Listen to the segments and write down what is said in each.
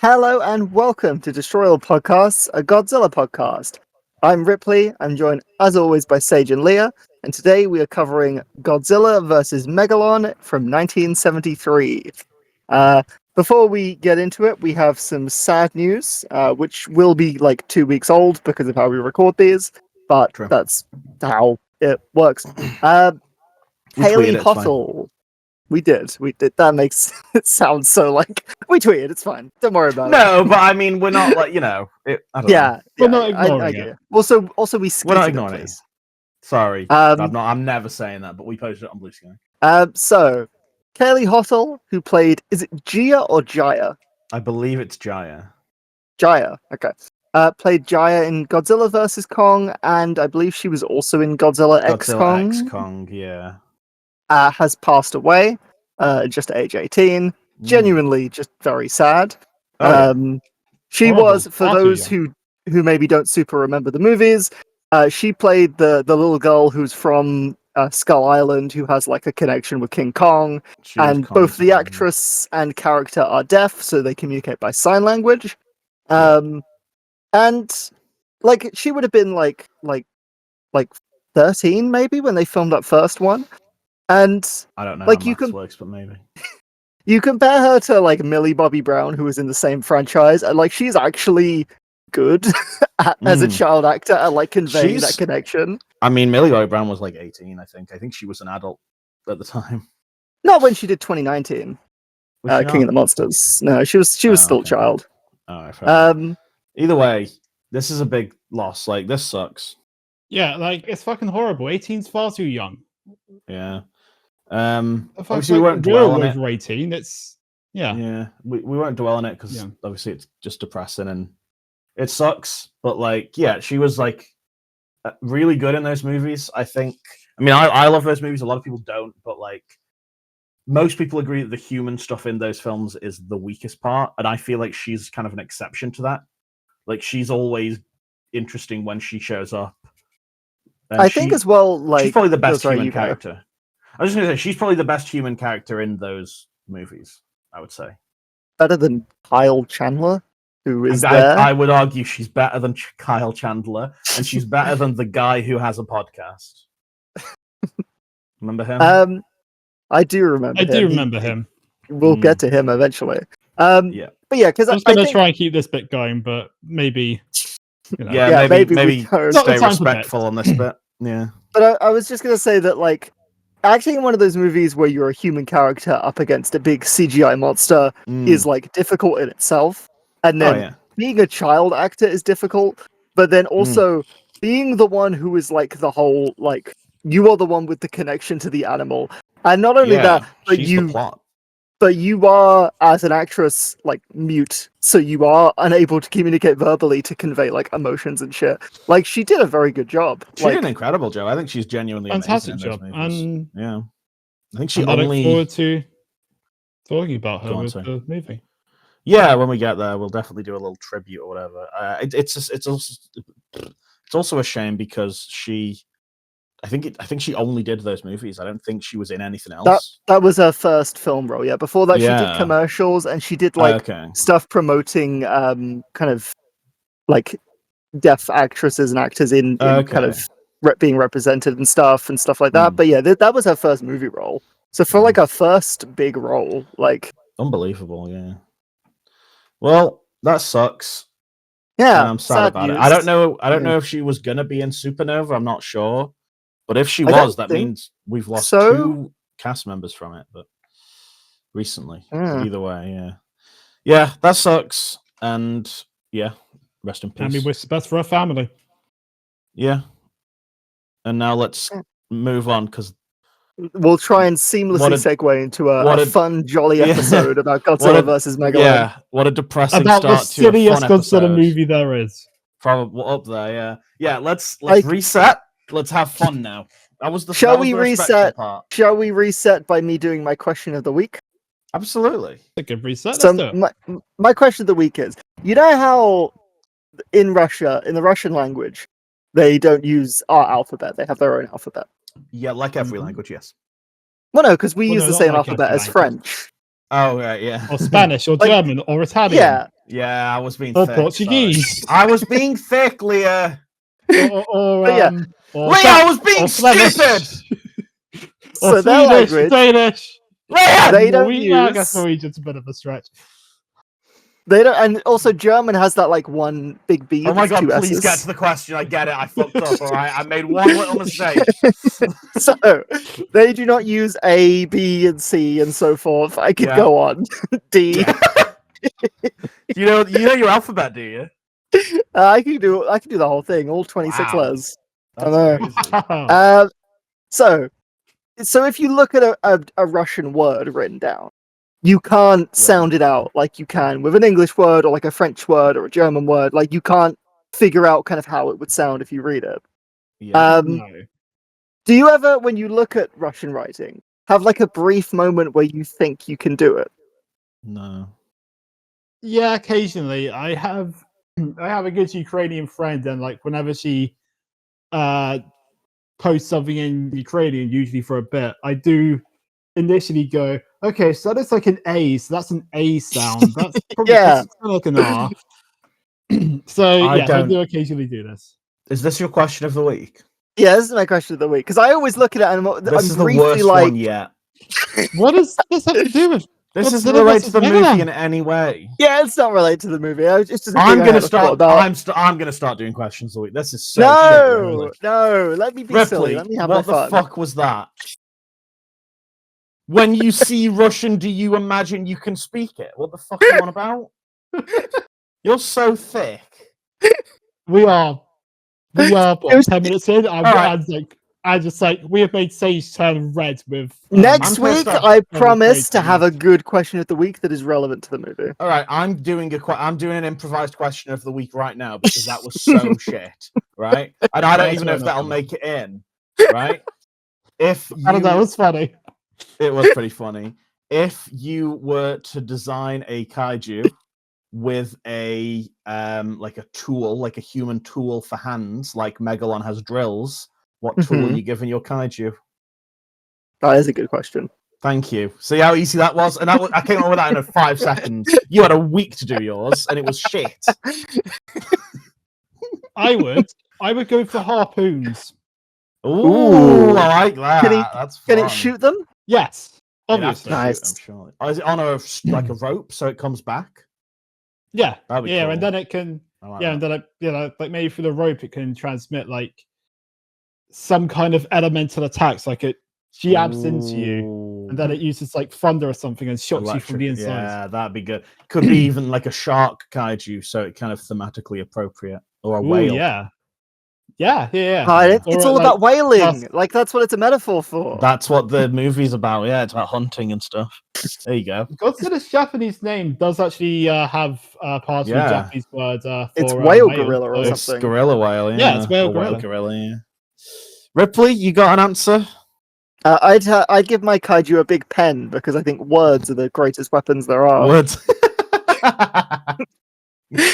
Hello and welcome to Destroy All Podcasts, a Godzilla podcast. I'm Ripley. I'm joined, as always, by Sage and Leah, and today we are covering Godzilla vs. Megalon from 1973. Before we get into it, we have some sad news, which will be like 2 weeks old because of how we record these, but True. that's how it works. We Haley tweeted, it's fine. Hottle. We did. That makes it sound so like we tweeted. It's fine. Don't worry about it. No, but I mean, we're not like, I don't know. Yeah, We're not ignoring it. Also, we We're not skipped ignoring it. it. Sorry. I'm never saying that, but we posted it on Blue Sky. So, Kaylee Hottle, who played, is it Gia or Jaya? I believe it's Jaya. Jaya, okay. Played Jaya in Godzilla vs. Kong, and I believe she was also in Godzilla X Kong. X Kong, yeah. Has passed away, just at age 18. Genuinely, just very sad. She Horrible. was, for Far too those who maybe don't super remember the movies, she played the little girl who's from Skull Island, who has like a connection with King Kong, She was and both the Kong's actress and character are deaf, so they communicate by sign language. And like she would have been like 13 maybe when they filmed that first one. And I don't know like how maths works, but maybe. you compare her to like Millie Bobby Brown, who was in the same franchise, and like she's actually good as a child actor at like conveying that connection. I mean, Millie Bobby Brown was like 18, I think. I think she was an adult at the time. Not when she did 2019 King of the Monsters. No, she was still a child. Alright, fair. Either way, this is a big loss. Like, this sucks. Yeah, like it's fucking horrible. 18's far too young. Yeah. The fuck's Obviously, we like, won't dwell on it. over 18. It's Yeah, we won't dwell on it because obviously it's just depressing and it sucks. But like, yeah, she was like really good in those movies. I think. I mean, I love those movies. A lot of people don't, but like most people agree that the human stuff in those films is the weakest part, and I feel like she's kind of an exception to that. Like, she's always interesting when she shows up. And I think as well, like she's probably the best sorry, human you go. character. I was just gonna say she's probably the best human character in those movies. I would say Better than Kyle Chandler, who is And there. I would argue she's better than Kyle Chandler, and she's better than the guy who has a podcast. Remember him? I do remember. I do remember him. We'll get to him eventually. Yeah, but yeah, because I was going to try and keep this bit going, but maybe. You know. yeah, maybe we don't. stay Not the time for respectful on this bit. Yeah, But I was just going to say that, like, acting in one of those movies where you're a human character up against a big CGI monster is, like, difficult in itself. And then being a child actor is difficult. But then also being the one who is, like, the whole, like, you are the one with the connection to the animal. And not only that, but she's the plot. But you are, as an actress, like, mute, so you are unable to communicate verbally to convey, like, emotions and shit. Like, she did a very good job. She did an incredible job. I think she's genuinely Fantastic amazing in job. those movies. And yeah, I think she I look only. forward to talking about her Go on, with sorry. the movie. Yeah, when we get there, we'll definitely do a little tribute or whatever. It's also a shame because I think she only did those movies. I don't think she was in anything else. That was her first film role, yeah. Before that, she did Yeah. commercials, and she did, like, Okay. stuff promoting, kind of, like, deaf actresses and actors in kind of being represented and stuff like that. But yeah, that was her first movie role. So for, like, her first big role, like... Unbelievable, yeah. Well, that sucks. Yeah, and I'm sad about it. I don't know if she was gonna be in Supernova. I'm not sure. But if she was, that means we've lost 2 cast members from it. But recently, but either way, yeah, that sucks. And yeah, rest in peace. I mean, wish the best for her family. Yeah. And now let's move on because we'll try and seamlessly segue into a fun, jolly episode about Godzilla vs. Megalon. Yeah, what a depressing about start the to a silliest fun Godzilla episode. movie there is. Probably up there, yeah. Let's reset. Let's have fun now. That was the. Shall that was we the reset? Part. Shall we reset by me doing my question of the week? Absolutely. A good reset. So my question of the week is: you know how in Russia, in the Russian language, they don't use our alphabet; they have their own alphabet. Yeah, like every language, yes. Well, no, because we use no, the not same like alphabet every as language. French. Oh, right, yeah. Or Spanish, or Like, German, or Italian. Yeah, Yeah, I was being Or thick. Portuguese. Sorry. I was being thick, Leah. Or Yeah. Leah, I was being Flemish. stupid. So their Swedish, language, Danish. Leah! they don't I guess use. Norwegian's a bit of a stretch. They don't, and also German has that like one big B. Oh my that's god, two please S's. get to the question. I get it. I fucked up, alright? I made one little mistake. So they do not use A, B, and C, and so forth. I could Yeah. go on. D. Yeah. you know your alphabet, do you? I can do the whole thing, all 26 Wow. letters. I That's know. crazy. So if you look at a Russian word written down, you can't sound it out like you can with an English word or like a French word or a German word. Like you can't figure out kind of how it would sound if you read it. Yeah. No. Do you ever, when you look at Russian writing, have like a brief moment where you think you can do it? No. Yeah, occasionally. I have a good Ukrainian friend, and like whenever she posts something in Ukrainian, usually for a bit, I do initially go, okay, so that's like an A, so that's an A sound. That's probably Yeah. that's like an R. So I yes, I don't- do occasionally do this. Is this your question of the week? Yeah, this is my question of the week because I always look at it and This I'm is the briefly worst like, one yet. What does this have to do with? This Godzilla isn't related to versus the Megalon. movie in any way. yeah, it's not related to the movie. It's just a thing I'm I gonna had a thought start. about. I'm gonna start doing questions of the week. This is so shit, No, Ripley. no, let me be silly. Ripley, Let me have my what the fun. fuck was that? When you see Russian, do you imagine you can speak it? What the fuck are you on about? You're so thick. We are what, It was- 10 minutes in. right. I just like we have made Sage turn red with Next I'm gonna week, start- I I'm promise to afraid, have yeah. a good question of the week that is relevant to the movie. All right, I'm doing an improvised question of the week right now because that was so shit, right? And I don't That's even know fair if that'll enough. make it in, right? If I don't know. It you, was funny. it was pretty funny. If you were to design a kaiju with a like a tool, like a human tool for hands, like Megalon has drills, what tool are Mhm. you giving your kaiju? That is a good question. Thank you. See how easy that was? And I came up with that in 5 seconds. You had a week to do yours, and it was shit. I would go for harpoons. Ooh, I like that. Can it- That's Can fun. it shoot them? Yes, It'd have to obviously. Nice. shoot 'em, surely. Oh, is it on a like a rope so it comes back? Yeah, That'd be yeah, cool. and then it can. I like Yeah, that. and then like maybe through the rope it can transmit like some kind of elemental attacks. Like it jabs into you, and then it uses like thunder or something and shocks you from the inside. Yeah, that'd be good. Could be even like a shark kaiju, so it kind of thematically appropriate, or a Ooh, whale. yeah. Yeah. It's Or, all like, about whaling. plus- Like that's what it's a metaphor for. That's what the movie's about. Yeah, it's about hunting and stuff. There you go. Godzilla's Japanese name does actually have part of the Yeah. Japanese word for It's whale whale, gorilla or so- It's something. gorilla whale. Yeah, Yeah, it's whale Or gorilla. Yeah. Ripley, you got an answer? I'd give my kaiju a big pen because I think words are the greatest weapons there are. Words.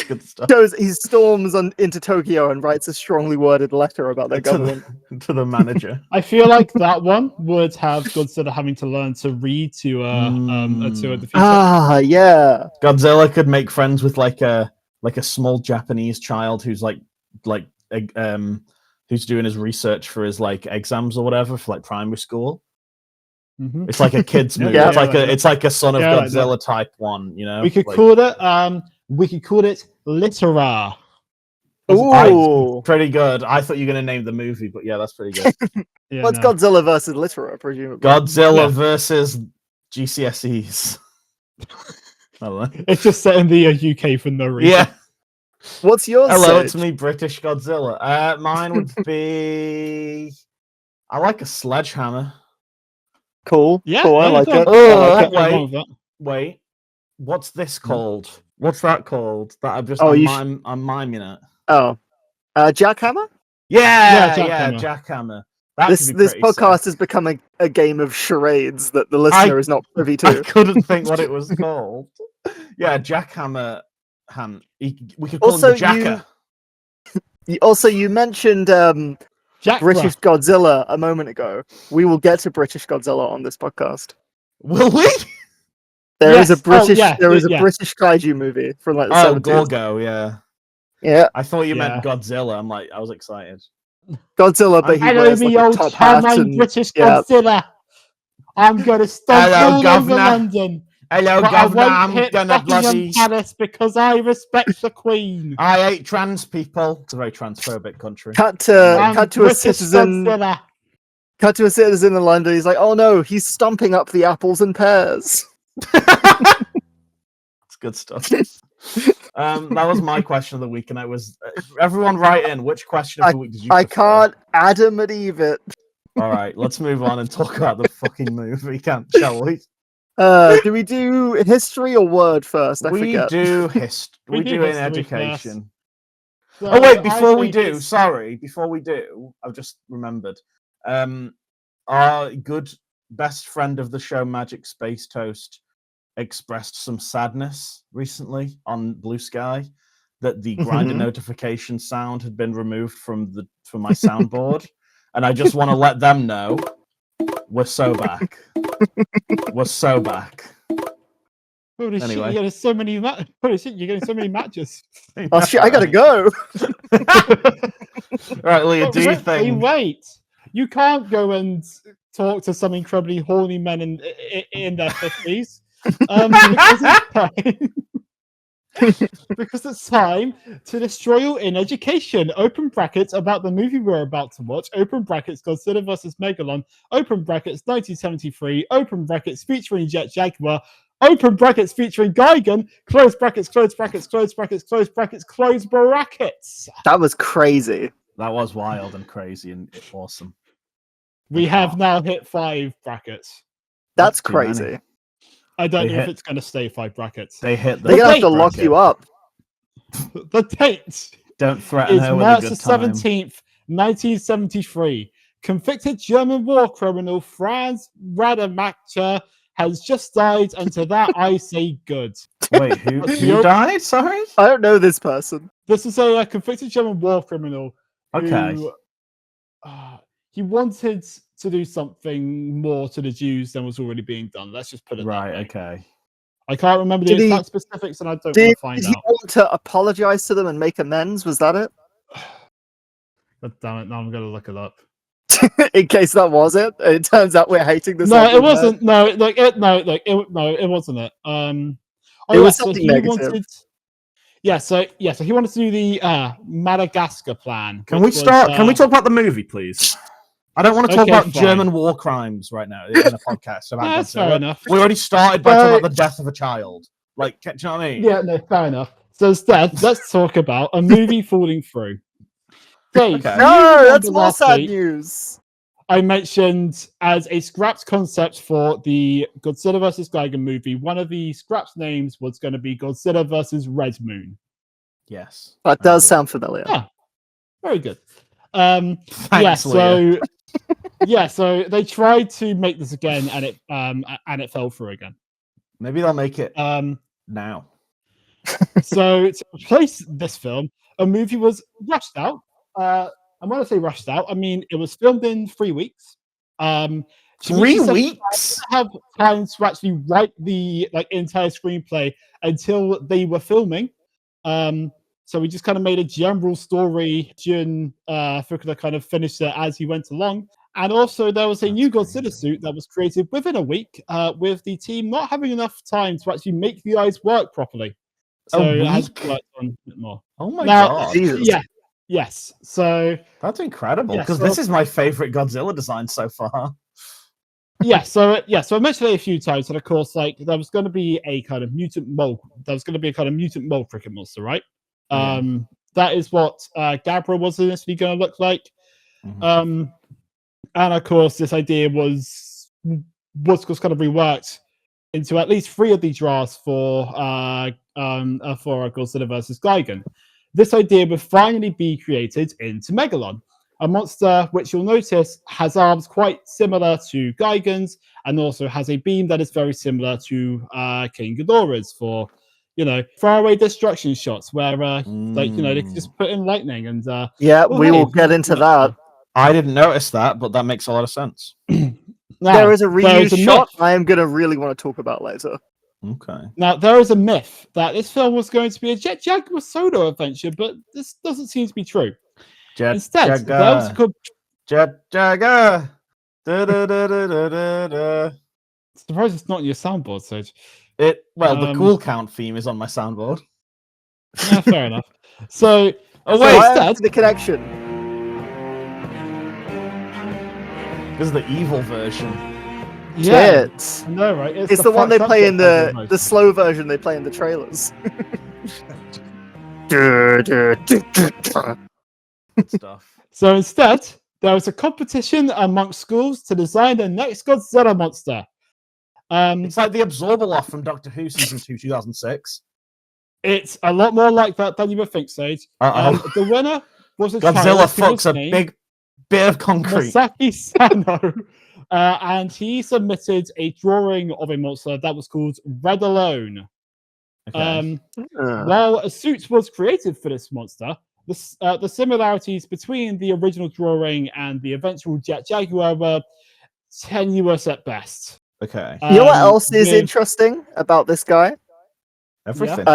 Good stuff. He storms into Tokyo and writes a strongly worded letter about their government. To the manager. I feel like that one would have Godzilla having to learn to read to the future. Ah, yeah. Godzilla could make friends with like a small Japanese child who's who's doing his research for his like exams or whatever for like primary school. Mhm. It's like a kids movie. Yeah, It's like a Son of Yeah, I like Godzilla type one, you know. We could Like, call it Litera. Ooh. pretty good. I thought you were gonna name the movie, but yeah, that's pretty good. Yeah, What's no. Godzilla versus Litera, presumably? Godzilla Yeah. versus GCSEs. I don't know. It's just set in the UK for no reason. Yeah. What's yours? Hello, Sage? it's me, British Godzilla. Mine would be. I like a sledgehammer. Cool. Yeah, Cool. I no, like it's it. not- I like Can't it. go wait. wrong with that. Wait, what's this called? What's that called? That I'm just. Oh, I'm miming it. Oh. Jackhammer? Yeah, jackhammer. jackhammer. That This could be this pretty podcast sick. has become a game of charades that the listener is not privy I to. couldn't think what it was called. Yeah, jackhammer. We could call Also, him the Jacker. You mentioned Jack British Godzilla a moment ago. We will get to British Godzilla on this podcast. Will we? There is a Yes. British yeah, British kaiju movie from like the Oh, 70s. Gorgo, yeah. Yeah, I thought you meant Yeah. Godzilla. I was excited. Godzilla, but he Hello, wears me like a old top hat chum, and British yeah. Godzilla. I'm gonna stomp Hello, all over governor. London, Hello, but I governor. won't I'm hit gonna Buckingham bloody. Palace because I respect the Queen. I hate trans people. It's a very transphobic country. Cut I'm to a British citizen. Godzilla. Cut to a citizen in London. He's like, "Oh no, he's stomping up the apples and pears." It's good stuff. That was my question of the week, and I was everyone write in which question of the week did you? I prefer? can't Adam and Eve it. All right, let's move on and talk about the fucking movie, shall we? Do we do history or word first? I We forget. do history. We We do do in history education. So Oh wait, I before we think do, it's- sorry, before we do, I've just remembered. Our good best friend of the show, Magic Space Toast, expressed some sadness recently on Blue Sky that the grinder Mhm. notification sound had been removed from my soundboard, and I just want to let them know we're so back. We're so back. Holy Anyway. shit! You're so many. Holy shit! You're getting so many matches. Oh shit! I gotta go. Right, Leah, But do you Ripley, think? Wait, you can't go and talk to some incredibly horny men in their 50s. Because it's time. Because it's time to destroy all in education. Open brackets about the movie we're about to watch. Open brackets Godzilla vs Megalon. Open brackets 1973. Open brackets featuring Jet Jaguar. Open brackets featuring Gigan. Close brackets. Close brackets. Close brackets. Close brackets. Close brackets. That was crazy. That was wild and crazy and awesome. We have now hit 5 brackets. That's too many. crazy. I don't They know if hit- it's going to stay 5 brackets. They hit the They're gonna have date to lock you up. The date Don't threaten is her with a March the good time. 17th, 1973. Convicted German war criminal Franz Rademacher has just died, and to that I say good. Wait, who died? Sorry. I don't know this person. This is a convicted German war criminal Okay. who he wanted to do something more to the Jews than was already being done. Let's just put it Right. that way. Okay. I can't remember the Did he- exact specifics, and I don't want Did to find he out. want to apologize to them and make amends? Was that it? God damn it! Now I'm going to look it up. In case that was it. It turns out we're hating this. No, it episode. wasn't. No, it wasn't it. It was something negative. So he wanted to do the Madagascar plan. Can we which was, start? Can we talk about the movie, please? I don't want to talk Okay, about fine. German war crimes right now in a podcast about That's Godzilla. fair enough. We already started by So- talking about the death of a child. Like, do you know what I mean? Yeah, no, fair enough. So instead, let's talk about a movie falling through. Dave, Okay. you No, remember that's more last sad week news. I mentioned as a scrapped concept for the Godzilla vs. Gigan movie, one of the scrapped names was going to be Godzilla vs. Red Moon. Yes. That does sound familiar. Yeah. Very good. Thanks, Leah. So they tried to make this again, and it fell through again. Maybe they'll make it Um, now. so to replace this film, a movie was rushed out. And when I say rushed out, I mean it was filmed in 3 weeks. 3 Shimizu said weeks. they didn't have time to actually write the entire screenplay until they were filming. So we just kind of made a general story. Jun Fukuda kind of finished it as he went along. And also there was a new Godzilla suit that was created within a week, with the team not having enough time to actually make the eyes work properly. So it has week? worked on a bit more. Oh my Now, god. Jesus. Yeah. Yes. So That's incredible. Yeah, Because so- this is my favorite Godzilla design so far. So I mentioned it a few times, and of course, like there was going to be a kind of mutant mole. There was going to be a kind of mutant mole cricket monster, right? Yeah. That is what Gabra was initially going to look like. Mhm. And of course, this idea was kind of reworked into at least 3 of the drafts for Godzilla vs. Gigan. This idea would finally be created into Megalon, a monster which you'll notice has arms quite similar to Gigan's, and also has a beam that is very similar to King Ghidorah's for, faraway destruction shots where, they can just put in lightning and. Yeah, well, we hey, will get into that. I didn't notice that, but that makes a lot of sense. Now, There is a there is reused a shot myth. I am going to really want to talk about later. Okay. Now, there is a myth that this film was going to be a Jet Jaguar solo adventure, but this doesn't seem to be true. Jet Instead, there was a Jet Jaguar. Da, da, da, da, da, da, da. surprised it's not in your soundboard, Sage. The cool count theme is on my soundboard. Yeah, fair enough. So, Instead, the connection. This is the evil version. yeah, Tits. I know, right? It's the one they play in the slow version they play in the trailers. Good stuff. So instead, there was a competition amongst schools to design the next Godzilla monster. It's like the Absorbaloff from Doctor Who season 2, 2006. It's a lot more like that than you would think, Sage. The winner was a Godzilla child fucks a big bit of concrete. Masaki Sano, and he submitted a drawing of a monster that was called Red Alone. Okay. While a suit was created for this monster, the similarities between the original drawing and the eventual Jet Jaguar were tenuous at best. Okay. You know what else is interesting about this guy? Everything.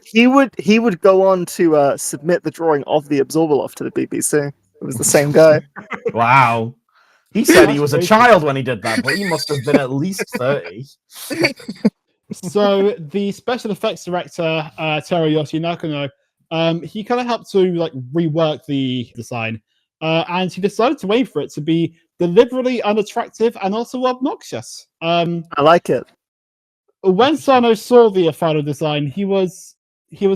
He would go on to submit the drawing of the Absorbaloff to the BBC. It was the same guy. Wow. He said he was a child when he did that, but he must have been at least 30. So the special effects director, Teruyoshi Nakano, he kind of helped to like rework the design, and he decided to aim for it to be deliberately unattractive and also obnoxious. I like it. When Sano saw the final design, he was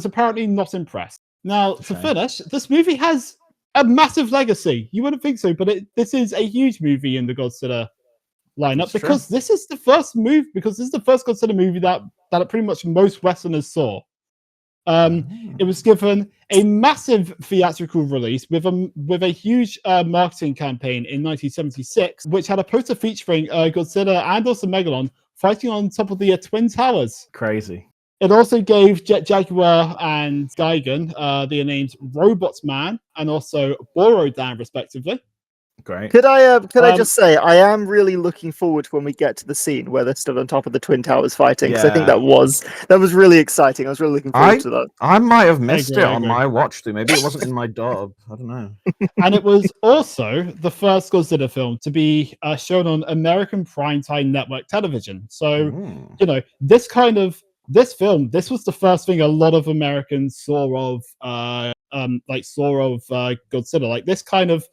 apparently not impressed. Now, to finish, this movie has a massive legacy. You wouldn't think so, but this is a huge movie in the Godzilla lineup because this is the first Godzilla movie that pretty much most Westerners saw. It was given a massive theatrical release with a huge marketing campaign in 1976, which had a poster featuring Godzilla and also Megalon fighting on top of the Twin Towers. Crazy. It also gave Jet Jaguar and Gigan the names Robot Man and also Borodan, respectively. Great. Could I just say I am really looking forward to when we get to the scene where they're stood on top of the Twin Towers fighting, because I think that was really exciting. I was really looking forward to that. I might have missed it on my watch through. Maybe it wasn't in my dub. I don't know. And it was also the first Godzilla film to be shown on American primetime network television. So you know, this film, this was the first thing a lot of Americans saw of Godzilla. Like this kind of.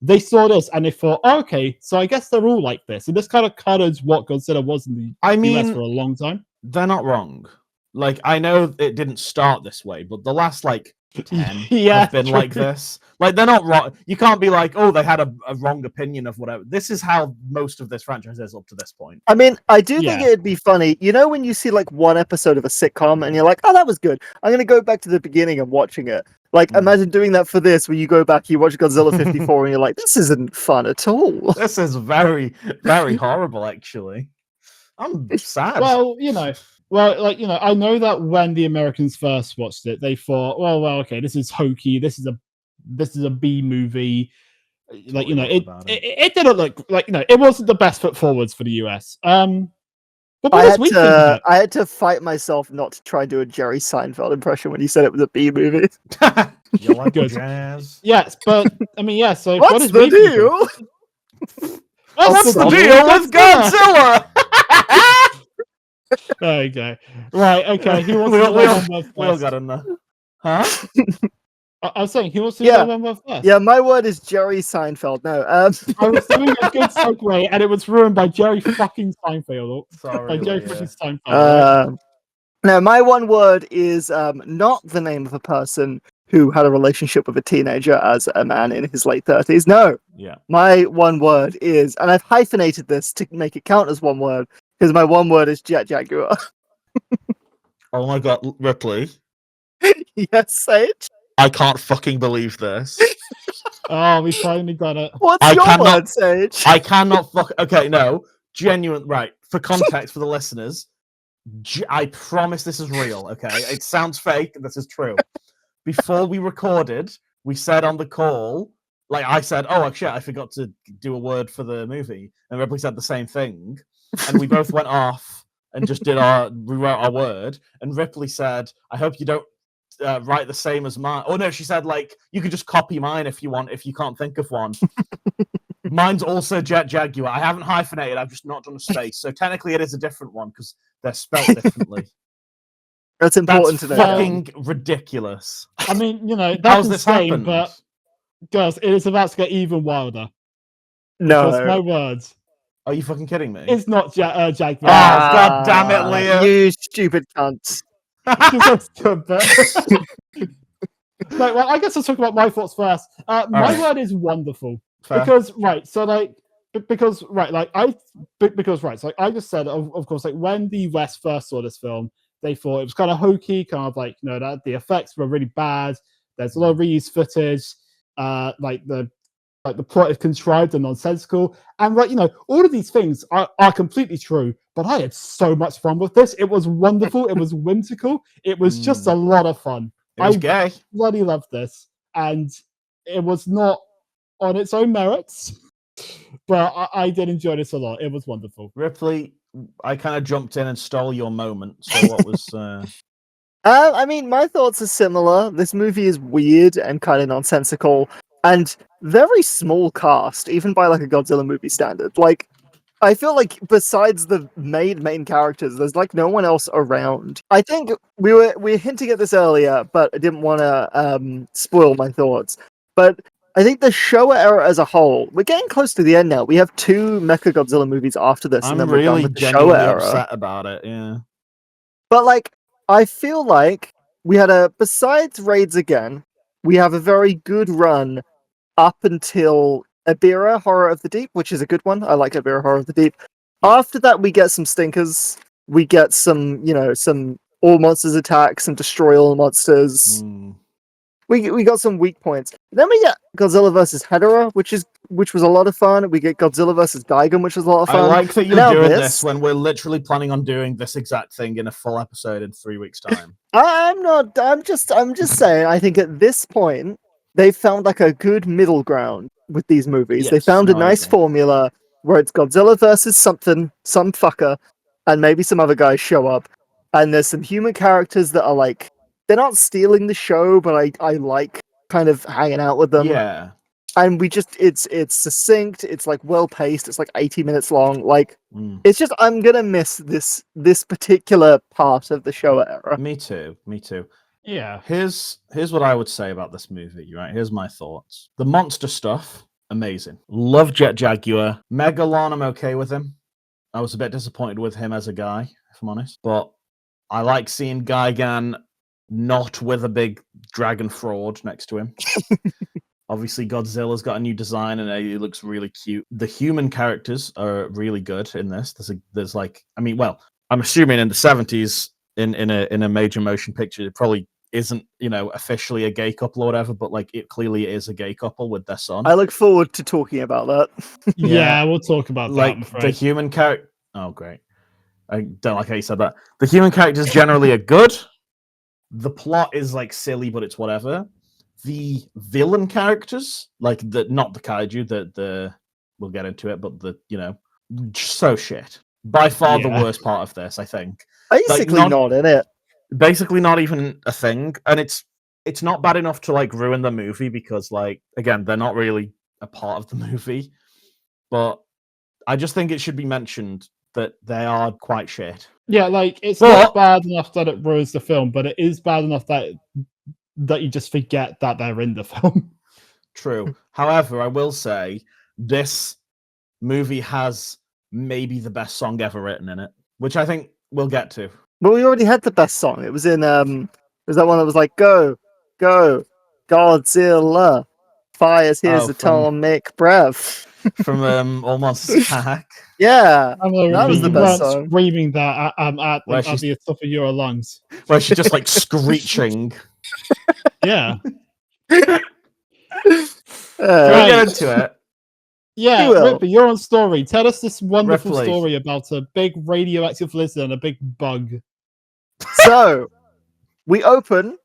They saw this and they thought, oh, okay, so I guess they're all like this. And this kind of colors what Godzilla was in the US for a long time. They're not wrong. Like, I know it didn't start this way, but the last, 10 have been like this. Like, they're not wrong. You can't be like, oh, they had a wrong opinion of whatever. This is how most of this franchise is up to this point. I mean, I do think it'd be funny. You know when you see, one episode of a sitcom and you're like, oh, that was good. I'm going to go back to the beginning and watching it. Imagine doing that for this, where you go back, you watch Godzilla 54, and you're like, this isn't fun at all. This is very, very horrible, actually. I'm sad. Well, I know that when the Americans first watched it, they thought, well, okay, this is hokey. This is a B movie. It didn't look it wasn't the best foot forwards for the US. But I had to fight myself not to try and do a Jerry Seinfeld impression when you said it was a B movie. You like jazz? Yes, but I mean, yeah. So what's the deal? What's the deal with Godzilla? There you go. Right. Okay. He wants we all got enough. Huh? I was saying he wants to go one word first. Yeah, my word is Jerry Seinfeld. No, I was doing a good segue, and it was ruined by Jerry fucking Seinfeld. Sorry, by Jerry fucking Seinfeld. No, my one word is not the name of a person who had a relationship with a teenager as a man in his late 30s. No. Yeah. My one word is, and I've hyphenated this to make it count as one word, because my one word is Jet Jaguar. Oh my god, Ripley. Yes, Sage? I can't fucking believe this. Oh, we finally got it. What's your word, Sage? I cannot okay, no. Genuine, right. For context for the listeners, I promise this is real, okay? It sounds fake, this is true. Before we recorded, we said on the call, I said, oh, shit, I forgot to do a word for the movie. And Ripley said the same thing. And we both went off and just rewrote our word. And Ripley said, "I hope you don't write the same as mine." Oh no, she said like you could just copy mine if you want, if you can't think of one. Mine's also Jet Jaguar. I haven't hyphenated. I've just not done a space. So technically, it is a different one because they're spelled differently. That's important to know. Fucking ridiculous. I mean, that's How's this insane, happened? but girls, it is about to get even wilder. No, Because my words. Are you fucking kidding me? It's not Jaguar. God damn it, Leah. You stupid cunts. Like, well, I guess I'll talk about my thoughts first. My word is wonderful. Fair. Because I just said, of course, like when the West first saw this film, they thought it was kind of hokey, kind of like, that the effects were really bad. There's a lot of reused footage. The plot is contrived and nonsensical, and all of these things are completely true. But I had so much fun with this. It was wonderful. It was whimsical. It was just a lot of fun. It was gay. Bloody loved this, and it was not on its own merits, but I did enjoy this a lot. It was wonderful. Ripley, I kind of jumped in and stole your moment. So what was? I mean, my thoughts are similar. This movie is weird and kind of nonsensical, and very small cast, even by like a Godzilla movie standard. Like, I feel like besides the main characters, there's like no one else around. I think we were hinting at this earlier, but I didn't want to spoil my thoughts. But I think the Showa era as a whole, we're getting close to the end now. We have 2 Mechagodzilla movies after this, I'm and then we're done really with the genuinely Showa era. upset about it. Yeah, But like, I feel like we had besides Raids Again, we have a very good run up until Ibira Horror of the Deep, which is a good one. I like Ibira Horror of the Deep. After that, we get some stinkers. We get some all monsters attack, some destroy all monsters. We got some weak points. Then we get Godzilla vs. Hedorah, which was a lot of fun. We get Godzilla vs. Gigan, which was a lot of fun. I like that you're doing this when we're literally planning on doing this exact thing in a full episode in 3 weeks' time. I'm not. I'm just saying. I think at this point they found like a good middle ground with these movies. They found a nice formula where it's Godzilla versus some fucker, and maybe some other guys show up, and there's some human characters that are like, they're not stealing the show, but I like kind of hanging out with them. Yeah. And it's succinct, it's like well paced, it's like 80 minutes long. Like it's just, I'm gonna miss this particular part of the Showa era. Me too. Yeah. Here's what I would say about this movie, right? Here's my thoughts. The monster stuff, amazing. Love Jet Jaguar. Megalon, I'm okay with him. I was a bit disappointed with him as a guy, if I'm honest. But I like seeing Gigan not with a big dragon fraud next to him. Obviously, Godzilla's got a new design and he looks really cute. The human characters are really good in this. There's like, I mean, well, I'm assuming in the 70s, in a major motion picture, it probably isn't, officially a gay couple or whatever, but like it clearly is a gay couple with their son. I look forward to talking about that. Yeah, we'll talk about like that. the human character. Oh, great! I don't like how you said that. The human characters generally are good. The plot is like silly, but it's whatever. The villain characters, like not the kaiju, the we'll get into it, but so shit. By far the worst part of this, I think. Basically not in it. Basically not even a thing, and it's not bad enough to like ruin the movie because like again they're not really a part of the movie, but I just think it should be mentioned that they are quite shit. Yeah, like it's not bad enough that it ruins the film, but it is bad enough that you just forget that they're in the film. True. However, I will say this movie has maybe the best song ever written in it, which I think we'll get to. Well, we already had the best song. It was in was that one that was like go Godzilla, fires his atomic breath from All Monsters Attack. Yeah, that was the best song. Screaming that at the top of your lungs. Where she's just like screeching. Yeah. We'll get into it. Yeah, Ripley, you're on story. Tell us this wonderful story about a big radioactive lizard and a big bug. So, we open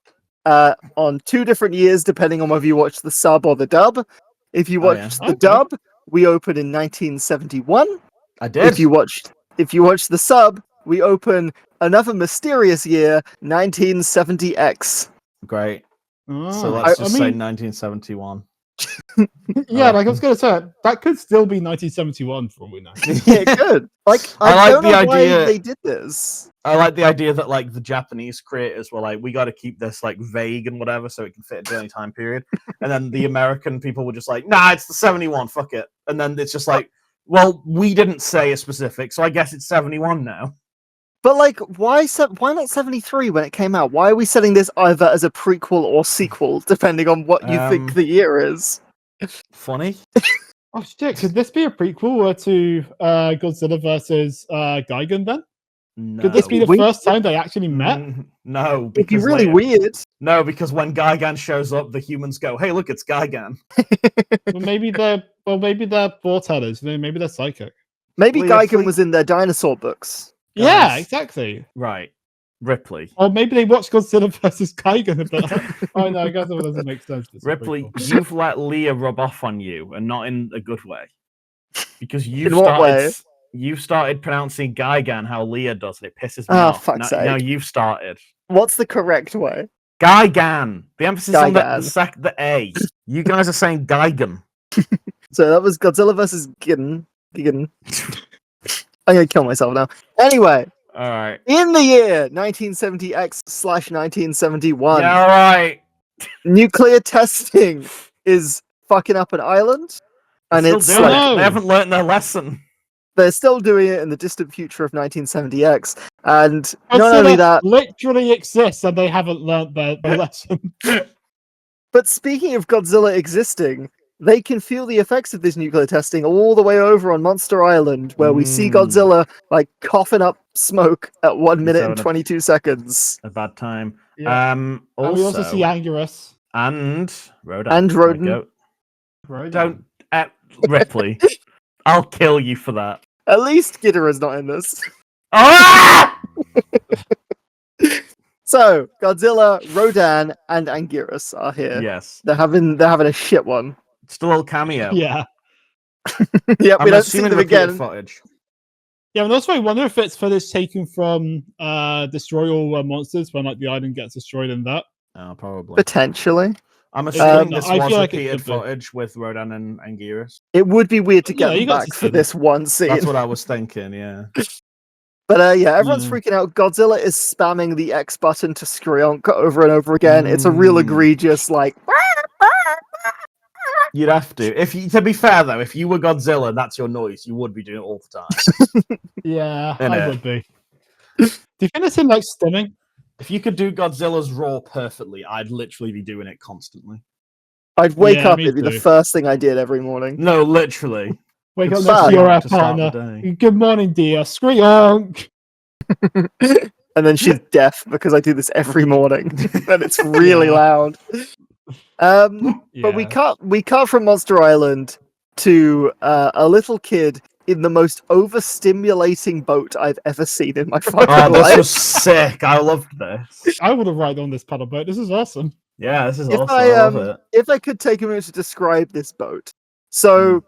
on 2 different years, depending on whether you watch the sub or the dub. If you watch the dub, we open in 1971. I did. If you watch the sub, we open another mysterious year, 1970X. Great. Ah, So let's just say I mean, 1971. yeah, like I was going to say, that could still be 1971 for all we know. Yeah, good. Like, I like don't the know why idea- they did this. I like the idea that like the Japanese creators were like, we got to keep this like vague and whatever, so it can fit into any time period. And then the American people were just like, nah, it's the 71, fuck it. And then it's just like, well, we didn't say a specific, so I guess it's 71 now. But like, why not 73 when it came out? Why are we setting this either as a prequel or sequel, depending on what you think the year is? Funny. Oh shit! Could this be a prequel to Godzilla versus Gigan? Then No. could this be the first time they actually met? No, It'd be because really weird. No, because when Gigan shows up, the humans go, "Hey, look, it's Gigan." Well, maybe they're foretellers. Maybe they're psychic. Maybe Well, yeah, Gigan was in their dinosaur books. Yeah, Guys. exactly. Right, Ripley. Or maybe they watched Godzilla versus Gigan. But oh no, Godzilla doesn't make sense. It's a Ripley, prequel. you've let Leah rub off on you, and not in a good way, because In what way? You've started pronouncing Gigan how Leah does, and it pisses me Oh, off. fuck's Now sake. you've started. What's the correct way? Gigan. The emphasis on Gigan. the A. You guys are saying Gigan. So that was Godzilla versus Gigan. I'm gonna kill myself now. Anyway, All right. in the year 1970X/1971, Yeah, all right. nuclear testing is fucking up an island, and Still it's doing like, it. No. They haven't learned their lesson. they're still doing it in the distant future of 1970X, and not Godzilla only that, literally exists, and they haven't learned their lesson. but speaking of Godzilla existing, they can feel the effects of this nuclear testing all the way over on Monster Island, where we see Godzilla like coughing up smoke at 1 minute and having a- 22 seconds. A bad time. Yeah. And we also see Anguirus. and Rodan. And My Rodan. goat. Right. Don't Ripley. I'll kill you for that. At least Ghidorah's not in this. Ah! So Godzilla, Rodan, and Anguirus are here. Yes. They're having a shit one. Just a little cameo. Yeah. Yeah, we I'm don't see assuming them repeated again. footage. Yeah, and also I wonder if it's footage taken from Destroy All Monsters when like the island gets destroyed in that. Oh, probably. Potentially. I'm assuming I this feel was like it repeated could be. footage with Rodan and Anguirus. It would be weird to Yeah, get you them got back to for see them. this one scene. That's what I was thinking, yeah. But yeah, everyone's Yeah. freaking out. Godzilla is spamming the X button to Skryonk over and over again. It's a real egregious, like... You'd have to. To be fair though, if you were Godzilla and that's your noise, you would be doing it all the time. Yeah, I Innit? would be. Do you think it's him like stimming? If you could do Godzilla's roar perfectly, I'd literally be doing it constantly. I'd wake Yeah, up, me it'd be the too. first thing I did every morning. No, literally. Wake up It's next fun to your to start the partner. day. Good morning, dear. Skryonk. And then she's deaf because I do this every morning. And it's really Yeah. loud. But we cut from Monster Island to a little kid in the most overstimulating boat I've ever seen in my fucking Oh, this life. was sick. I loved this. I would have ride on this paddle boat. This is awesome. Yeah, this is If awesome. I, I love it. If I could take a minute to describe this boat. So,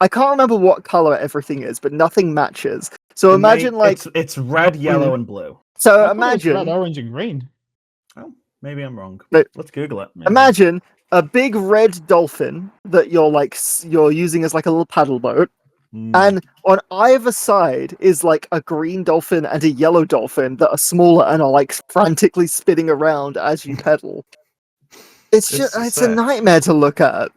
I can't remember what color everything is, but nothing matches. So The imagine main- it's red, yellow, and blue. so I thought it was imagine red, orange, and green. Oh, maybe I'm wrong. No. Let's Google it. maybe. imagine a big red dolphin that you're using as like a little paddle boat. Mm. And on either side is like a green dolphin and a yellow dolphin that are smaller and are like frantically spinning around as you pedal. It's just is it's a sick. nightmare to look at.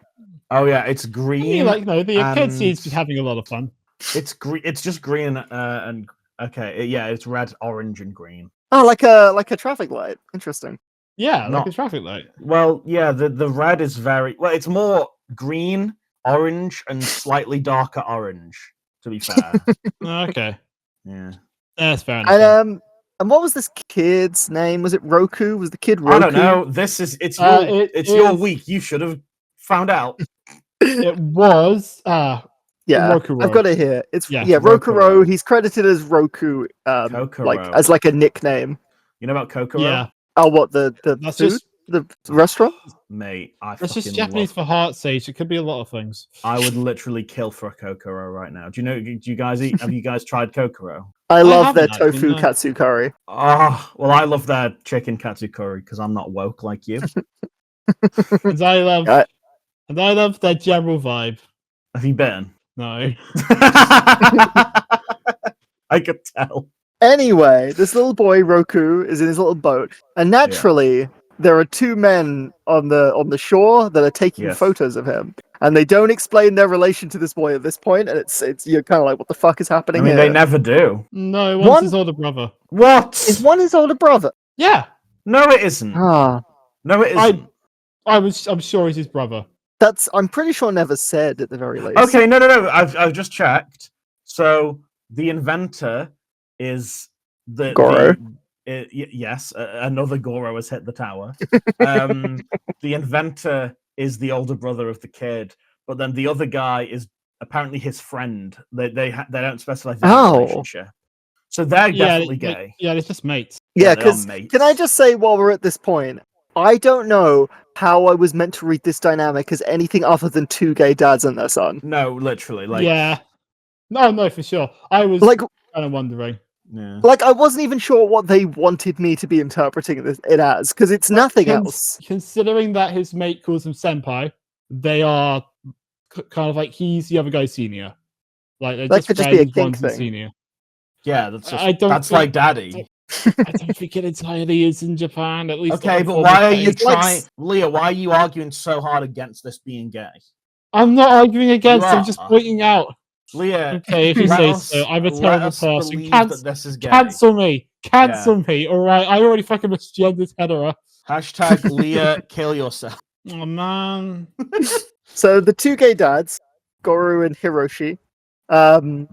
Oh yeah, it's I green. mean, like no, the kid and- seems to be having a lot of fun. It's green. It's just green and okay. Yeah, it's red, orange, and green. Oh, like a traffic light. Interesting. Yeah, like Not- a traffic light. Well, yeah, the red is very well. It's more green, orange, and slightly darker orange. To be fair, Okay, yeah. that's fair enough. And what was this kid's name? Was it Roku? Was the kid Roku? I don't know. It's your It your is- week. You should have found out. It was Yeah, Rokuro. I've got it here. It's Yeah, Rokuro. Rokuro. He's credited as Roku, like Kokoro. as like a nickname. You know about Kokoro? yeah. Oh, what the That's food? just The restaurant? Mate, I that's just fucking Japanese love- for heart's sake. It could be a lot of things. I would literally kill for a Kokoro right now. Do you guys eat? Have you guys tried Kokoro? I love their haven't actually, tofu no. katsu curry. Oh, well, I love their chicken katsu curry because I'm not woke like you. And I love Yeah. and I love their general vibe. Have you been? No. I could tell. Anyway, this little boy Roku is in his little boat, and naturally there are two men on the shore that are taking Yes. photos of him, and they don't explain their relation to this boy at this point, and it's you're kind of like, what the fuck is I happening mean, here? they never do. No, one's his older brother. What? Is one his older brother? Yeah. No, it isn't. Ah, No, it isn't. I'm sure he's his brother. I'm pretty sure never said at the very least. Okay, no. I've just checked. So the inventor is Goro. Yes, another Goro has hit the tower. The inventor is the older brother of the kid, but then the other guy is apparently his friend. They don't specify their relationship, so they're definitely gay. They're just mates. Yeah, they are because mates. can I just say while we're at this point, I don't know how I was meant to read this dynamic as anything other than two gay dads and their son. No, literally, like Yeah. No, for sure. I was Like, kind of wondering. yeah. like I wasn't even sure what they wanted me to be interpreting it as, because it's nothing else. Considering that his mate calls him senpai, they are kind of like he's the other guy's senior. Like they're That just could just be a friends, kink one's the thing. senior. Yeah, that's just, I don't that's think- like daddy. I don't think it entirely is in Japan. At least. Okay, not but before why are this you case. trying, Leah? Why are you arguing so hard against this being gay? I'm not arguing against. You I'm just are. pointing out. Leah, Okay, if you let say us- so, I'm a let terrible us person. believe Cancel, that this is gay. cancel me. Cancel me. All right, I already fucking misgendered hetero. Hashtag Leah, kill yourself. Oh man. So the two gay dads, Goro and Hiroshi, an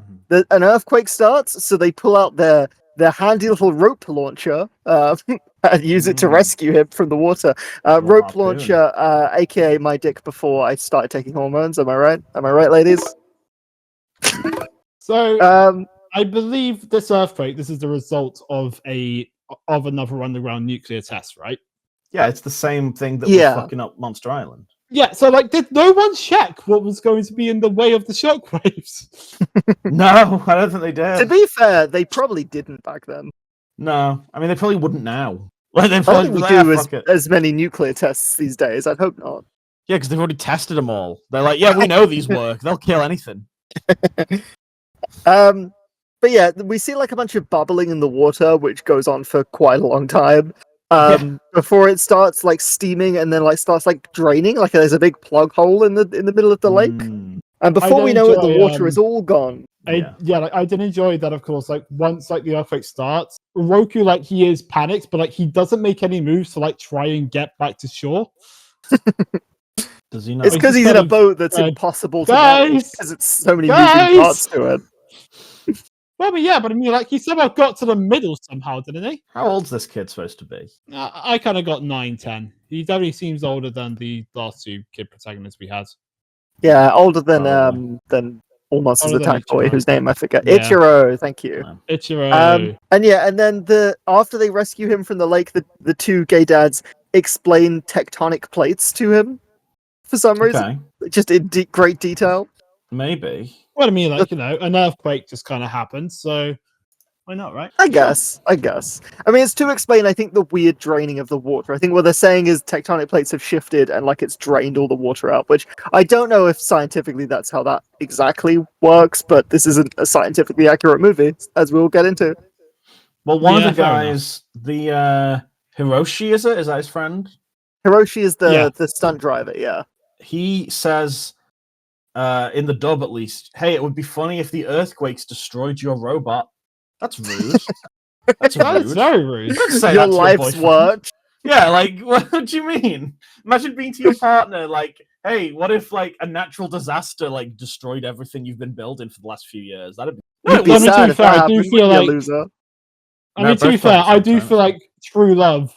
earthquake starts, so they pull out their handy little rope launcher and use it to rescue him from the water. Rope harpoon. launcher, aka my dick before I started taking hormones. Am I right? Am I right, ladies? So I believe this earthquake. This is the result of another underground nuclear test, right? Yeah, it's the same thing that Yeah. was fucking up Monster Island. Yeah. So like, did no one check what was going to be in the way of the shockwaves? No, I don't think they did. To be fair, they probably didn't back then. No, I mean they probably wouldn't now. Like they I don't probably think we like, do fuck it. as many nuclear tests these days. I'd hope not. Yeah, because they've already tested them all. They're like, yeah, we know these work. They'll kill anything. But yeah, we see like a bunch of bubbling in the water, which goes on for quite a long time. Before it starts like steaming and then like starts like draining, like there's a big plug hole in the middle of the lake. And before we know it, the water is all gone. I did enjoy that, of course. Like once like the earthquake starts, Roku like he is panicked, but like he doesn't make any moves to like try and get back to shore. Does he know? It's because he's in a boat that's impossible to manage because it's so many moving parts to it. Well, but I mean, like he somehow got to the middle somehow, didn't he? How old's this kid supposed to be? I kind of got 9, 10. He definitely seems older than the last two kid protagonists we had. Yeah, older than All Monsters Older than Attack Boy, Ichiro. whose name I forget. Yeah. Ichiro, thank you. Ichiro. And then after they rescue him from the lake, the two gay dads explain tectonic plates to him for some reason, just in great detail. Maybe. Well, I mean, like an earthquake just kind of happened, so why not, right? I guess. I mean, it's to explain, I think, the weird draining of the water. I think what they're saying is tectonic plates have shifted and like it's drained all the water out, which I don't know if scientifically that's how that exactly works, but this isn't a scientifically accurate movie, as we'll get into. Well, one of the guys, the Hiroshi, is that his friend? Hiroshi is the stunt driver, yeah. He says, in the dub at least, hey, it would be funny if the earthquakes destroyed your robot. That's rude. That's very rude. Your life's work. Yeah, like, what do you mean? Imagine being to your partner, like, hey, what if, like, a natural disaster, like, destroyed everything you've been building for the last few years? That'd be... You'd be sad if that happened, wouldn't you, loser? I mean, to be fair, I do feel like true love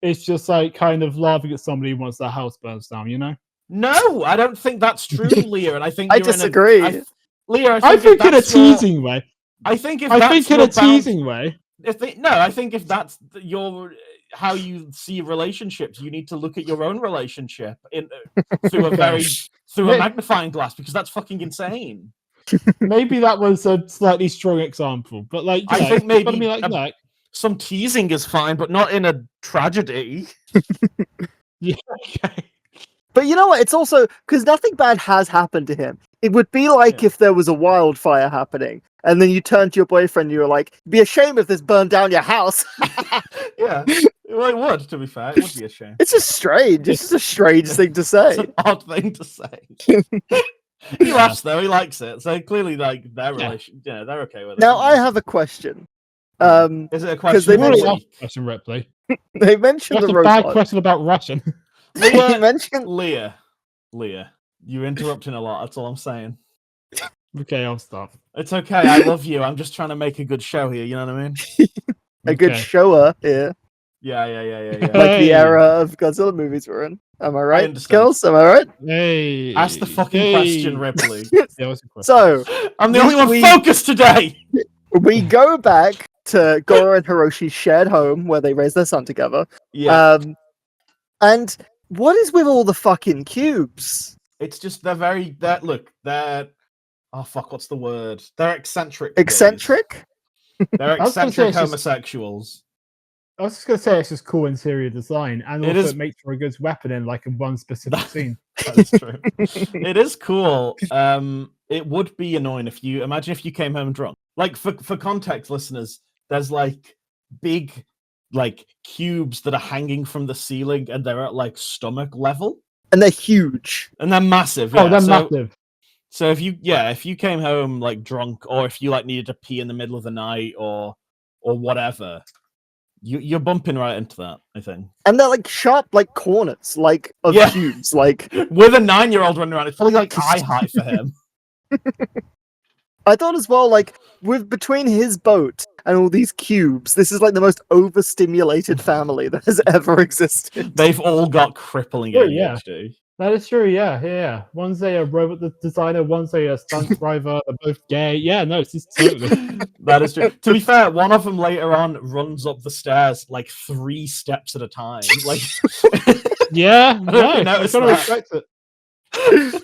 is just, like, kind of laughing at somebody once their house burns down, you know? No, I don't think that's true, Leah, and I think I disagree. Leah, I think in a teasing way. I think if I think in a teasing way. I think if that's how you see relationships, you need to look at your own relationship through a magnifying glass, because that's fucking insane. maybe that was a slightly strong example, but like I think maybe but I mean, like that. some teasing is fine, but not in a tragedy. Yeah, okay. But you know what? It's also because nothing bad has happened to him. It would be like if there was a wildfire happening, and then you turn to your boyfriend and you were like, "It'd be a shame if this burned down your house." Yeah, well, it would. To be fair, it would be a shame. It's just strange. It's just a strange thing to It's say. an odd thing to say. He laughs though. He likes it. So clearly, like their relation, yeah, they're okay with it. Now I have a question. Is it a question? they You already mentioned- asked a question, Ripley. They mentioned That's the a bad robot. question about Russian. They mentioned Leah, you're interrupting a lot. That's all I'm saying. Okay, I'll stop. It's okay. I love you. I'm just trying to make a good show here. You know what I mean? a good Okay. shower here, Yeah. like Hey. the era of Godzilla movies we're in. Am I right, understand. girls? Am I right? Hey, Ask the fucking hey. question, Ripley. Yeah, what's the question? So I'm the only one We- focused today. we go back to Goro and Hiroshi's shared home where they raise their son together. Yeah, And what is with all the fucking cubes? it's just they're oh fuck, what's the word? They're eccentric. Eccentric? They're I was gonna say eccentric it's just- homosexuals. I was just gonna say it's just cool interior design, and It also is- it makes for a good weapon in like in one specific scene. That is true. It is cool. It would be annoying if you came home drunk. Like for context, listeners, there's like big like cubes that are hanging from the ceiling, and they're at like stomach level, And they're huge. and they're massive. Oh, Yeah. they're so, massive. so if you came home like drunk, or if you like needed to pee in the middle of the night, or whatever, you're bumping right into that. I think And they're like sharp like corners, like of Yeah. cubes. Like with a 9-year-old running around, it's probably like eye height for him. I thought as well, like with between his boat and all these cubes, this is like the most overstimulated family that has ever existed. They've all got crippling Yeah, yeah. ADHD. That is true. Yeah. One's a robot designer. One's a stunt driver. They're both gay. Yeah, no, it's just totally. That is true. To be fair, one of them later on runs up the stairs like 3 steps at a time. Like, Yeah, I don't know if you no, I noticed gotta that. respect it.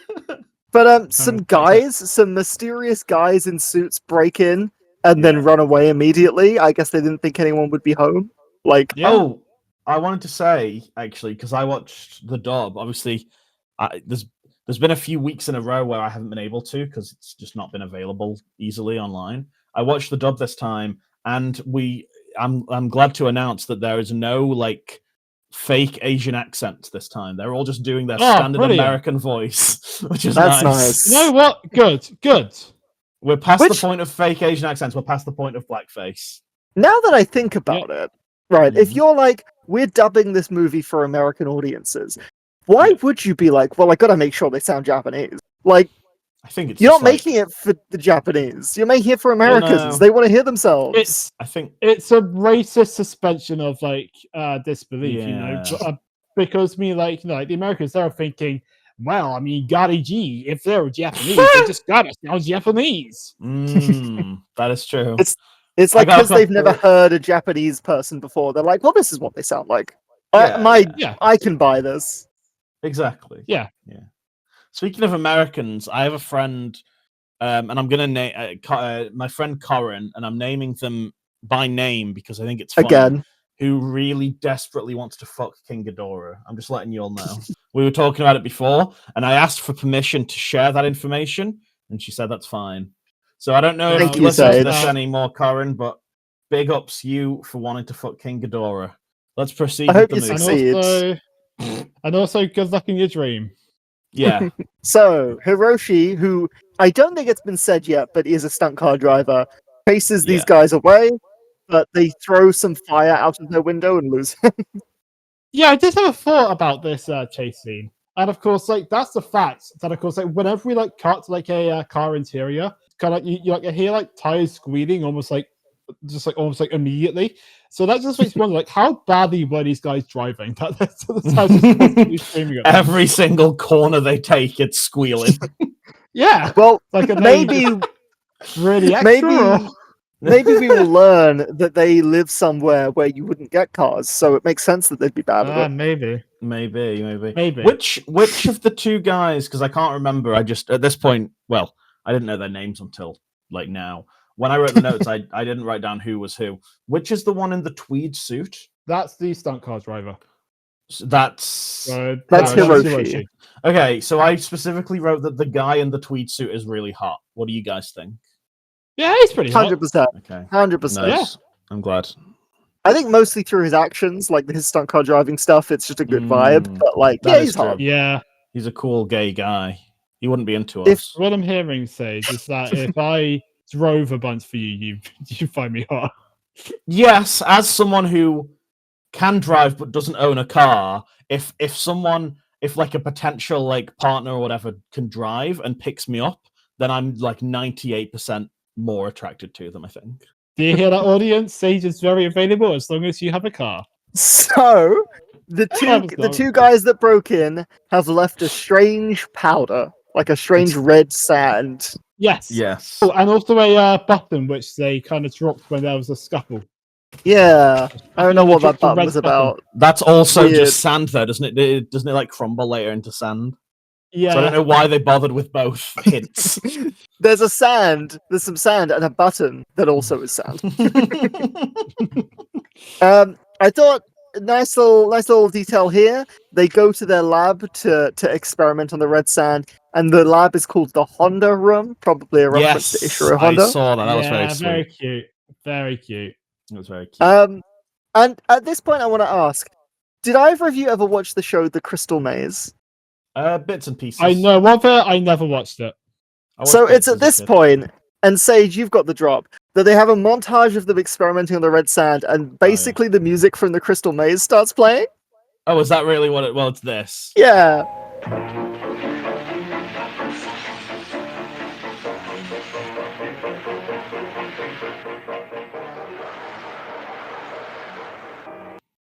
But some mysterious guys in suits break in and then run away immediately. I guess they didn't think anyone would be home. Like Yeah. Oh, I wanted to say actually because I watched the dub. Obviously, there's been a few weeks in a row where I haven't been able to because it's just not been available easily online. I watched the dub this time, and I'm glad to announce that there is no like fake Asian accents this time. They're all just doing their Oh, standard brilliant. American voice, which is That's nice. nice. You know what? Good. We're past Which- the point of fake Asian accents. We're past the point of blackface. now that I think about it, right? If Mhm. you're like, we're dubbing this movie for American audiences, why Yeah. would you be like, well, I gotta make sure they sound Japanese? Like, I think it's you're not just like- making it for the Japanese. You're making it for Americans. no. They want to hear themselves. It's I think it's a racist suspension of like disbelief, you know, Yeah. because like the Americans they're thinking, well, I mean, Gotti G, if they're Japanese, they just gotta sound Japanese. that is true. It's I like got a because they've never couple- heard a Japanese person before. They're like, well, this is what they sound like. Yeah, Yeah. I can buy this. Exactly. Yeah. Speaking of Americans, I have a friend, and I'm gonna name my friend Corin, and I'm naming them by name because I think it's funny, Again. who really desperately wants to fuck King Ghidorah. I'm just letting you all know. We were talking about it before, and I asked for permission to share that information, and she said that's fine. So I don't know Thank if you, you listen to Sage. this anymore, Corin, but big ups you for wanting to fuck King Ghidorah. Let's proceed I with hope the you movie. succeed. And also good luck in your dream. Yeah. So, Hiroshi, who I don't think it's been said yet, but is a stunt car driver, chases these Yeah. guys away, but they throw some fire out of their window and lose him. Yeah, I did have a thought about this chase scene. And of course, like that's the fact that of course, like whenever we like cut to, like a car interior, kind of like you like hear like tires squealing almost like immediately. So that just makes me wonder like how badly were these guys driving? That that's just constantly screaming at them. Every single corner they take, it's squealing. Yeah, Well, like are they maybe just really extra. maybe or- maybe we will learn that they live somewhere where you wouldn't get cars, so it makes sense that they'd be bad at it. Maybe. Maybe. Maybe. Which of the two guys? Because I can't remember. I just at this point. Well, I didn't know their names until like now. When I wrote the notes, I didn't write down who was who. Which is the one in the tweed suit? That's the stunt car driver. That's Hiroshi. Okay, so I specifically wrote that the guy in the tweed suit is really hot. What do you guys think? Yeah, he's pretty hot. 100%. Okay, 100%. nice. I'm glad. I think mostly through his actions, like his stunt car driving stuff, it's just a good vibe. But like, that is he's hot. true. Yeah. He's a cool gay guy. He wouldn't be into If- us. What I'm hearing, Sage, is that if I drove a bunch for you, you find me hot. Yes, as someone who can drive but doesn't own a car, if like a potential like partner or whatever can drive and picks me up, then I'm like 98% more attracted to them, I think. Do you hear that, audience? Sage is very available as long as you have a car. So the two guys that broke in have left a strange powder, like a strange red sand. Yes. Yes. Oh, and also a button which they kind of dropped when there was a scuffle. Yeah, I don't know what that Dropped a button red was about. That's also Weird. just sand, though, doesn't it? Doesn't it like crumble later into sand? Yeah. So I don't know why they bothered with both hints. There's some sand, and a button that also is sand. I thought nice little detail here. They go to their lab to experiment on the red sand, and the lab is called the Honda Room, probably a reference to Ishiro Honda. I saw that. That was very sweet. Very cute. Very cute. It was very cute. And at this point, I want to ask: did either of you ever watch the show The Crystal Maze? Bits and pieces. I know of it. I never watched it. So it's at this point, and Sage, you've got the drop, that they have a montage of them experimenting on the red sand, and basically the music from The Crystal Maze starts playing. Oh, is that really what it? Well, it's this. Yeah.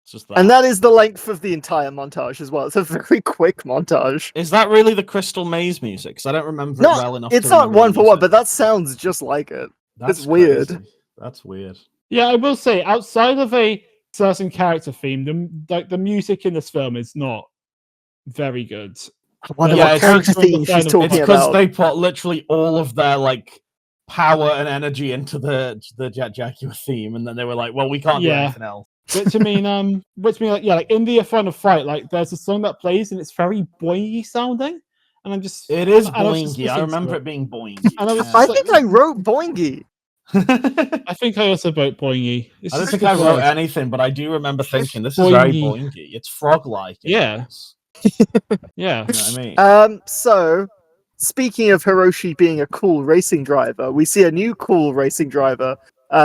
It's just that. And that is the length of the entire montage as well. It's a very quick montage. Is that really the Crystal Maze music? Because I don't remember it No, well enough. it's to not remember one the for one, music. but that sounds just like it. That's it's weird. crazy. That's weird. Yeah, I will say, outside of a certain character theme, the music in this film is not very good. I wonder Yeah, what it's character also the theme she's final- talking It's because about. they put literally all of their like power and energy into the Jet Jaguar theme, and then they were like, "Well, we can't do Yeah. anything else." Which I mean, like in the final fight, like there's a song that plays and it's very boingy sounding, and I'm just It is and I was just boingy. I listening to remember it. it being boingy. And I was yeah. I just think I wrote Boingy. I think I also vote boingy. It's I don't just think a I good wrote word. anything, but I do remember thinking this is very Boingy. boingy. It's frog-like. Yeah. You Yeah. know what I mean? So speaking of Hiroshi being a cool racing driver, we see a new cool racing driver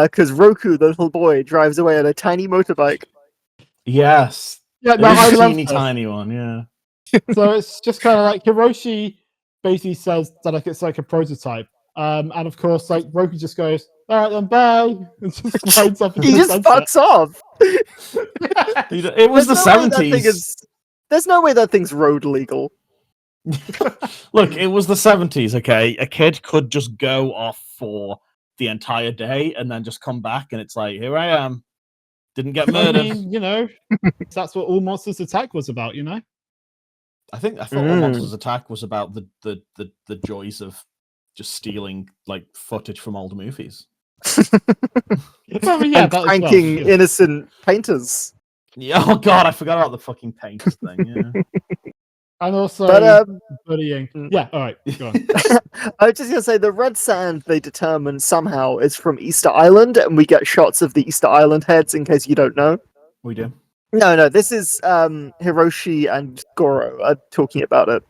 because Roku, the little boy, drives away on a tiny motorbike. Yes. Yeah, It no, is I a love teeny this. tiny one. Yeah. So it's just kind of like Hiroshi basically says that like it's like a prototype. And of course, like Roku just goes, "All right, then bye," and just rides up into He the just sunset. fucks off. It was the There's no way that thing 70s. there's no way that thing's road legal. Look, it was the 70s, okay? A kid could just go off for the entire day and then just come back and it's like, here I am. Didn't get I murdered. mean, that's what All Monsters Attack was about, I thought All Monsters Attack was about the joys of just stealing like footage from old movies. Well, yeah, And that as well, pranking yeah. innocent painters. Yeah, oh god, I forgot about the fucking painters thing. Yeah. And also But bullying. Yeah, all right, go on. I was just gonna say the red sand they determine somehow is from Easter Island, and we get shots of the Easter Island heads in case you don't know. We do. No, this is Hiroshi and Goro are talking about it.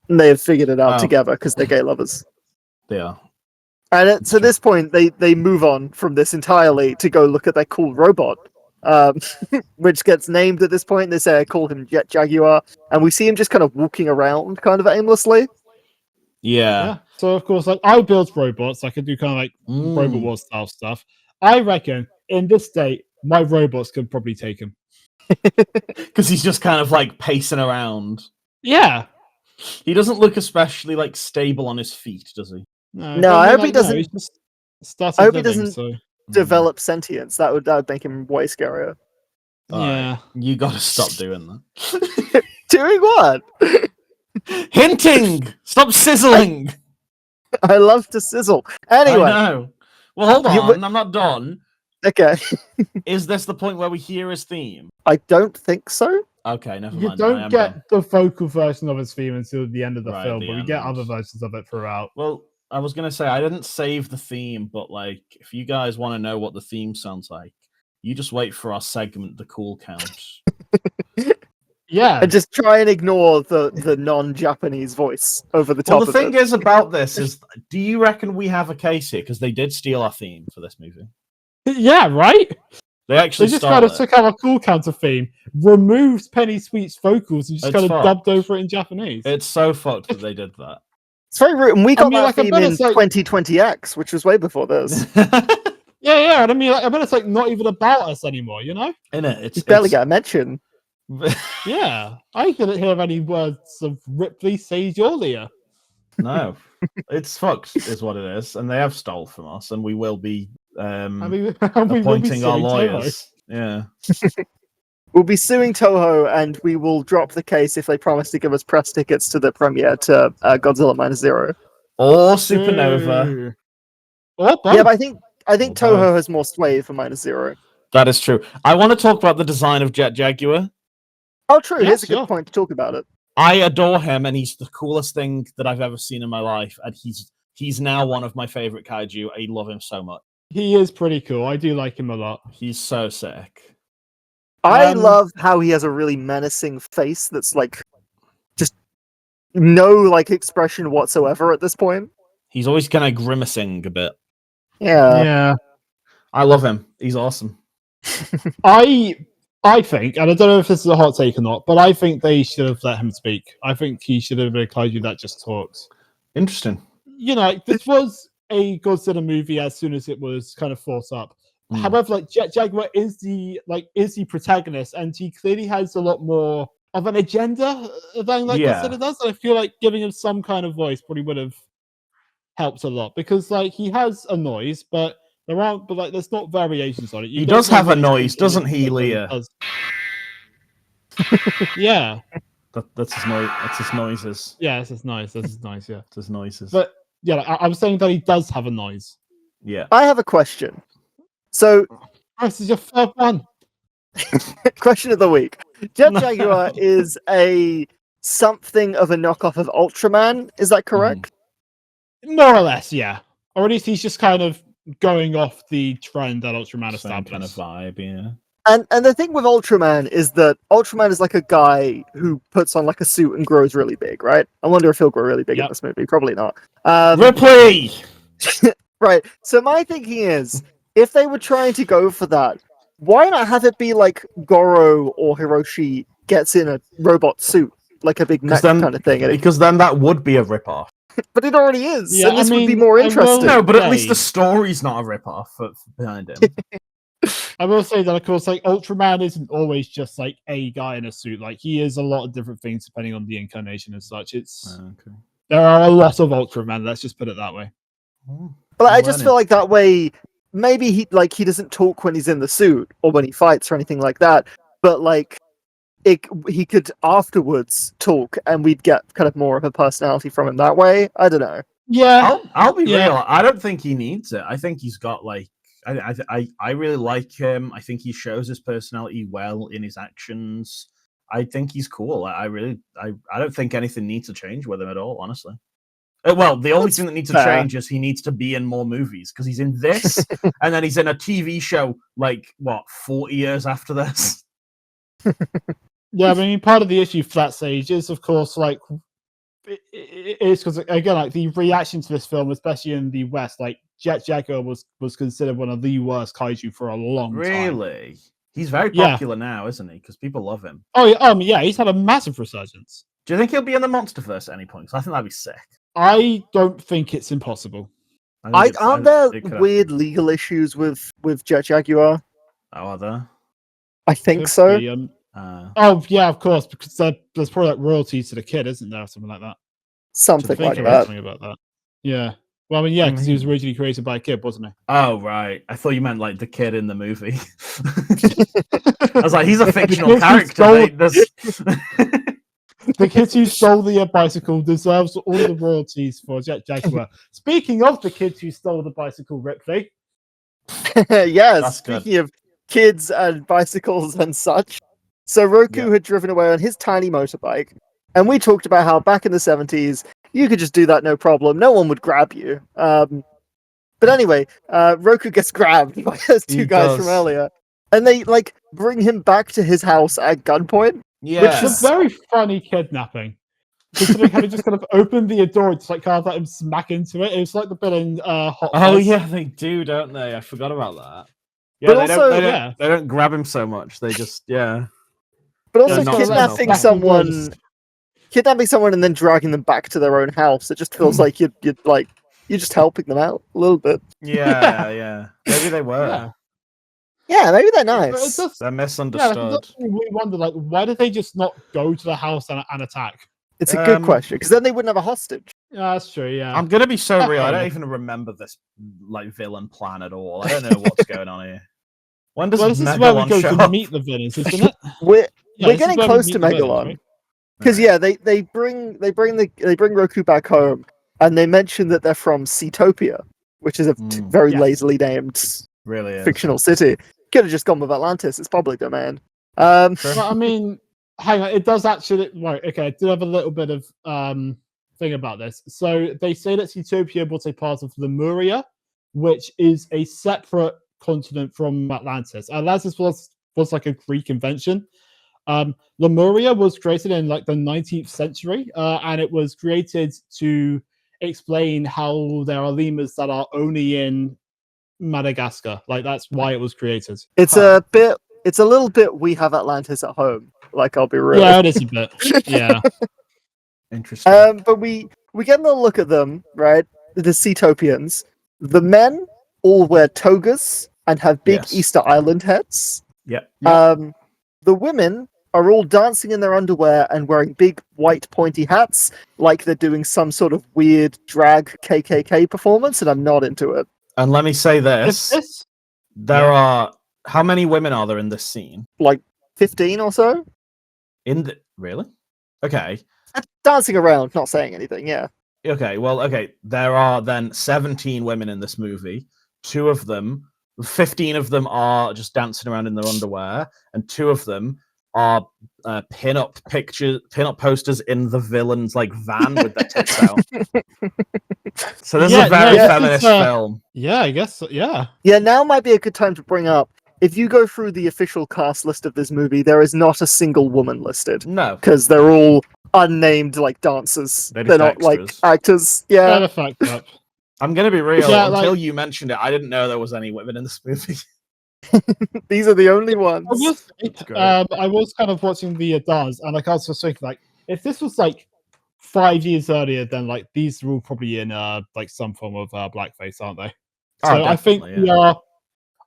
And they have figured it out Oh. together because they're gay lovers. They are. And to this point, they move on from this entirely to go look at their cool robot, which gets named at this point. They say I call him Jet Jaguar, and we see him just kind of walking around kind of aimlessly. Yeah. So of course, like I build robots, I can do kind of like Robot Wars style stuff. I reckon in this state, my robots could probably take him. Because he's just kind of like pacing around. Yeah. He doesn't look especially like stable on his feet, does he? No, but I hope he like, doesn't- he's just started I hope he living, doesn't So. Develop sentience. That would make him way scarier. Yeah. You gotta stop doing that. Doing what? Hinting! Stop sizzling! I love to sizzle. Anyway, I know. Well, hold You- on. I'm not done. okay. Is this the point where we hear his theme? I don't think so. Okay, never You mind. I don't am get done. the vocal version of his theme until the end of the Right, film, the but we get end. other versions of it throughout. Well, I was gonna say I didn't save the theme, but like, if you guys want to know what the theme sounds like, you just wait for our segment, the cool count. Yeah. And just try and ignore the non-Japanese voice over the top Well, the of thing it. is about this is, do you reckon we have a case here? Because they did steal our theme for this movie. Yeah, right? They actually They just stole kind of it. took our cool counter theme, removed Penny Sweet's vocals, and just It's kind of fucked. dubbed over it in Japanese. It's so fucked that they did that. It's very rude. And we got mean, that like, I theme bet in it's like- 2020X, which was way before this. Yeah, and I mean, like, I bet it's like not even about us anymore, you know? In it, You barely get a mention. Yeah, I didn't hear any words of Ripley, Sage, or Leah. No, it's fucked, is what it is, and they have stole from us, and we will be I mean, we will be appointing our suing Toho. lawyers. Yeah, We'll be suing Toho, and we will drop the case if they promise to give us press tickets to the premiere to Godzilla -0. or Supernova. Oh, Yeah, but I think Or Toho both. has more sway for -0. That is true. I want to talk about the design of Jet Jaguar. Oh, true. Yeah, Here's a sure. good point to talk about it. I adore him, and he's the coolest thing that I've ever seen in my life. And he's now one of my favorite kaiju. I love him so much. he is pretty cool. I do like him a lot. He's so sick. I Um, love how he has a really menacing face that's like just no like expression whatsoever at this point. He's always kind of grimacing a bit. Yeah. I love him. He's awesome. I think, and I don't know if this is a hot take or not, but I think they should have let him speak. I think he should have been a kaiju that just talks. Interesting. You know, like, this was a Godzilla movie as soon as it was kind of thought up. Mm. However, like Jet Jaguar is the protagonist, and he clearly has a lot more of an agenda than like Yeah. Godzilla does. And I feel like giving him some kind of voice probably would have helped a lot, because like he has a noise, but there's not variations on it. You He don't does know have a what he's noise, thinking doesn't and he, what Leah? does. Yeah, That's his noise. That's his noises. yeah, this is nice. This is nice. Yeah, That's his noises. but yeah, like, I'm saying that he does have a noise. yeah. I have a question. So, This is your third one. question of the week. Jet No. Jaguar is a something of a knockoff of Ultraman. Is that correct? More or less, yeah. Or at least he's just kind of going off the trend that Ultraman Same established. kind of vibe, yeah. And the thing with Ultraman is that Ultraman is like a guy who puts on like a suit and grows really big, right? I wonder if he'll grow really big in Yep. this movie. Probably not. Ripley! Right. So my thinking is, if they were trying to go for that, why not have it be like Goro or Hiroshi gets in a robot suit, like a big mech then- kind of thing? And Because then that would be a rip-off. but it already is, Yeah, and this I would be mean, more I will- interesting. No, but at least Say- the story's not a rip-off behind him. I will say that, of course, like Ultraman isn't always just like a guy in a suit. Like he is a lot of different things depending on the incarnation and such. Okay. There are a lot of Ultraman. Let's just put it that way. But I I'm just learning. feel like that way, maybe he doesn't talk when he's in the suit or when he fights or anything like that. But like, he could afterwards talk, and we'd get kind of more of a personality from him that way. I don't know. Yeah, I'll be Yeah. real. I don't think he needs it. I think he's got like I really like him. I think he shows his personality well in his actions. I think he's cool. I don't think anything needs to change with him at all, honestly. Well, the only That's thing that needs to fair. change is he needs to be in more movies, because he's in this and then he's in a TV show like 40 years after this. yeah. I mean, part of the issue for that stage is, of course, like it is because again, like the reaction to this film, especially in the West, like Jet Jaguar was considered one of the worst kaiju for a long time. Really? He's very Yeah. popular now, isn't he? Because people love him. Oh yeah, he's had a massive resurgence. Do you think he'll be in the MonsterVerse at any point? 'Cause I think that'd be sick. I don't think it's impossible. Aren't there weird legal issues with Jet Jaguar? Oh, are there? I think Could so. be, Uh, oh yeah, of course, because there's probably like royalties to the kid, isn't there, or something like that? Something Think like of that. something about that. Yeah. Well, I mean, yeah, because he was originally created by a kid, wasn't he? oh, right. I thought you meant like the kid in the movie. I was like, he's a fictional kid who's character. gold. Mate. There's... The kid who stole the bicycle deserves all the royalties for Jet Jaguar. Speaking of the kids who stole the bicycle, Ripley. Yes, That's speaking of kids and bicycles and such. So Roku Yeah. had driven away on his tiny motorbike, and we talked about how back in the 70s, you could just do that no problem. No one would grab you. But anyway, Roku gets grabbed by those two He guys from does. earlier, and they bring him back to his house at gunpoint. Yeah. It's a very funny kidnapping. Considering how they just kind of opened the door and just kind of let him smack into it. It was like the bit in Hot Oh Fuzz. yeah, they do, don't they? I forgot about that. Yeah, But they also- don't. They don't grab him so much. They just But Yeah, also not kidnapping so someone and then dragging them back to their own house. It just feels like you're just helping them out a little bit. yeah. Maybe they were. Yeah. Yeah, maybe they're But it nice. does, They're yeah, misunderstood. we wonder, why did they just not go to the house and attack? It's a good Um, question because then they wouldn't have a hostage. Yeah, that's true, yeah. I'm gonna be so real. I don't Okay. even remember this villain plan at all. I don't know what's going on here. When does Well, this is where we Megalon go show to up? meet the villains, isn't it? We're Yeah, we're this is getting where we close meet to the villains, Megalon right? because they bring Roku back home and they mention that they're from Seatopia, which is a very Yes. lazily named Really is. fictional city. Could have just gone with Atlantis. It's public domain. True. Well, I mean, hang on, it does actually. Right, okay, I do have a little bit of thing about this. So they say that Seatopia was a part of Lemuria, which is a separate continent from Atlantis. Atlantis was like a Greek invention. Lemuria was created in the 19th century, and it was created to explain how there are lemurs that are only in Madagascar. That's why it was created. It's a little bit. We have Atlantis at home. I'll be real. Yeah, it is a bit. Yeah. Interesting. But we get a little look at them, right? The Seatopians. The men all wear togas and have big Yes. Easter Island heads. Yep. The women are all dancing in their underwear and wearing big white pointy hats, like they're doing some sort of weird drag KKK performance, and I'm not into it. And let me say If this: this there are how many women are there in this scene? 15 or so? Really? Okay. Dancing around, not saying anything, yeah. Okay. Well, okay. There are then 17 women in this movie. 15 of them are just dancing around in their underwear, and 2 of them are pin-up posters in the villain's van with their tits out. So this is Yeah, a very no, feminist it's, film. Yeah, I guess so, yeah. Yeah, now might be a good time to bring up, if you go through the official cast list of this movie, there is not a single woman listed. No. Because they're all unnamed dancers. They're They're just not extras. actors. Yeah, Yeah. the fact up. I'm gonna be real. Yeah, Until you mentioned it, I didn't know there was any women in this movie. These are the only ones. Great. I was kind of watching the dance, and I was just thinking, if this was 5 years earlier, then these are all probably in some form of blackface, aren't they? So I think definitely, we are.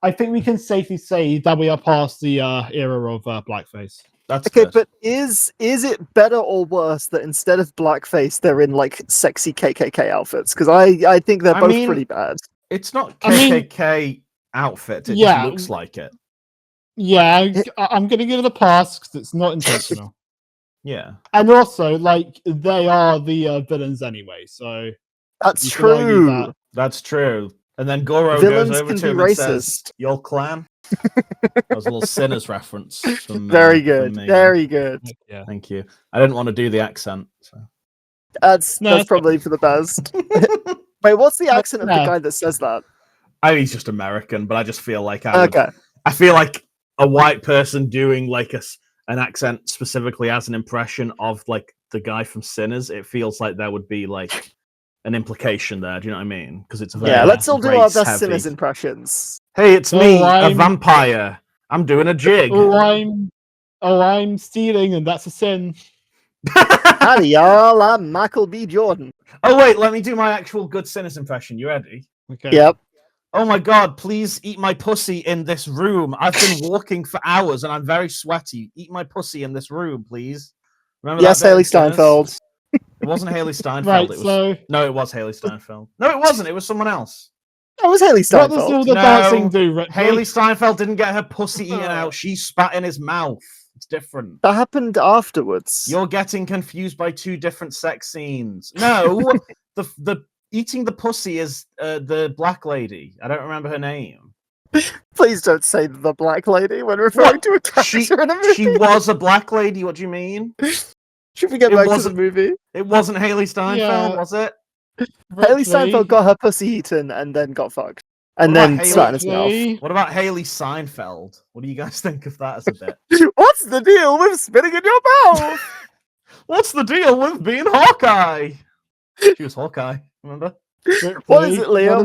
I think we can safely say that we are past the era of blackface. That's Okay, good. but is it better or worse that instead of blackface, they're in sexy KKK outfits? Because I think they're I both mean- pretty bad. It's not I mean- KKK outfit. It Yeah. just looks like it. Yeah, I'm going to give it a pass because it's not intentional. Yeah. And also, they are the villains anyway, so That's you could argue true. that. That's true. And then Goro Villains goes over can to be him and says, racist. "Your clan." That was a little Sinners reference. From, Very from good. me. Very good. Yeah. Thank you. I didn't want to do the accent. So. That's No, it's probably for the best. Wait, what's the accent of the no. guy that says that? I think he's just American, but I just feel like I would, Okay. I feel like a white person doing an accent specifically as an impression of the guy from Sinners. It feels like there would be an implication there. Do you know what I mean? Because it's very Yeah, let's all do our race best heavy. Sinners impressions. Hey, it's Oh, me, a I'm- vampire. I'm doing a jig. I'm stealing, and that's a sin. Howdy, y'all. I'm Michael B. Jordan. Oh wait, let me do my actual good Sinners impression. You ready? Okay. Yep. Oh my god, please eat my pussy in this room. I've been walking for hours and I'm very sweaty. Eat my pussy in this room, please. Remember Yes, that bit Haley in Sinners? Steinfeld. It wasn't Haley Steinfeld. Right, It was... so No, it was Haley Steinfeld. No, it wasn't. It was someone else. That was Haley what Steinfeld. does all the No, dancing do, Ripley? Haley Steinfeld didn't get her pussy eaten out. She spat in his mouth. It's different. That happened afterwards. You're getting confused by two different sex scenes. No, the eating the pussy is the black lady. I don't remember her name. Please don't say the black lady when referring to a character in a movie. She was a black lady. What do you mean? Should we get back to the movie? It wasn't Haley Steinfeld, Yeah. was it? Haley Steinfeld got her pussy eaten and then got fucked. And then sat in his mouth. What about Haley Seinfeld? What do you guys think of that as a bit? What's the deal with spitting in your mouth? What's the deal with being Hawkeye? She was Hawkeye, remember? What is it, Leah?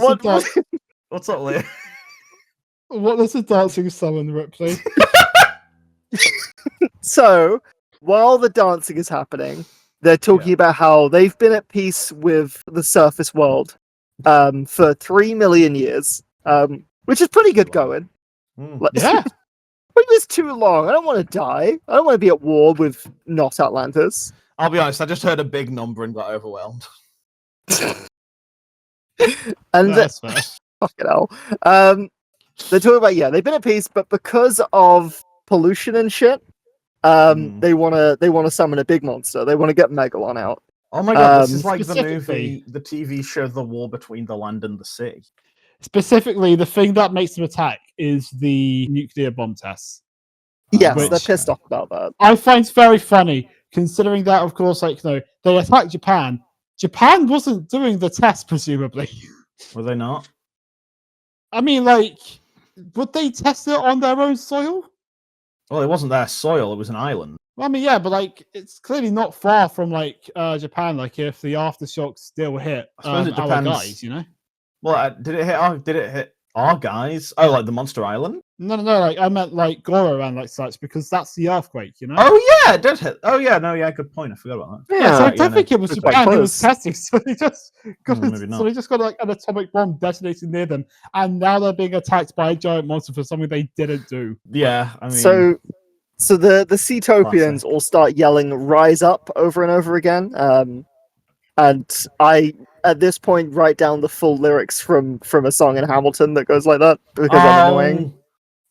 What's up, Leah? What does the dancing summon, Ripley? So, while the dancing is happening, they're talking about how they've been at peace with the surface world for 3 million years, which is pretty good going. Yeah. But it's too long. I don't want to die. I don't want to be at war with not Atlantis. I'll be honest, I just heard a big number and got overwhelmed. And fucking hell. They're talking about they've been at peace, but because of pollution and shit, they wanna summon a big monster. They want to get Megalon out. Oh my god, this is like the movie, the TV show, The War Between the Land and the Sea. Specifically, the thing that makes them attack is the nuclear bomb tests. Yes, they're pissed off about that. I find it very funny, considering that, of course, they attacked Japan. Japan wasn't doing the test, presumably. Were they not? I mean, would they test it on their own soil? Well, it wasn't their soil, it was an island. I mean, yeah, but it's clearly not far from Japan. If the aftershocks still hit I suppose it depends. our guys, you know. Well, did it hit our guys? Oh, like the Monster Island? No. I meant Goro and such, because that's the earthquake, you know. Oh yeah, it did hit. Oh yeah, no, yeah, good point. I forgot about that. Yeah, so I don't think it was Japan who was testing. So they just got an atomic bomb detonating near them, and now they're being attacked by a giant monster for something they didn't do. Yeah, I mean. So the Seatopians all start yelling "Rise up" over and over again, and I at this point write down the full lyrics from a song in Hamilton that goes like that because I'm annoying.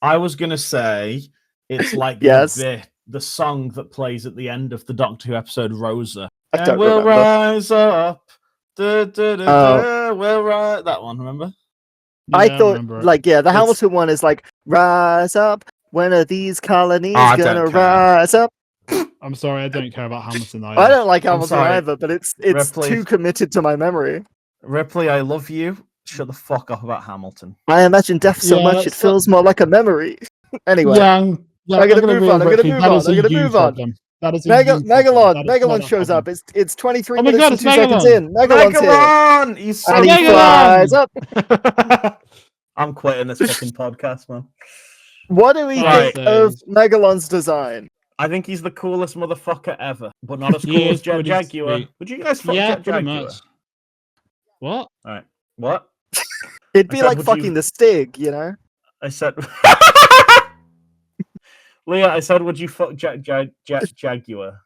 I was gonna say it's like the song that plays at the end of the Doctor Who episode Rosa. And we'll rise up. We'll rise. That one, remember? Yeah, I thought the Hamilton one is rise up. When are these colonies gonna rise up? I'm sorry, I don't care about Hamilton either. I don't like Hamilton either, but it's Ripley, too committed to my memory. Ripley, I love you. Shut the fuck up about Hamilton. I imagine death so much it feels more like a memory. Anyway, I'm gonna move on. Megalon shows up. It's 23 minutes and 2 seconds in. Megalon's here. And he flies up. I'm quitting this fucking podcast, man. What do we think of Megalon's design? I think he's the coolest motherfucker ever, but not as cool as Jet Jaguar. Would you guys fuck Jet Jaguar? Much. What? All right. What? It'd be like fucking the Stig, you know? I said... Leah, I said, would you fuck Jet Jaguar?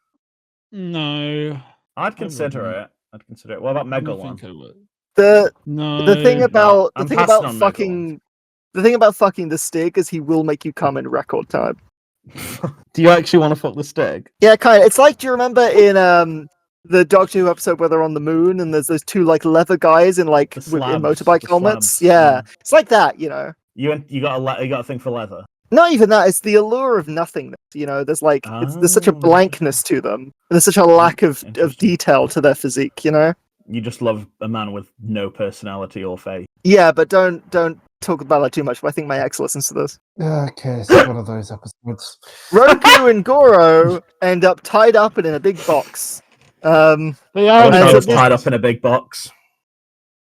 No. I'd consider it. What about Megalon? The thing about fucking the Stig is he will make you come in record time. Do you actually want to fuck the Stig? Yeah, kind of. It's like, do you remember in the Doctor Who episode where they're on the moon and there's those two leather guys in in motorbike helmets? Yeah, it's like that, you know. You got a thing for leather. Not even that. It's the allure of nothingness. You know, there's there's such a blankness to them. And there's such a lack of detail to their physique. You know. You just love a man with no personality or face. Yeah, but don't talk about that too much. But I think my ex listens to this. Okay, it's one of those episodes. Roku and Goro end up tied up in a big box. They are tied up in a big box.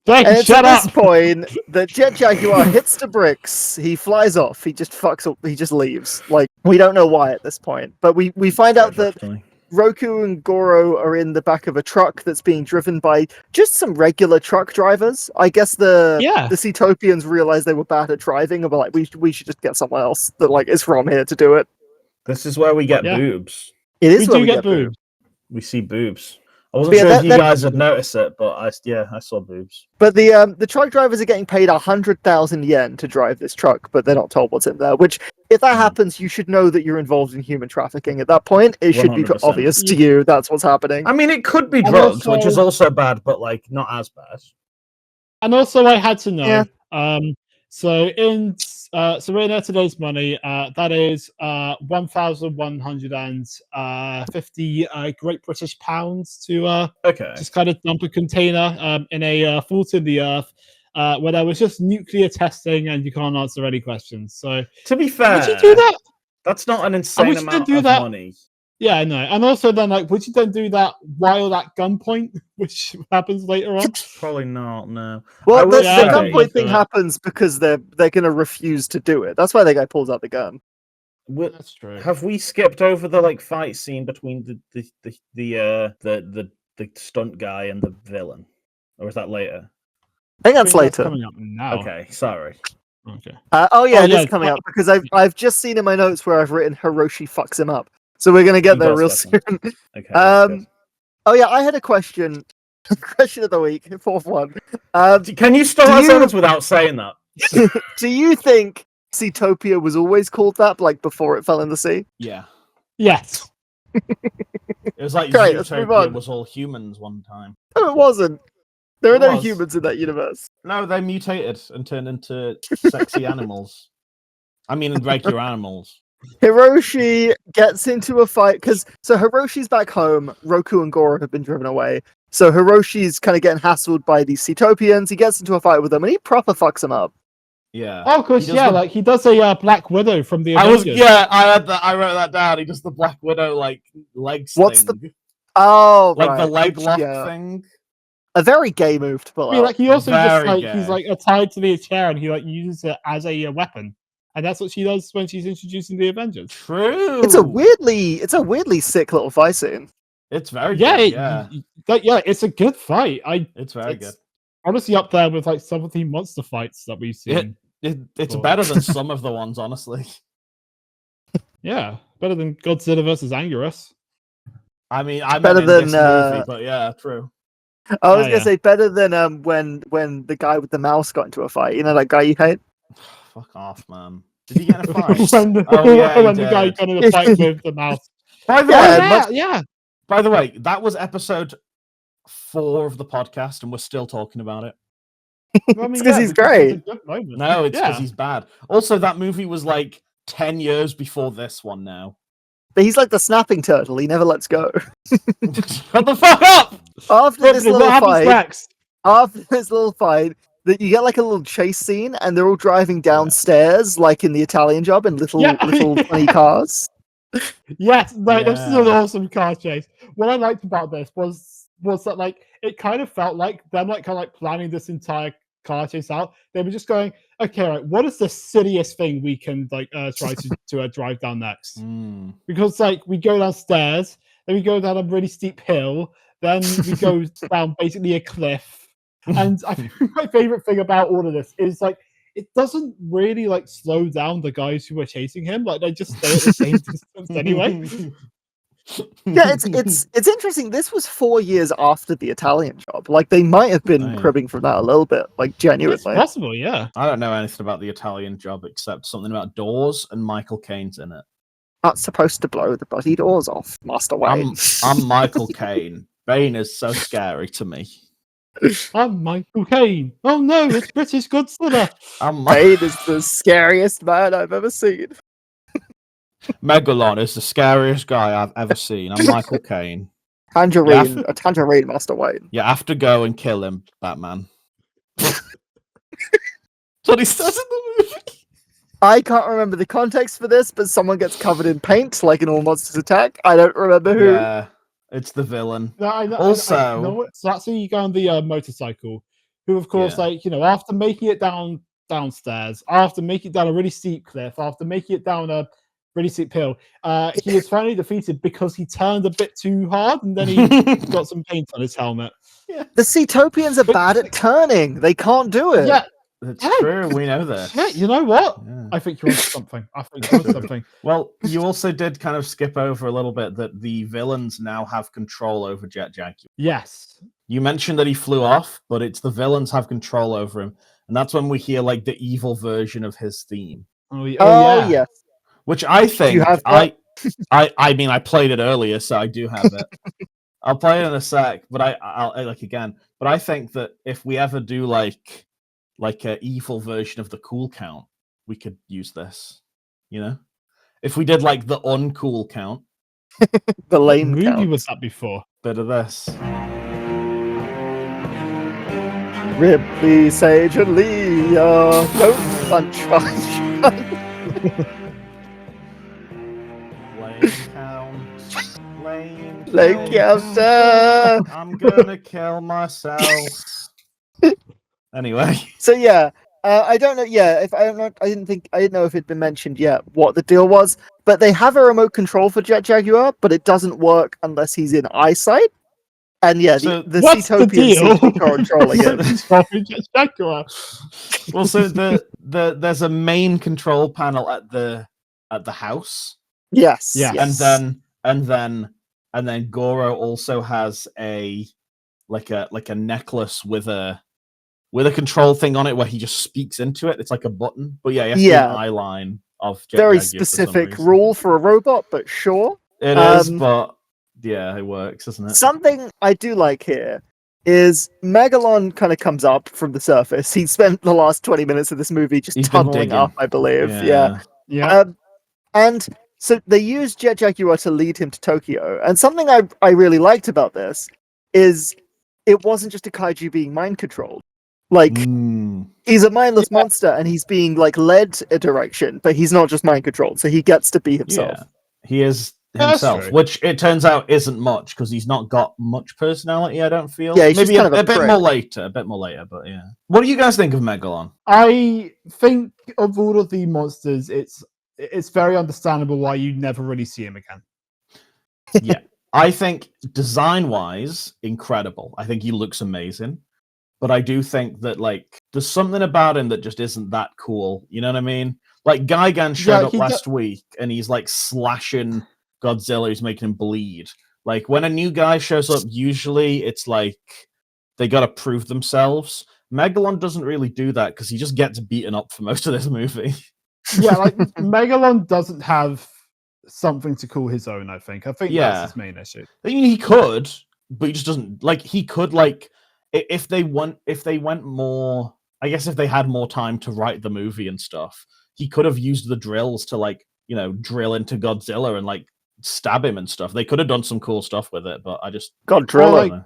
And it's at this point that Jet Jaguar hits the bricks. He flies off. He just fucks up. He just leaves. We don't know why at this point, but we find out that Roku and Goro are in the back of a truck that's being driven by just some regular truck drivers. I guess the Seatopians realized they were bad at driving and were like, we should just get someone else that is from here to do it. This is where we get boobs. It is where we get boobs. We see boobs. I wasn't Yeah, sure if that- you that- guys had noticed it, but I saw boobs. But the truck drivers are getting paid 100,000 yen to drive this truck, but they're not told what's in there. Which, if that happens, you should know that you're involved in human trafficking. At that point, it should be 100%. obvious to you that's what's happening. I mean, it could be And drugs, also- which is also bad, but like not as bad. And also, I had to know. Yeah. So in today's money, that is 1,150 Great British pounds to Okay. just kind of dump a container in a fault in the earth where there was just nuclear testing, and you can't answer any questions. So To be fair, would you do that? that's not an insane would you amount do of that? money. Yeah, I know. And also, then would you then do that while at gunpoint, which happens later on? Probably not. No. Well, I the will say- gunpoint thing Yeah. happens because they're going to refuse to do it. That's why the guy pulls out the gun. That's true. Have we skipped over the like fight scene between the stunt guy and the villain, or is that later? I think that's later. Coming up now. Okay, sorry. Okay. It yeah, is coming up because I've just seen in my notes where I've written Hiroshi fucks him up. So we're gonna get there real soon. Okay. that's good. I had a question. Question of the week, fourth one. Can you start do our you- sentence without saying that? Do you think Seatopia was always called that, like before it fell in the sea? Yeah. Yes. It was like Great, let's move Zootopia on. was all humans one time. No, it wasn't. There are It no was. humans in that universe. No, they mutated and turned into sexy animals. I mean, regular animals. Hiroshi gets into a fight because Hiroshi's back home. Roku and Goro have been driven away. So Hiroshi's kind of getting hassled by these Seatopians. He gets into a fight with them, and he proper fucks them up. Yeah. Oh, of course, He does yeah. the- Like he does a Black Widow from the I Avengers. had that. I wrote that down. He does the Black Widow like legs What's thing. Oh, Like right. the leg lock Yeah. thing. A very gay move to pull I mean, out. like he also just Very like he's gay. like tied to the chair, and he like uses it as a weapon, and that's what she does when she's introducing the Avengers. True. It's a weirdly sick little fight scene. It's very Yeah, good. Yeah. It's a good fight. It's very it's good. honestly up there with like some of the monster fights that we've seen. It's Cool. better than some of the ones, honestly. Yeah, better than Godzilla versus Anguirus. I mean, I Better meant in this than, movie, but yeah, true. I was Oh, gonna yeah. say better than when the guy with the mouse got into a fight. You know that guy you hate? Fuck off, man. Did he get in a fight? when the, Oh, yeah, he when the guy did. got in a fight with the mouse. By the Yeah, way, Yeah. by the way, that was episode 4 of the podcast, and we're still talking about it. Well, I mean, It's 'cause he's it's a great. good moment. No, it's because Yeah. he's bad. Also, that movie was like 10 years before this one now. But he's like the snapping turtle. He never lets go. Shut the fuck up! After this Ripley, little what happens fight, next? that you get like a little chase scene, and they're all driving downstairs, like in the Italian Job, in little Yeah. funny cars. Yes, no, this is an Yeah. awesome car chase. What I liked about this was that like it kind of felt like them like kind of like planning this entire car chase out. They were just going, okay, right, what is the silliest thing we can like try to drive down next? Mm. Because like we go downstairs, then we go down a really steep hill, then we go down basically a cliff. And I think my favorite thing about all of this is like it doesn't really like slow down the guys who are chasing him. Like they just stay at the same distance anyway. Yeah, it's interesting. This was 4 years after the Italian Job. Like they might have been Right. cribbing from that a little bit, like It's genuinely. possible, yeah. I don't know anything about the Italian Job except something about doors and Michael Caine's in it. Not supposed to blow the bloody doors off, Master Wayne. I'm Michael Caine. Bane is so scary to me. I'm Michael Caine. Oh no, it's British Godzilla. I'm Wayne is the scariest man I've ever seen. Megalon is the scariest guy I've ever seen. I'm Michael Caine. Tangerine, Yeah. a tangerine, Master Wayne. You have to go and kill him, Batman. That's what he says in the movie. I can't remember the context for this, but someone gets covered in paint, like in All Monsters Attack. I don't remember who. Yeah, it's the villain. No, I know Also- what? So that's how you go on the motorcycle. Who, of course, Yeah. like after making it downstairs, after making it down a really steep cliff, after making it down a really steep hill, he is finally defeated because he turned a bit too hard, and then he got some paint on his helmet. The Seatopians are bad at turning. They can't do it. Yeah, It's Oh, true. We know this. Yeah, you know what? Yeah. I think you're onto something. I think you're onto something. Well, you also did kind of skip over a little bit that the villains now have control over Jet Jaguar. Yes. You mentioned that he flew off, but it's the villains have control over him, and that's when we hear like the evil version of his theme. Oh Oh, yeah. Which I think you have I mean I played it earlier, so I do have it. I'll play it in a sec, but I'll like again. But I think that if we ever do like an evil version of the cool count, we could use this. You know, if we did like the uncool count, the What lame movie count. was that before? bit of this. Ripley, Sage, and Leah. Don't punch. Lame count. Lame Lame count. counter. I'm gonna kill myself. Anyway, So yeah, I don't know. Yeah, if I didn't know if it'd been mentioned yet what the deal was. But they have a remote control for Jet Jaguar, but it doesn't work unless he's in eyesight. And yeah, So the what's the Seatopians seem to be deal? controlling it. Jet Jaguar. well, so there's a main control panel at the house, Yes. Yeah. Yes. and then Goro also has a necklace with a control thing on it where he just speaks into it. It's like a button, but yeah, you have to do an eye line of Jet very Jaguar for some specific reason. rule for a robot, but sure. It is, but yeah, it works, doesn't it? Something I do like here is Megalon kind of comes up from the surface. He spent the last 20 minutes of this movie just He's been tunneling digging. up, I believe. Yeah. Yeah. And so they used Jet Jaguar to lead him to Tokyo. And something I really liked about this is it wasn't just a kaiju being mind controlled. Like, he's a mindless monster and he's being like led a direction, but he's not just mind controlled, so he gets to be himself. Yeah, he is That's himself, true. which it turns out isn't much because he's not got much personality. I don't feel. Yeah, he's just maybe kind of a bit prick. more later, but yeah. What do you guys think of Megalon? I think of all of the monsters, it's very understandable why you never really see him again. Yeah, I think design-wise, incredible. I think he looks amazing, but I do think that like there's something about him that just isn't that cool. You know what I mean? Like Gigan showed up last week, and he's like slashing Godzilla, who's making him bleed. Like when a new guy shows up, usually it's like they got to prove themselves. Megalon doesn't really do that because he just gets beaten up for most of this movie. Yeah, like Megalon doesn't have something to call his own. I think Yeah. that's his main issue. I mean, he could, but he just doesn't. Like he could, like if they went more. I guess if they had more time to write the movie and stuff, he could have used the drills to like drill into Godzilla and like stab him and stuff. They could have done some cool stuff with it, but I just God, Driller.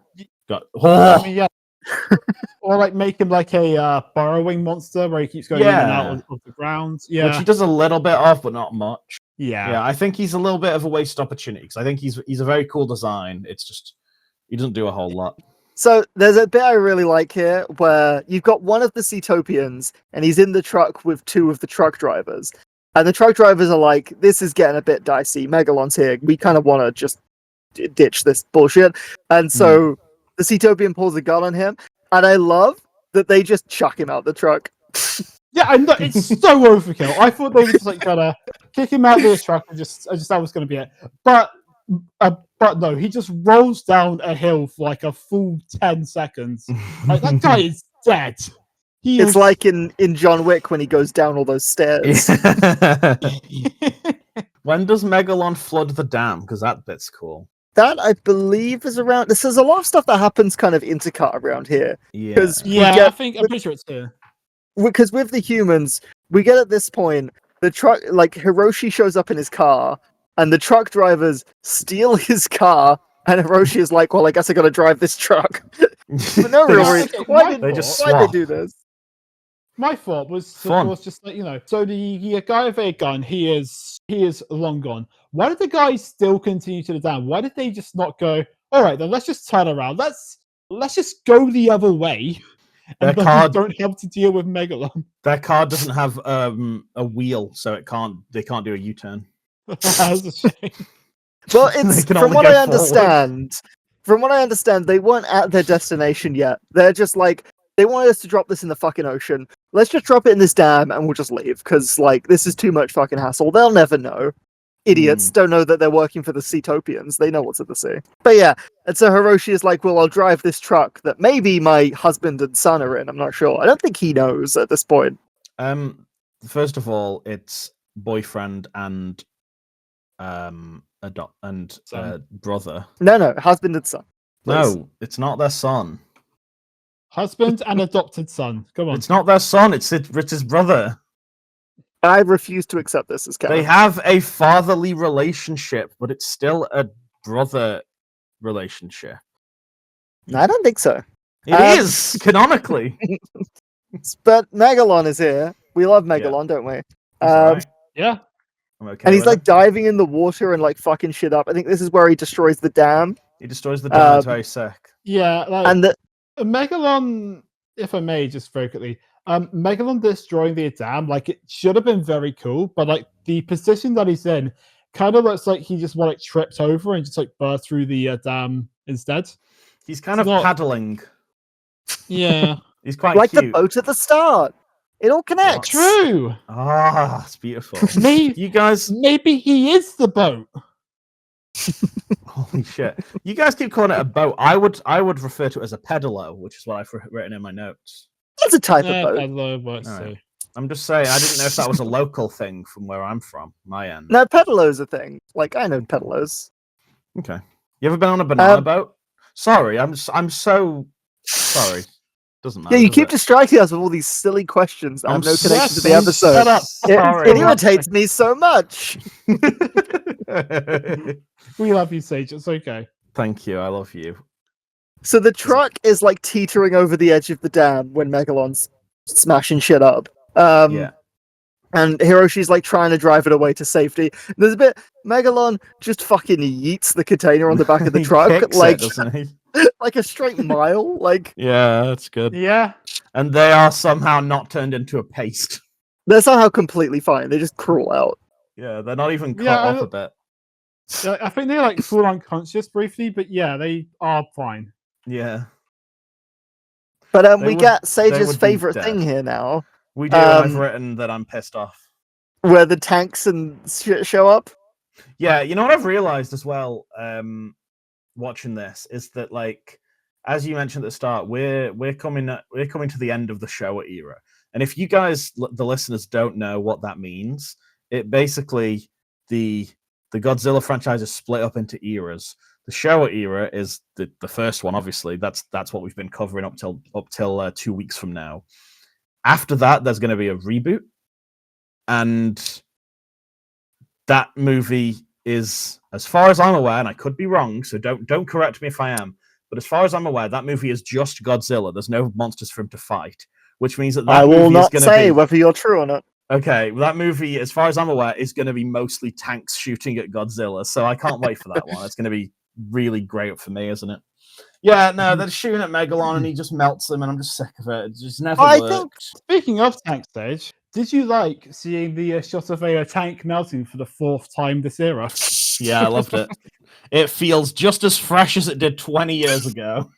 I mean, yeah. Or like make him like a burrowing monster where he keeps going in and out of the ground. Yeah, which he does a little bit of, but not much. yeah. Yeah, I think he's a little bit of a wasted opportunity because I think he's a very cool design. It's just he doesn't do a whole lot. So there's a bit I really like here where you've got one of the Seatopians and he's in the truck with two of the truck drivers. And the truck drivers are like, this is getting a bit dicey. Megalon's here. We kind of want to just ditch this bullshit. And so the Seatopian pulls a gun on him. And I love that they just chuck him out the truck. Yeah, I know, it's so overkill. I thought they were just like gonna kick him out of the truck and just that was gonna be it. But no, he just rolls down a hill for like a full 10 seconds. Like that guy is dead. It's like in John Wick when he goes down all those stairs. When does Megalon flood the dam? Because that bit's cool. That, I believe, is around... There's a lot of stuff that happens kind of intercut around here. Yeah. I think I'm pretty sure it's here. Because with the humans, we get at this point, the truck... Like, Hiroshi shows up in his car, and the truck drivers steal his car, and Hiroshi is like, well, I guess I gotta drive this truck. For no real reason. Why did they do this? My thought was just like, so the guy with a gun, he is long gone. Why did the guys still continue to the dam? Why did they just not go, all right, then let's just turn around. Let's just go the other way. And then we don't have to deal with Megalon. Their car doesn't have a wheel, so they can't do a U-turn. That's a shame. Well, it's from what I understand, they weren't at their destination yet. They're just like, they wanted us to drop this in the fucking ocean. Let's just drop it in this dam and we'll just leave because like this is too much fucking hassle. They'll never know. Idiots don't know that they're working for the Seatopians. They know what's at the sea. But yeah, and so Hiroshi is like, well, I'll drive this truck that maybe my husband and son are in. I'm not sure. I don't think he knows at this point. First of all, it's boyfriend and brother. No, husband and son. Please. No, it's not their son. Husband and adopted son. Come on. It's not their son. It's Rich's brother. I refuse to accept this as canon. They have a fatherly relationship, but it's still a brother relationship. I don't think so. It is canonically. But Megalon is here. We love Megalon, don't we? Right. Yeah. I'm okay And he's with like it. diving in the water and like fucking shit up. I think this is where he destroys the dam. He destroys the dam. It's very sick. Yeah, like And Megalon, if I may, just very quickly, Megalon destroying the dam, like it should have been very cool, but like the position that he's in kind of looks like he just like tripped over and just like burst through the dam instead. He's kind of not- paddling. Yeah, He's quite like cute. the boat at the start. It all connects. true. Ah, it's beautiful. Maybe, You guys, maybe he is the boat. holy shit! You guys keep calling it a boat. I would refer to it as a pedalo, which is what I've written in my notes. That's a type Yeah, of boat. pedalo works Alright. too. I'm just saying, I didn't know if that was a local thing from where I'm from, my end. No, pedalo's a thing. Like I know pedalos. Okay. You ever been on a banana Um, boat? Sorry, I'm so sorry. Doesn't matter. Yeah, you does keep it? distracting us with all these silly questions that I'm have no connection to the so episode. shut up. Sorry. It irritates me so much. We love you, Sage. It's okay. Thank you. I love you. So the truck is like teetering over the edge of the dam when Megalon's smashing shit up. Yeah. And Hiroshi's like trying to drive it away to safety. There's a bit Megalon just fucking yeets the container on the back of the He truck, kicks like it, doesn't he? like a straight mile. Like Yeah, that's good. Yeah, And they are somehow not turned into a paste. they're somehow completely fine. They just crawl out. Yeah, they're not even cut Yeah, off a bit. yeah, I think they're like full unconscious briefly, but yeah, they are fine. Yeah, But They we would- get they Sage's would be favorite dead. thing here now, we do. And I've Um, written that I'm pissed off. where the tanks and shit show up. Yeah, you know what I've realized as well, watching this is that, like, as you mentioned at the start, we're coming to the end of the Showa era, and if you guys, the listeners, don't know what that means, it basically the Godzilla franchise is split up into eras. The Showa era is the first one, obviously. That's what we've been covering up till 2 weeks from now. After that, there's going to be a reboot, and that movie is, as far as I'm aware, and I could be wrong, so don't correct me if I am, but as far as I'm aware, that movie is just Godzilla. There's no monsters for him to fight, which means that I will movie not is going to say be whether you're true or not. okay. Well, that movie, as far as I'm aware, is going to be mostly tanks shooting at Godzilla. So I can't wait for that one. It's going to be really great for me, isn't it? Yeah, no, they're shooting at Megalon and he just melts them, and I'm just sick of it. It just never I works. think- Speaking of tank stage, did you like seeing the shot of a tank melting for the 4th time this era? Yeah, I loved it. It feels just as fresh as it did 20 years ago.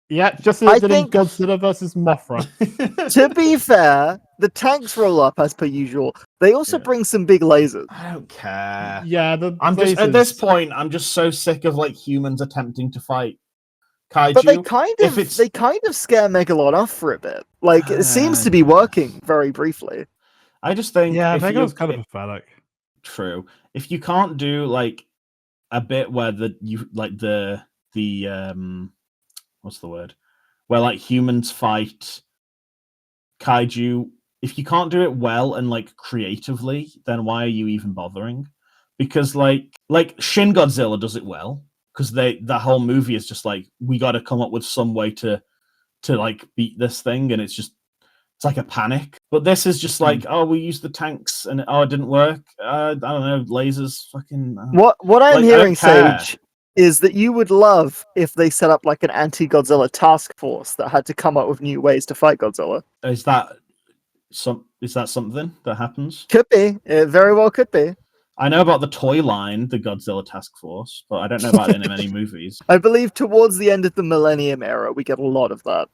Yeah, just as I it did in think- Godzilla versus Mothra. To be fair, the tanks roll up as per usual. They also Yeah. bring some big lasers. I don't care. Yeah, the I'm just at this lasers. point. I'm just so sick of like humans attempting to fight kaiju. But they kind if of it's- they kind of scare Megalon off for a bit. Like it seems to be working very briefly. I just think Yeah, if Megalon's you- kind of pathetic. True. If you can't do like a bit where the what's the word? Where like humans fight kaiju, if you can't do it well and like creatively, then why are you even bothering? Because like Shin Godzilla does it well, because that whole movie is just like, we got to come up with some way to like beat this thing, and it's like a panic. But this is just like, oh, we used the tanks and it didn't work. I don't know, lasers, fucking. What I'm Like, I don't hearing, care. Sage, is that you would love if they set up like an anti-Godzilla task force that had to come up with new ways to fight Godzilla. Is that something that happens? Could be. It very well could be. I know about the toy line, the Godzilla Task Force, but I don't know about it in many movies. I believe towards the end of the Millennium era, we get a lot of that.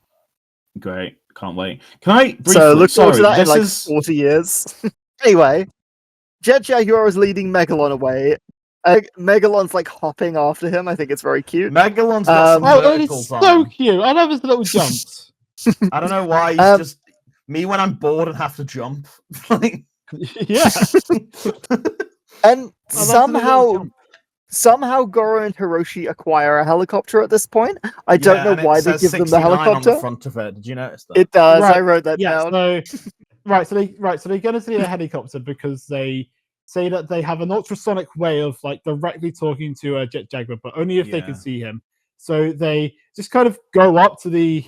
Great, can't wait. Can I briefly? So look forward to that in this like is 40 years. Anyway, Jet Jaguar is leading Megalon away. Megalon's like hopping after him. I think it's very cute. Megalon's got some Oh, it's verticals on so him. cute. I love his little jumps. I don't know why he's just me when I'm bored and have to jump. Like, Yeah. And I love the little jump. somehow Goro and Hiroshi acquire a helicopter at this point. I don't know and it why they says give them the 69 on helicopter. the front of it. Did you notice that? It does. I Right, wrote that Yeah, down. so they're going to see a helicopter because they say that they have an ultrasonic way of like directly talking to a Jet Jaguar, but only if they can Yeah. see him. So they just kind of go up to the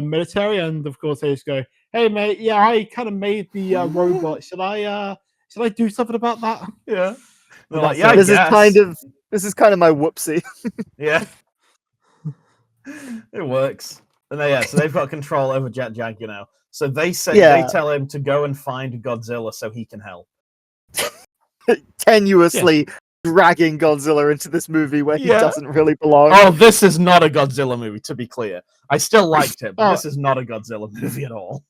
military, and of course they just go, "Hey mate, yeah, I kind of made the robot. Should I do something about that?" Yeah. They're And like, that's yeah, it. I guess. This is kind of my whoopsie. Yeah. It works. And so they've got control over Jet Jag, you know. So they say Yeah. they tell him to go and find Godzilla so he can help. Tenuously dragging Godzilla into this movie where he Yeah. doesn't really belong. Oh, this is not a Godzilla movie, to be clear. I still liked it, but Oh. this is not a Godzilla movie at all.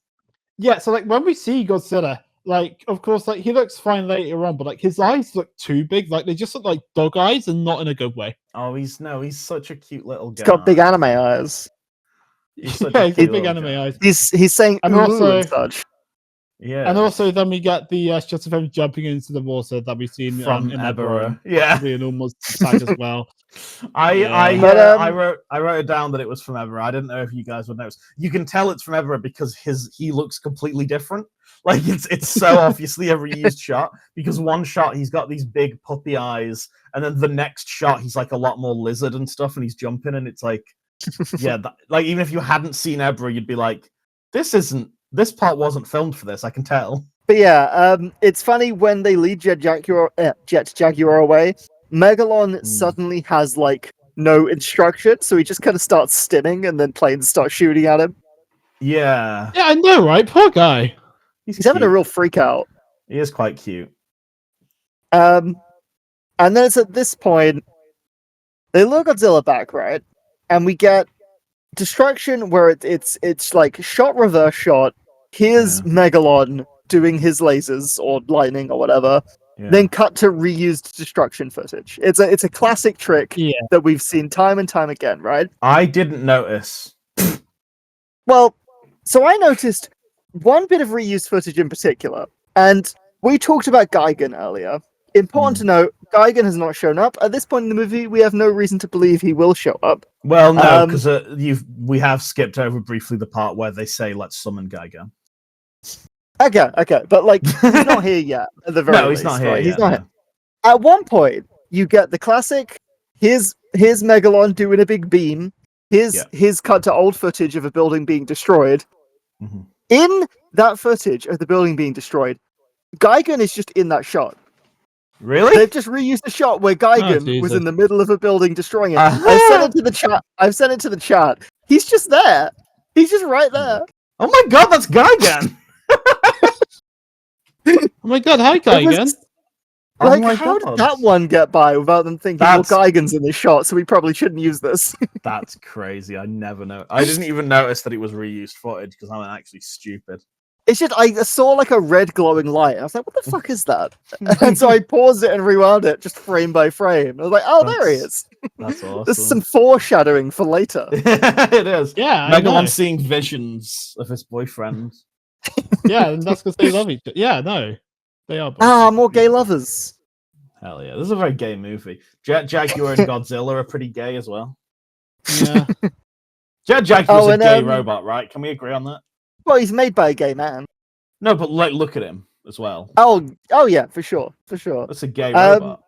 Yeah, so like when we see Godzilla, like of course, like he looks fine later on, but like his eyes look too big. Like they just look like dog eyes, and not in a good way. Oh, he's such a cute little guy. He's got big anime eyes. He's such Yeah, a he's cute got big little anime guy. eyes. He's saying And ooh also- and such. Yeah. And also, then we get the shot of him jumping into the water that we've seen from in Ebera. Yeah. Probably an almost tag as well. But, I wrote it down that it was from Ebera. I didn't know if you guys would notice. You can tell it's from Ebera because he looks completely different. Like it's so obviously a reused shot because one shot he's got these big puppy eyes, and then the next shot he's like a lot more lizard and stuff, and he's jumping, and it's like, yeah, like even if you hadn't seen Ebera, you'd be like, this part wasn't filmed for this. I can tell. But yeah, it's funny when they lead Jet Jaguar away. Megalon suddenly has like no instruction, so he just kind of starts spinning, and then planes start shooting at him. Yeah, Yeah, I know, right? Poor guy. He's having a cute. real freak out. He is quite cute. And then it's at this point they lure Godzilla back, right? And we get destruction where it's like shot reverse shot. Here's Megalon doing his lasers or lightning or whatever. Yeah. Then cut to reused destruction footage. It's a classic trick Yeah. that we've seen time and time again, right? I didn't notice. Well, so I noticed one bit of reused footage in particular, and we talked about Gigan earlier. Important to note, Gigan has not shown up. At this point in the movie, we have no reason to believe he will show up. Well, no, because we have skipped over briefly the part where they say, "Let's summon Gigan." Okay, but like he's not here yet. At the very No, least, he's not here. right? He's yet, not no. here. At one point, you get the classic. Here's Megalon doing a big beam. Here's cut to old footage of a building being destroyed. Mhm. In that footage of the building being destroyed, Gigan is just in that shot. Really? They've just reused a shot where Gigan was Jesus. in the middle of a building destroying it. Uh-huh. I've sent it to the chat. He's just there. He's just right there. Oh my god, that's Gigan! Oh my god, hi, guy It was- again. Oh Like, my how God. did that one get by without them thinking, That's- well, Gigan's in this shot, so we probably shouldn't use this? That's crazy. I never know. I didn't even notice that it was reused footage because I'm actually stupid. It's just, I saw like a red glowing light, and I was like, what the fuck is that? And so I paused it and rewound it just frame by frame. I was like, oh, there he is. That's awesome. There's some foreshadowing for later. It is. Yeah, I know. Megalon seeing visions of his boyfriend. Yeah, and that's because they love each other. Yeah, no, they are. Ah, more gay lovers. Hell yeah, this is a very gay movie. Jet Jaguar and Godzilla are pretty gay as well. Yeah. Jet Jaguar's Oh, a and, gay robot, right? Can we agree on that? Well, he's made by a gay man. No, but like, look at him as well. Oh yeah, for sure. That's a gay robot.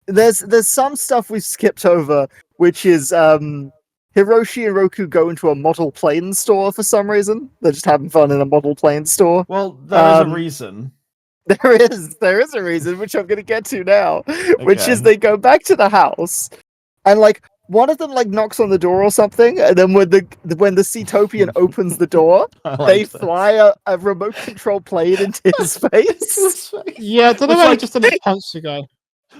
There's some stuff we've skipped over, which is Hiroshi and Roku go into a model plane store for some reason. They're just having fun in a model plane store. Well, there's a um, reason. There is a reason, which I'm going to get to now, which is Okay. they go back to the house, and like one of them like knocks on the door or something, and then when the Seatopian opens the door, I they like that. fly a remote control plane into his face. Yeah, I don't know It's why like- just didn't punch the guy.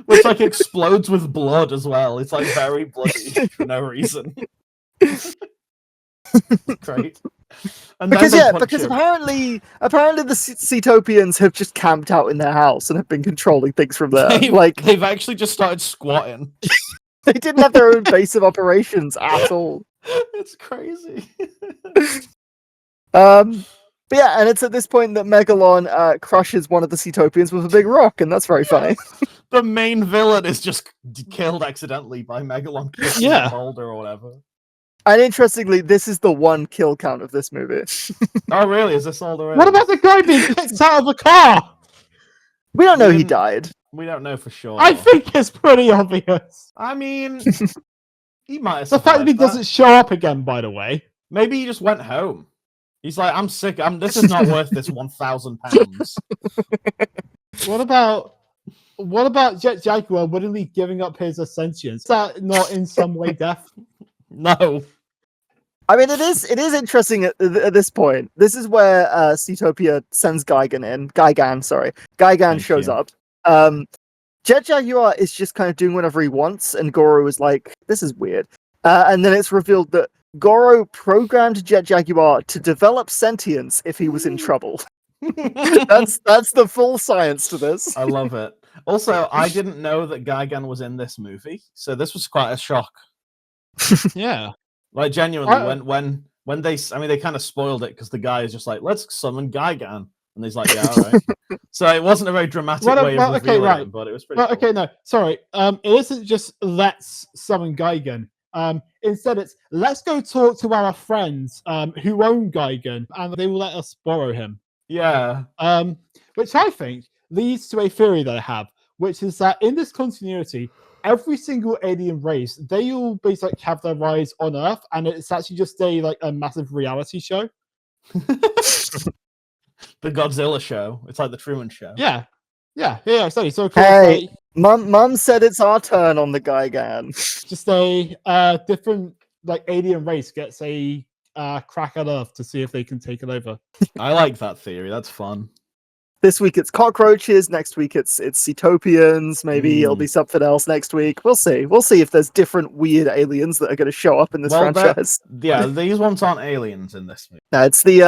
Which like explodes with blood as well. It's like very bloody for no reason. Great. And Because then they punch him. apparently the Ceetopians have just camped out in their house and have been controlling things from there. They've actually just started squatting. They didn't have their own base of operations at all. It's crazy. But yeah, and it's at this point that Megalon crushes one of the Ceetopians with a big rock, and that's very funny. The main villain is just killed accidentally by Megalon kicking a boulder or whatever. And interestingly, this is the one kill count of this movie. Oh, really? Is this all there is? What about the guy being kicked out of the car? We don't know he died. We don't know for sure. I think it's pretty obvious. I mean, he might have The fact that he doesn't show up again, by the way. Maybe he just went home. He's like, I'm sick. This is not worth this £1,000. What about Jet Jaguar willingly giving up his ascension? Is that not in some way death? No. I mean, it is interesting at this point. This is where Ceetopia sends Gigan in. Gigan shows up. Jet Jaguar is just kind of doing whatever he wants, and Goro is like, this is weird. And then it's revealed that Goro programmed Jet Jaguar to develop sentience if he was in trouble. That's the full science to this. I love it. Also, I didn't know that Gigan was in this movie, so this was quite a shock. Yeah. Like, genuinely, when they kind of spoiled it because the guy is just like, let's summon Gigan. And he's like, yeah, all right. So it wasn't a very dramatic way of revealing it, but it was pretty cool. Okay, no, sorry. It isn't just let's summon Gigan. Instead, it's let's go talk to our friends who own Gigan, and they will let us borrow him. Yeah. Which I think leads to a theory that I have, which is that in this continuity, every single alien race, they all basically have their rise on Earth, and it's actually just a massive reality show. The Godzilla show. It's like the Truman Show. Yeah. Exactly. So hey, Mum said it's our turn on the Gigan. Just a different alien race gets a crack at Earth to see if they can take it over. I like that theory. That's fun. This week it's cockroaches. Next week it's Ceetopians. Maybe it'll be something else next week. We'll see. We'll see if there's different weird aliens that are going to show up in this franchise. These ones aren't aliens in this movie. No, it's the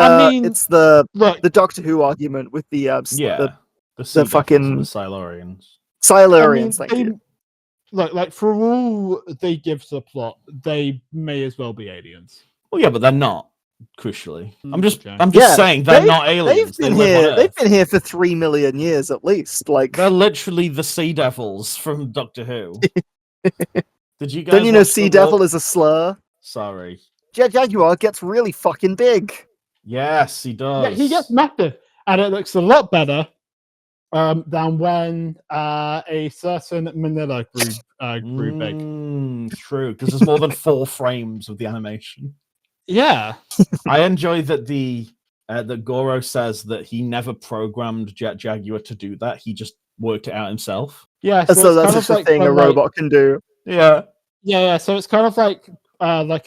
the Doctor Who argument with the fucking the Silurians. Silurians. Thank you. Look, for all they give to the plot, they may as well be aliens. Well, yeah, but they're not. Crucially, I'm just saying they're not aliens. They've been here for 3 million years at least. They're literally the Sea Devils from Doctor Who. Did you guys? Don't you know Sea Devil is a slur? Sorry. Jet Jaguar gets really fucking big. Yes, he does. Yeah, he gets massive, and it looks a lot better than when a certain Manila grew big. True, because there's more than 4 frames of the animation. Yeah, I enjoy that that Goro says that he never programmed Jet Jaguar to do that. He just worked it out himself. Yeah, so that's just a thing a robot can do. Yeah. So it's kind of like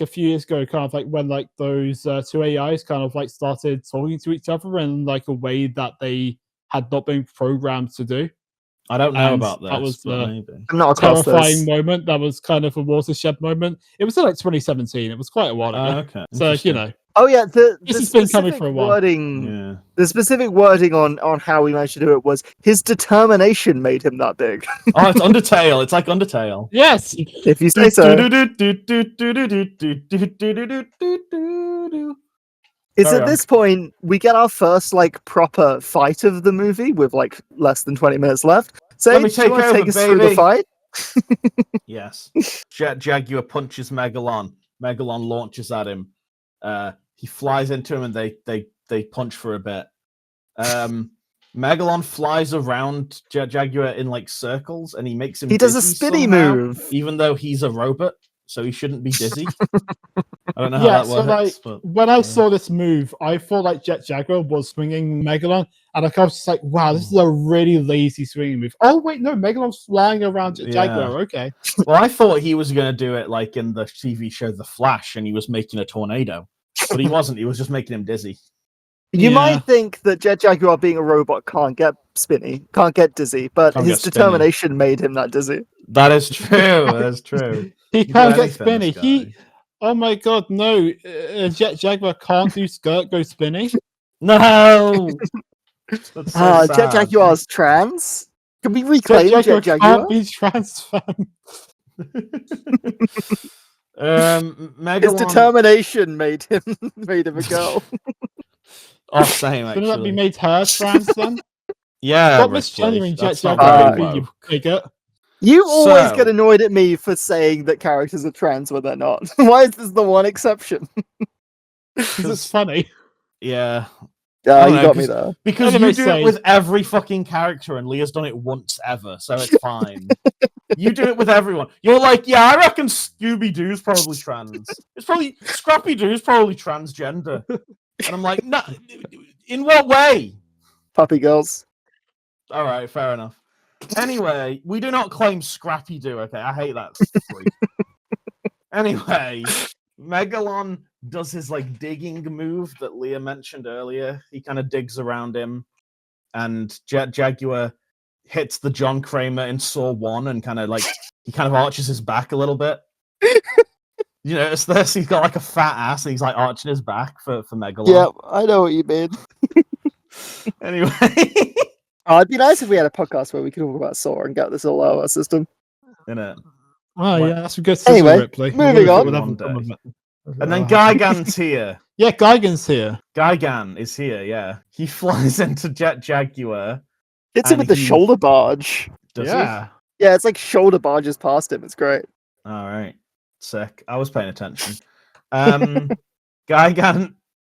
a few years ago, kind of like when those 2 AIs kind of started talking to each other in a way that they had not been programmed to do. I don't know about this. That was maybe. I'm not across terrifying moment. That was kind of a watershed moment. It was in 2017. It was quite a while ago. Okay. So Oh yeah, this has been coming for a while. The specific wording on how he managed to do it was his determination made him that big. Oh, it's Undertale. It's like Undertale. Yes, if you say so. It's at this point we get our first proper fight of the movie with less than 20 minutes left. So Let me take us through the fight? Yes. Jet Jaguar punches Megalon. Megalon launches at him. He flies into him and they punch for a bit. Megalon flies around Jet Jaguar in circles and he makes him. He does a spinny move, even though he's a robot, so he shouldn't be dizzy. I don't know how that works. When I saw this move, I thought Jet Jaguar was swinging Megalon, and I was just wow, this is a really lazy swinging move. Oh wait, no, Megalon's flying around Jet Jaguar. Okay. Well, I thought he was going to do it in the TV show The Flash, and he was making a tornado, but he wasn't. He was just making him dizzy. You might think that Jet Jaguar, being a robot, can't get spinny, can't get dizzy, but his determination made him that dizzy. That is true. That is true. He can't get spinny. Oh my god, no! Jet Jaguar can't do skirt go spinny. No. That's so Jet sad. Jaguar's trans. Can we Jet reclaim Jaguar Jet Jaguar? can't be trans femme. Megalon. His determination made him a girl. Oh, same Shouldn't that be actually. made her trans then? Yeah, Stop Ripley. misgendering Jet That's not Jaguar, very Ripley, you woke. bigot. You always So- get annoyed at me for saying that characters are trans when they're not. Why is this the one exception? Because it's funny. Yeah, You don't know, got me there. because Anyway, you do say- it with every fucking character, and Leah's done it once ever, so it's fine. You do it with everyone. You're like, yeah, I reckon Scooby Doo's probably trans. It's probably Scrappy Doo's probably transgender. And I'm like, no, in what way? Puppy girls. All right, fair enough. Anyway, we do not claim Scrappy Doo. Okay, I hate that freak. Anyway, Megalon does his like digging move that Leah mentioned earlier. He kind of digs around him, and Jet Jaguar hits the John Kramer in Saw 1 and kind of like he kind of arches his back a little bit. You notice this? He's got like a fat ass and he's like arching his back for Megalon. Yeah, I know what you mean. Anyway. It'd be nice if we had a podcast where we could talk about Saw and get this all out of our system. Innit? Oh What? yeah, that's a good Anyway, sizzle, Ripley. moving on. One day. And And then Gigan's here. Yeah, Gigan's here. Gigan is here, yeah. He flies into Jet Jaguar. Hits him And with the he- shoulder barge. Does Yeah. Yeah, it's like shoulder barges past him. It's great. he? All right. Sick. I was paying attention. Gigan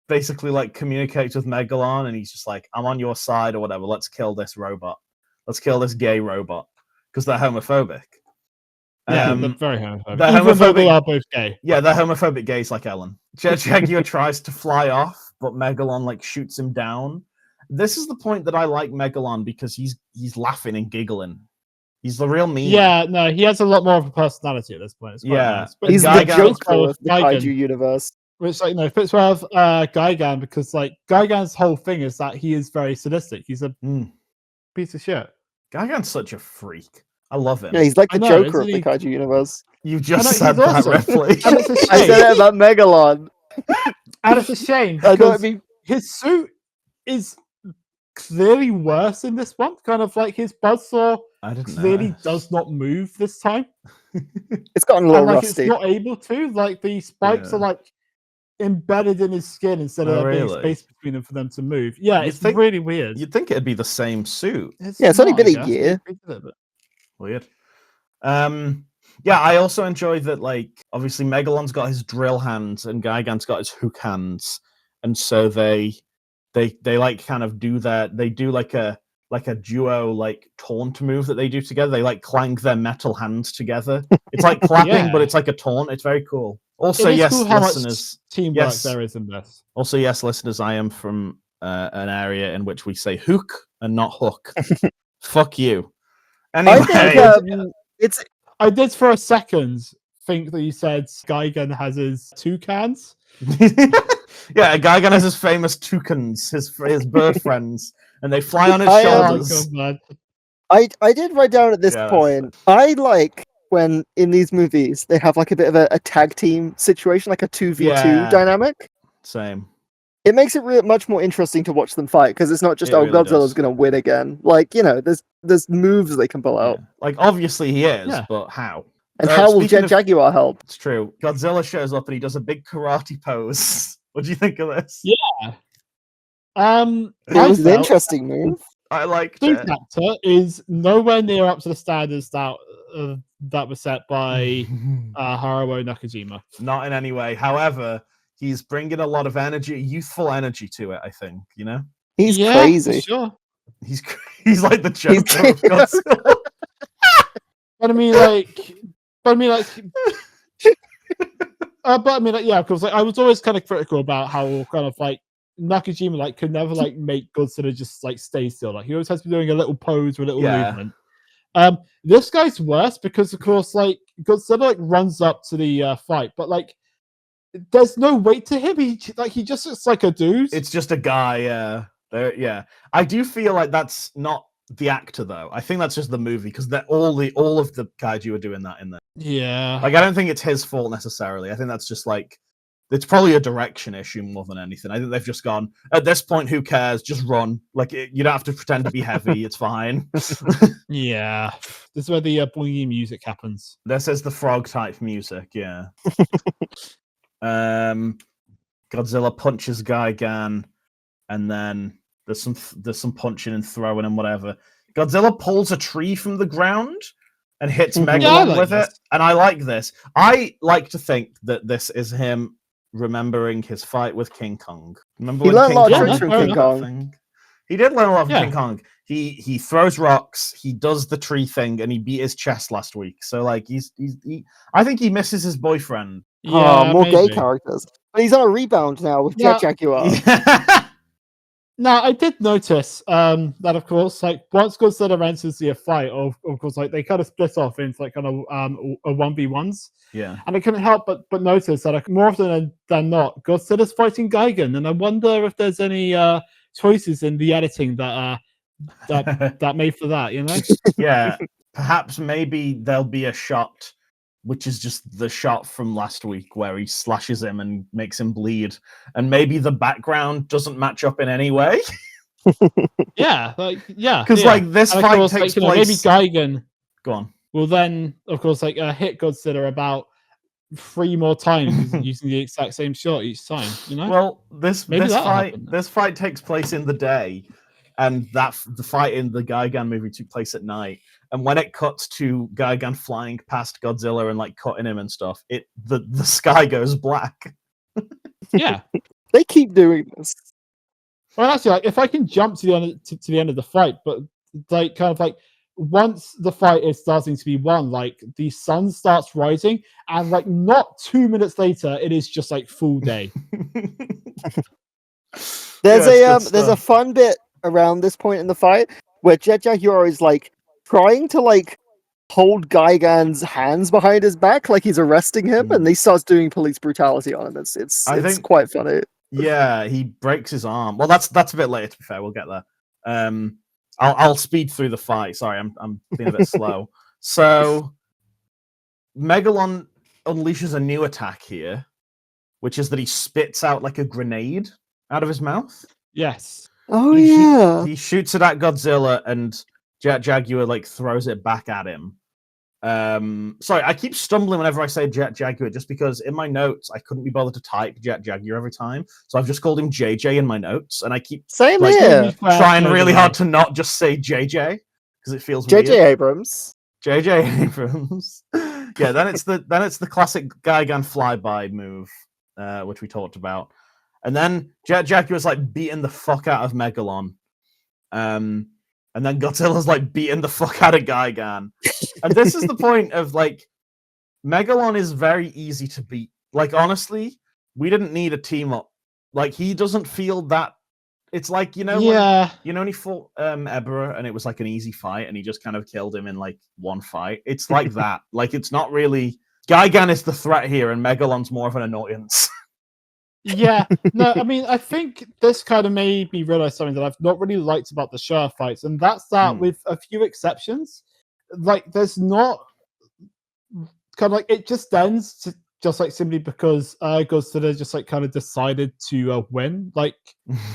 basically like communicates with Megalon and he's just like, I'm on your side or whatever. Let's kill this robot. Let's kill this gay robot. Because they're homophobic. Yeah, Um, they're very homophobic. they're Even though they homophobic- are both gay. Yeah, they're homophobic gays like Ellen. Jet Jaguar tries to fly off, but Megalon like shoots him down. This is the point that I like Megalon because he's laughing and giggling. He's the real meme. Yeah, no, he has a lot more of a personality at this point. It's quite Yeah. nice. But He's the Gigan- Joker with of the Gigan, kaiju universe. which like fits well with Gigan because like Gigan's whole thing is that he is very sadistic. He's a Mm. piece of shit. Gigan's such a freak. I love him. Yeah, he's like I the know, Joker of isn't the he? kaiju universe. You I just know, said he's that, awesome. Ripley. And it's a I said shame. it about Megalon. And it's a shame I know because what I mean. his suit is clearly worse in this one. Kind of like his buzzsaw I didn't know. clearly does not move this time. It's gotten a little And like rusty. it's not able to. Like the spikes Yeah. are like embedded in his skin instead of Oh, there being really? space between them for them to move. Yeah, You'd it's think- really weird. You'd think it'd be the same suit. Yeah, it's only not, been a I guess. year. Weird. Yeah, I also enjoy that. Like, obviously, Megalon's got his drill hands and Gigan's got his hook hands, and so they like kind of do that. They do like a duo like taunt move that they do together. They like clank their metal hands together. It's like clapping, Yeah. but it's like a taunt. It's very cool. Also, It is yes, cool how much listeners. teamwork yes. there is in this. Also, yes, listeners. I am from an area in which we say hook and not hook. Fuck you. Anyway, I think it's I did for a second think that you said Gigan has his toucans. yeah, Gigan has his famous toucans, his bird friends, and they fly on his I, Oh, shoulders. God, man. I did write down at this Yeah, that's point. I like when in these movies they have like a bit of a tag team situation, like a 2v2 Yeah. dynamic. Same. It makes it much more interesting to watch them fight because it's not just It really Godzilla's does. going to win again. Like there's moves they can pull out. Yeah. Like, obviously he is, Yeah. but how? And how will speaking Jet of- Jaguar help? It's true. Godzilla shows up and he does a big karate pose. What do you think of this? Yeah. It I was an felt interesting move. I liked Spook it. Actor is nowhere near up to the standards that were set by Haruo Nakajima. Not in any way. However, he's bringing a lot of energy, youthful energy to it, I think, you know? He's Yeah, crazy. Sure. He's like the Joker of Godzilla. But I mean, like, yeah, because like, I was always kind of critical about how kind of like Nakajima like could never like make Godzilla just like stay still. Like he always has to be doing a little pose or a little Yeah. movement. This guy's worse because of course like Godzilla like runs up to the fight, but like there's no weight to him. He just looks like a dude. It's just a guy, yeah. Yeah. I do feel like that's not the actor though. I think that's just the movie because all of the kaiju are doing that in there. Yeah. Like I don't think it's his fault necessarily. I think that's just like it's probably a direction issue more than anything. I think they've just gone at this point. Who cares? Just run. Like you don't have to pretend to be heavy. It's fine. Yeah. This is where the boingy music happens. This is the frog type music. Yeah. Godzilla punches Gigan, and then there's some punching and throwing and whatever. Godzilla pulls a tree from the ground and hits Megalon with it, and I like this. I like to think that this is him remembering his fight with King Kong. Remember He when learned a lot King of tricks from King Kong. thing? He did learn a lot from King Kong. He throws rocks. He does the tree thing, and he beat his chest last week. So like I think he misses his boyfriend. Yeah, more gay characters. But he's on a rebound now with Jet Jaguar. Now, I did notice that, of course, like once Godzilla enters the fight, of course, like they kind of split off into like kind of a 1v1s. Yeah. And I couldn't help but notice that like, more often than not, Godzilla's fighting Gigan, and I wonder if there's any choices in the editing that made for that, you know? Yeah. Perhaps maybe there'll be a shot which is just the shot from last week where he slashes him and makes him bleed. And maybe the background doesn't match up in any way. Yeah. Because like this and fight course, takes like, place... maybe Gigan Go on. will then, of course, like hit Godzilla about 3 more times using the exact same shot each time, you know? Well, this fight takes place in the day, and the fight in the Gigan movie took place at night. And when it cuts to Gigan flying past Godzilla and like cutting him and stuff, the sky goes black. Yeah, they keep doing this. Well, actually, like if I can jump to the end of the fight, but like kind of like once the fight is starting to be won, like the sun starts rising, and like not 2 minutes later, it is just like full day. There's a fun bit around this point in the fight where Jet Jaguar is like trying to like hold Gigan's hands behind his back like he's arresting him, and he starts doing police brutality on him. It's quite funny. Yeah, he breaks his arm. Well, that's a bit later. To be fair, we'll get there. I'll speed through the fight. Sorry, I'm being a bit slow. So Megalon unleashes a new attack here, which is that he spits out like a grenade out of his mouth. Yes. Oh, He shoots it at Godzilla, and Jet Jaguar like throws it back at him. Sorry, I keep stumbling whenever I say Jet Jaguar, just because in my notes I couldn't be bothered to type Jet Jaguar every time, so I've just called him JJ in my notes, and I keep trying really hard to not just say JJ because it feels JJ weird. Abrams. JJ Abrams. Yeah, then it's the classic Gigan flyby move, which we talked about, and then Jet Jaguar's like beating the fuck out of Megalon. And then Godzilla's like beating the fuck out of Gigan. And this is the point of like, Megalon is very easy to beat. Like, honestly, we didn't need a team up. Like, he doesn't feel that. It's like, when he fought Ebra and it was like an easy fight and he just kind of killed him in like one fight. It's like that. Like, it's not really. Gigan is the threat here and Megalon's more of an annoyance. Yeah, no, I mean, I think this kind of made me realize something that I've not really liked about the Shah fights, and that's that with a few exceptions, like there's not kind of like it just ends to just like simply because Godzilla just like kind of decided to win. Like,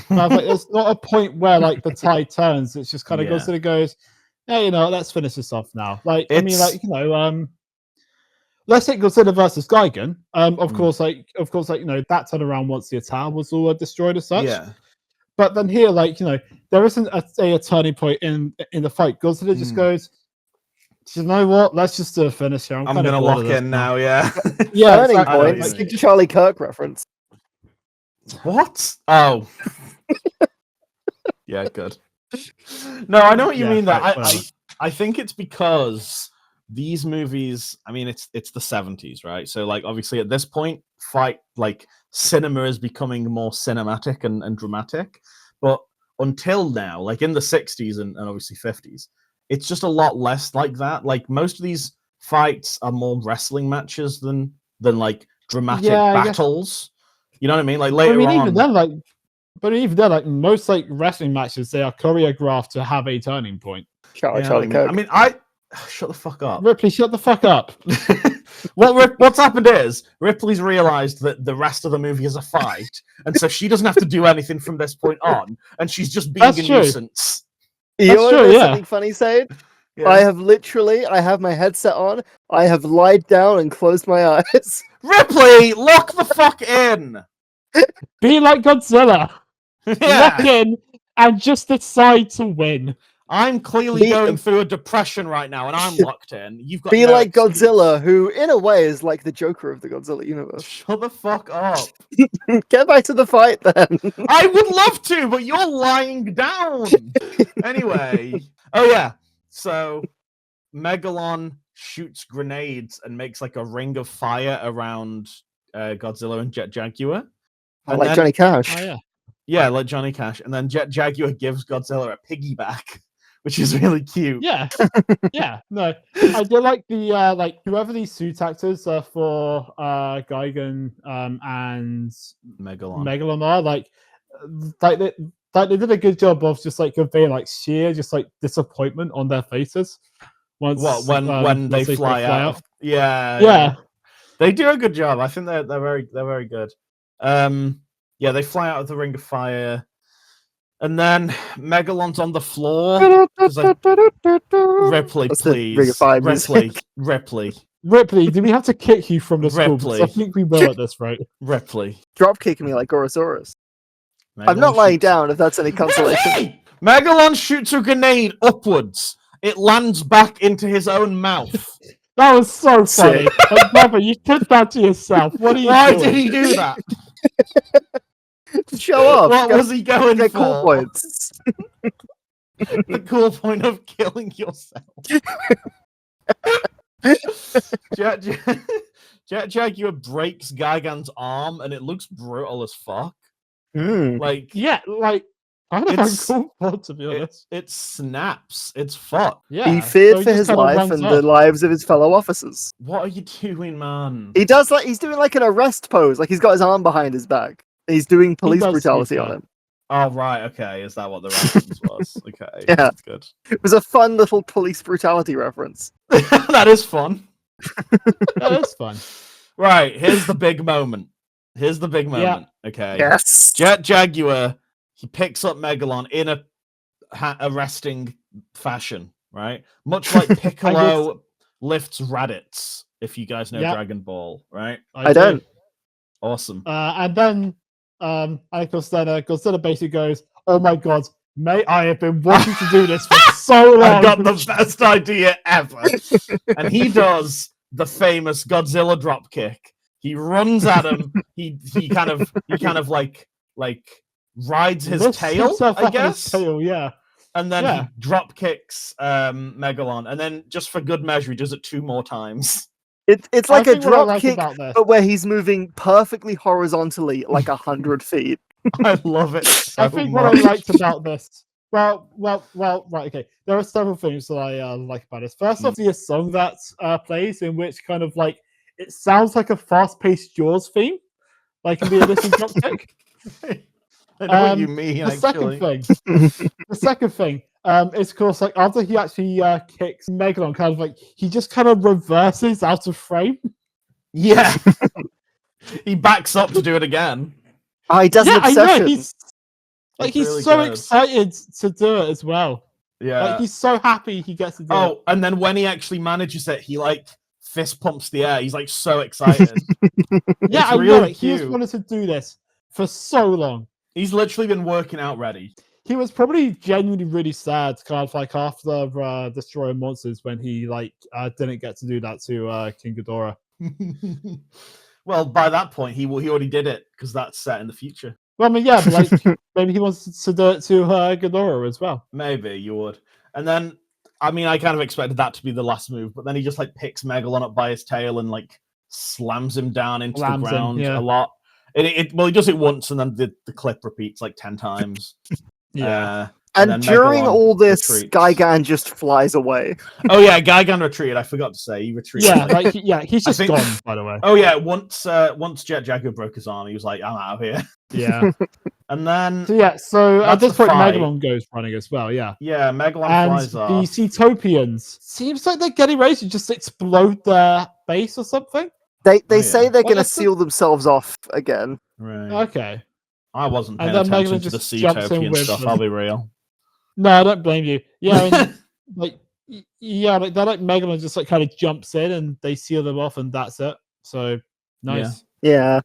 there's not a point where like the tide turns. It's just kind of Godzilla goes, hey, let's finish this off now. Like, I mean, like let's take Godzilla versus Gigan. Of course, that turnaround once the tower was all destroyed as such. Yeah. But then here, like, there isn't a turning point in the fight. Godzilla just goes, you know what? Let's just do a finish here. I'm gonna lock in now. Yeah. Yeah. Turning point. It's like Charlie Kirk reference. What? Oh. Yeah. Good. No, I know what you mean. I think it's because these movies, I mean, it's the 70s, right? So, like, obviously, at this point, cinema is becoming more cinematic and dramatic. But until now, like in the 60s and obviously 50s, it's just a lot less like that. Like, most of these fights are more wrestling matches than like dramatic battles. You know what I mean? Like later on, even then, like But even then, like most like wrestling matches, they are choreographed to have a turning point. Charlie Kirk. Shut the fuck up. Ripley, shut the fuck up. What's happened is Ripley's realized that the rest of the movie is a fight, and so she doesn't have to do anything from this point on, and she's just being a nuisance. You want to know something funny, Sage? Yeah. I have my headset on, I have lied down and closed my eyes. Ripley, lock the fuck in! Be like Godzilla. Yeah. Lock in and just decide to win. I'm clearly going through a depression right now, and I'm locked in. You've got be like excuse. Godzilla, who in a way is like the Joker of the Godzilla universe. Shut the fuck up. Get back to the fight, then. I would love to, but you're lying down. Anyway, oh yeah. So Megalon shoots grenades and makes like a ring of fire around Godzilla and Jet Jaguar. And like Johnny Cash. Oh yeah. Yeah, like Johnny Cash. And then Jet Jaguar gives Godzilla a piggyback, which is really cute. Yeah. Yeah. No. I do like the like whoever these suit actors are for Gigan and Megalon are like they did a good job of just like conveying like sheer just like disappointment on their faces. Once when they fly out. Yeah. Yeah. They do a good job. I think they're very good. Yeah, they fly out of the ring of fire, and then Megalon's on the floor. Ripley, please. Ripley. Do we have to kick you from the school? I think we will at this rate. Ripley. Drop kicking me like Gorosaurus. I'm not lying down, if that's any consolation. Megalon shoots a grenade upwards. It lands back into his own mouth. That was so funny. Brother, you did that to yourself. What are you Why doing? did he do that? Show off. What was he going for? Cool points. The cool point of killing yourself. Jet Jaguar breaks Gigan's arm, and it looks brutal as fuck. Like, yeah, like I don't know cool to be honest. It snaps. It's fuck. Yeah, he feared for his life and the lives of his fellow officers. What are you doing, man? He does he's doing like an arrest pose, like he's got his arm behind his back. He's doing police brutality on him. Oh right, okay. Is that what the reference was? Okay, yeah, that's good. It was a fun little police brutality reference. That is fun. That is fun. Right, here's the big moment. Yeah. Okay. Yes. Jet Jaguar. He picks up Megalon in a arresting fashion, right? Much like Piccolo lifts Raditz, if you guys know Dragon Ball, right? I don't. Awesome. And then, Godzilla basically goes, "Oh my god, mate, I have been wanting to do this for so long. I got the best idea ever." And he does the famous Godzilla drop kick. He runs at him. he kind of like rides his tail, I guess. His tail, yeah. And then he drop kicks Megalon, and then just for good measure, he does it 2 more times. It's like a drop kick, but where he's moving perfectly horizontally, like 100 feet. I love it. So I think much. what I liked about this. Well, right, okay. There are several things that I like about this. First off, the song that plays, in which kind of like it sounds like a fast-paced Jaws theme, like in the initial drop kick. I know what you mean. The second thing, is of course like after he actually kicks Megalon, kind of like he just kind of reverses out of frame. Yeah, he backs up to do it again. Oh, he does an obsession. I know. He's really so excited to do it as well. Yeah, like he's so happy he gets to do it. Oh, and then when he actually manages it, he like fist pumps the air. He's like so excited. Yeah, I know. He just wanted to do this for so long. He's literally been working out ready. He was probably genuinely really sad, kind of like after Destroying Monsters, when he like didn't get to do that to King Ghidorah. Well, by that point, he already did it because that's set in the future. Well, I mean, yeah, but like maybe he wants to do it to Ghidorah as well. Maybe you would. And then, I mean, I kind of expected that to be the last move, but then he just like picks Megalon up by his tail and like slams him down into the ground a lot. Well, he does it once, and then the clip repeats like 10 times. Yeah. And during all this, retreats. Gigan just flies away. Oh yeah, Gigan retreated. I forgot to say he retreated. Yeah, he's just gone. By the way. Oh yeah, once Jet Jaguar broke his arm, he was like, "I'm out of here." Yeah. And then So at that's this the point, fight. Megalon goes running as well. Yeah. Yeah, Megalon And flies the off. Cetopians seems like they're getting ready to just explode their base or something. They say they're going to That's seal themselves off again. Right. Okay. I wasn't And paying then attention Megalon to the just jumps in Cetopian with stuff, them. I'll be real. No, I don't blame you. Yeah, and, like they're like Megalon just like kind of jumps in and they seal them off and that's it. So nice. Yeah.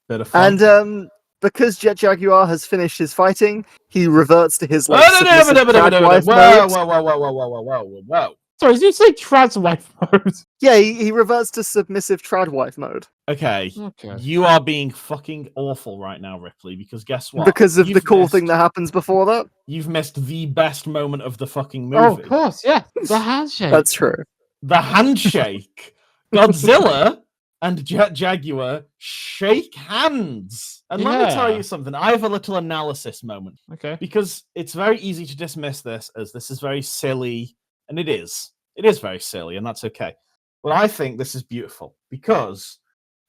Bit of fun. And because Jet Jaguar has finished his fighting, he reverts to his Whoa. submissive trad wife mode. Whoa. Sorry, did you say trans wife mode? Yeah, he reverts to submissive trad wife mode Okay. You are being fucking awful right now, Ripley, because guess what? because of You've the cool missed- thing that happens before that. You've missed the best moment of the fucking movie. Oh, of course, yeah. The handshake. That's true. The handshake. Godzilla and Jet Jaguar shake hands. And let me tell Yeah. you something. I have a little analysis moment. Okay. Because it's very easy to dismiss this as this is very silly, and it is. It is very silly, and that's okay. But I think this is beautiful because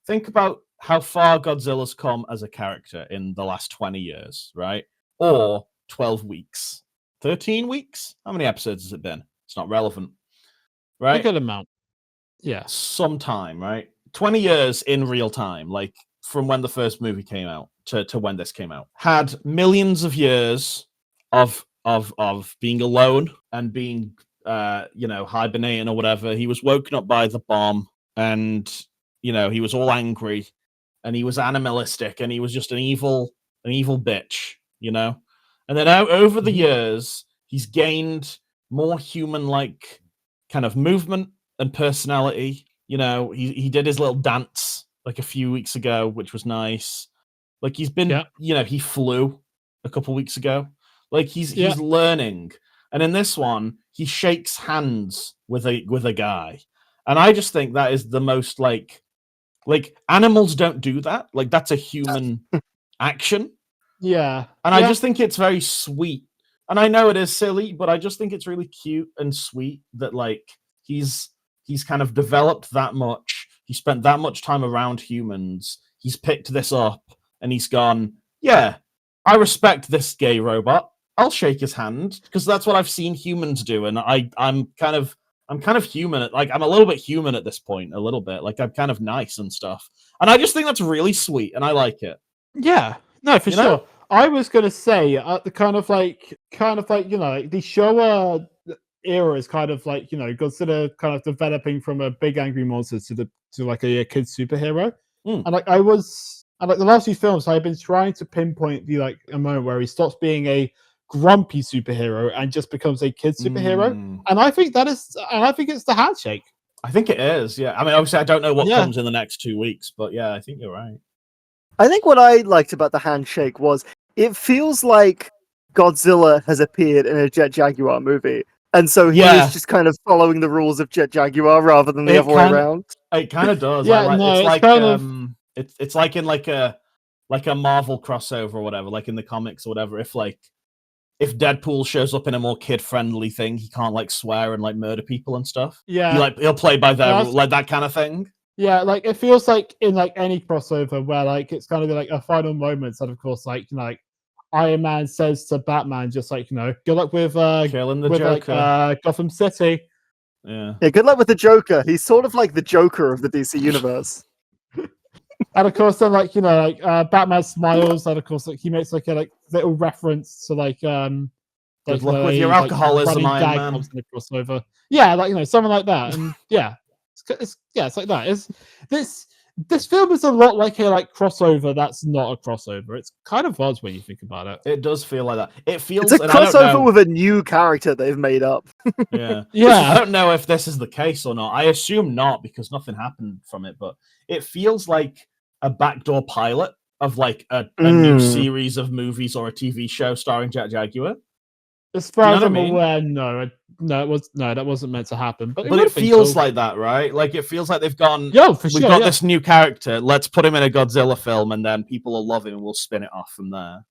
think about how far Godzilla's come as a character in the last 20 years, right? Or 12 weeks. 13 weeks? How many episodes has it been? It's not relevant, A right? good amount. Yeah. Some time, right? 20 years in real time, like from when the first movie came out to when this came out. Had millions of years of being alone and being hibernating or whatever. He was woken up by the bomb and he was all angry and he was animalistic and he was just an evil bitch, and then over the years he's gained more human-like kind of movement and personality. He did his little dance like a few weeks ago, which was nice. Like he's been he flew a couple weeks ago. Like he's learning. And in this one, he shakes hands with a guy. And I just think that is the most like animals don't do that. Like that's a human action. Yeah. And I just think it's very sweet. And I know it is silly, but I just think it's really cute and sweet that like he's kind of developed that much. He spent that much time around humans. He's picked this up and he's gone, yeah, I respect this gay robot. I'll shake his hand because that's what I've seen humans do, and I'm kind of human. Like I'm a little bit human at this point, a little bit. Like I'm kind of nice and stuff, and I just think that's really sweet, and I like it. Yeah, no, for sure. I was gonna say the kind of like the Showa era is kind of like Godzilla kind of developing from a big angry monster to like a kid superhero, and like the last few films I've been trying to pinpoint a moment where he stops being a grumpy superhero and just becomes a kid superhero, and I think it's the handshake. I think it is. Yeah, I mean, obviously, I don't know what comes in the next 2 weeks, but yeah, I think you're right. I think what I liked about the handshake was it feels like Godzilla has appeared in a Jet Jaguar movie, and so he is just kind of following the rules of Jet Jaguar rather than the other way around. It kind of does. It's like in like a Marvel crossover or whatever, like in the comics or whatever. If Deadpool shows up in a more kid-friendly thing, he can't like swear and like murder people and stuff. Yeah, he'll play by their like that kind of thing. Yeah, like it feels like in like any crossover where like it's kind of like a final moment that of course like Iron Man says to Batman just like good luck with killing the Joker. Like, Gotham City. Yeah, good luck with the Joker. He's sort of like the Joker of the DC universe. And of course, then Batman smiles, and of course, like he makes like a little reference to good luck with your alcoholism, Iron Man. Comes in the crossover. Yeah, something like that, and it's like that. This film is a lot like a crossover that's not a crossover. It's kind of odd when you think about it. It does feel like that. It feels it's a crossover with a new character they've made up. Yeah. I don't know if this is the case or not. I assume not because nothing happened from it, but it feels like a backdoor pilot of like a new series of movies or a TV show starring Jet Jaguar. As far as I'm aware, no, that wasn't meant to happen. But it feels like that, right? Like it feels like they've gone. We've got this new character. Let's put him in a Godzilla film, and then people will love him, and we'll spin it off from there.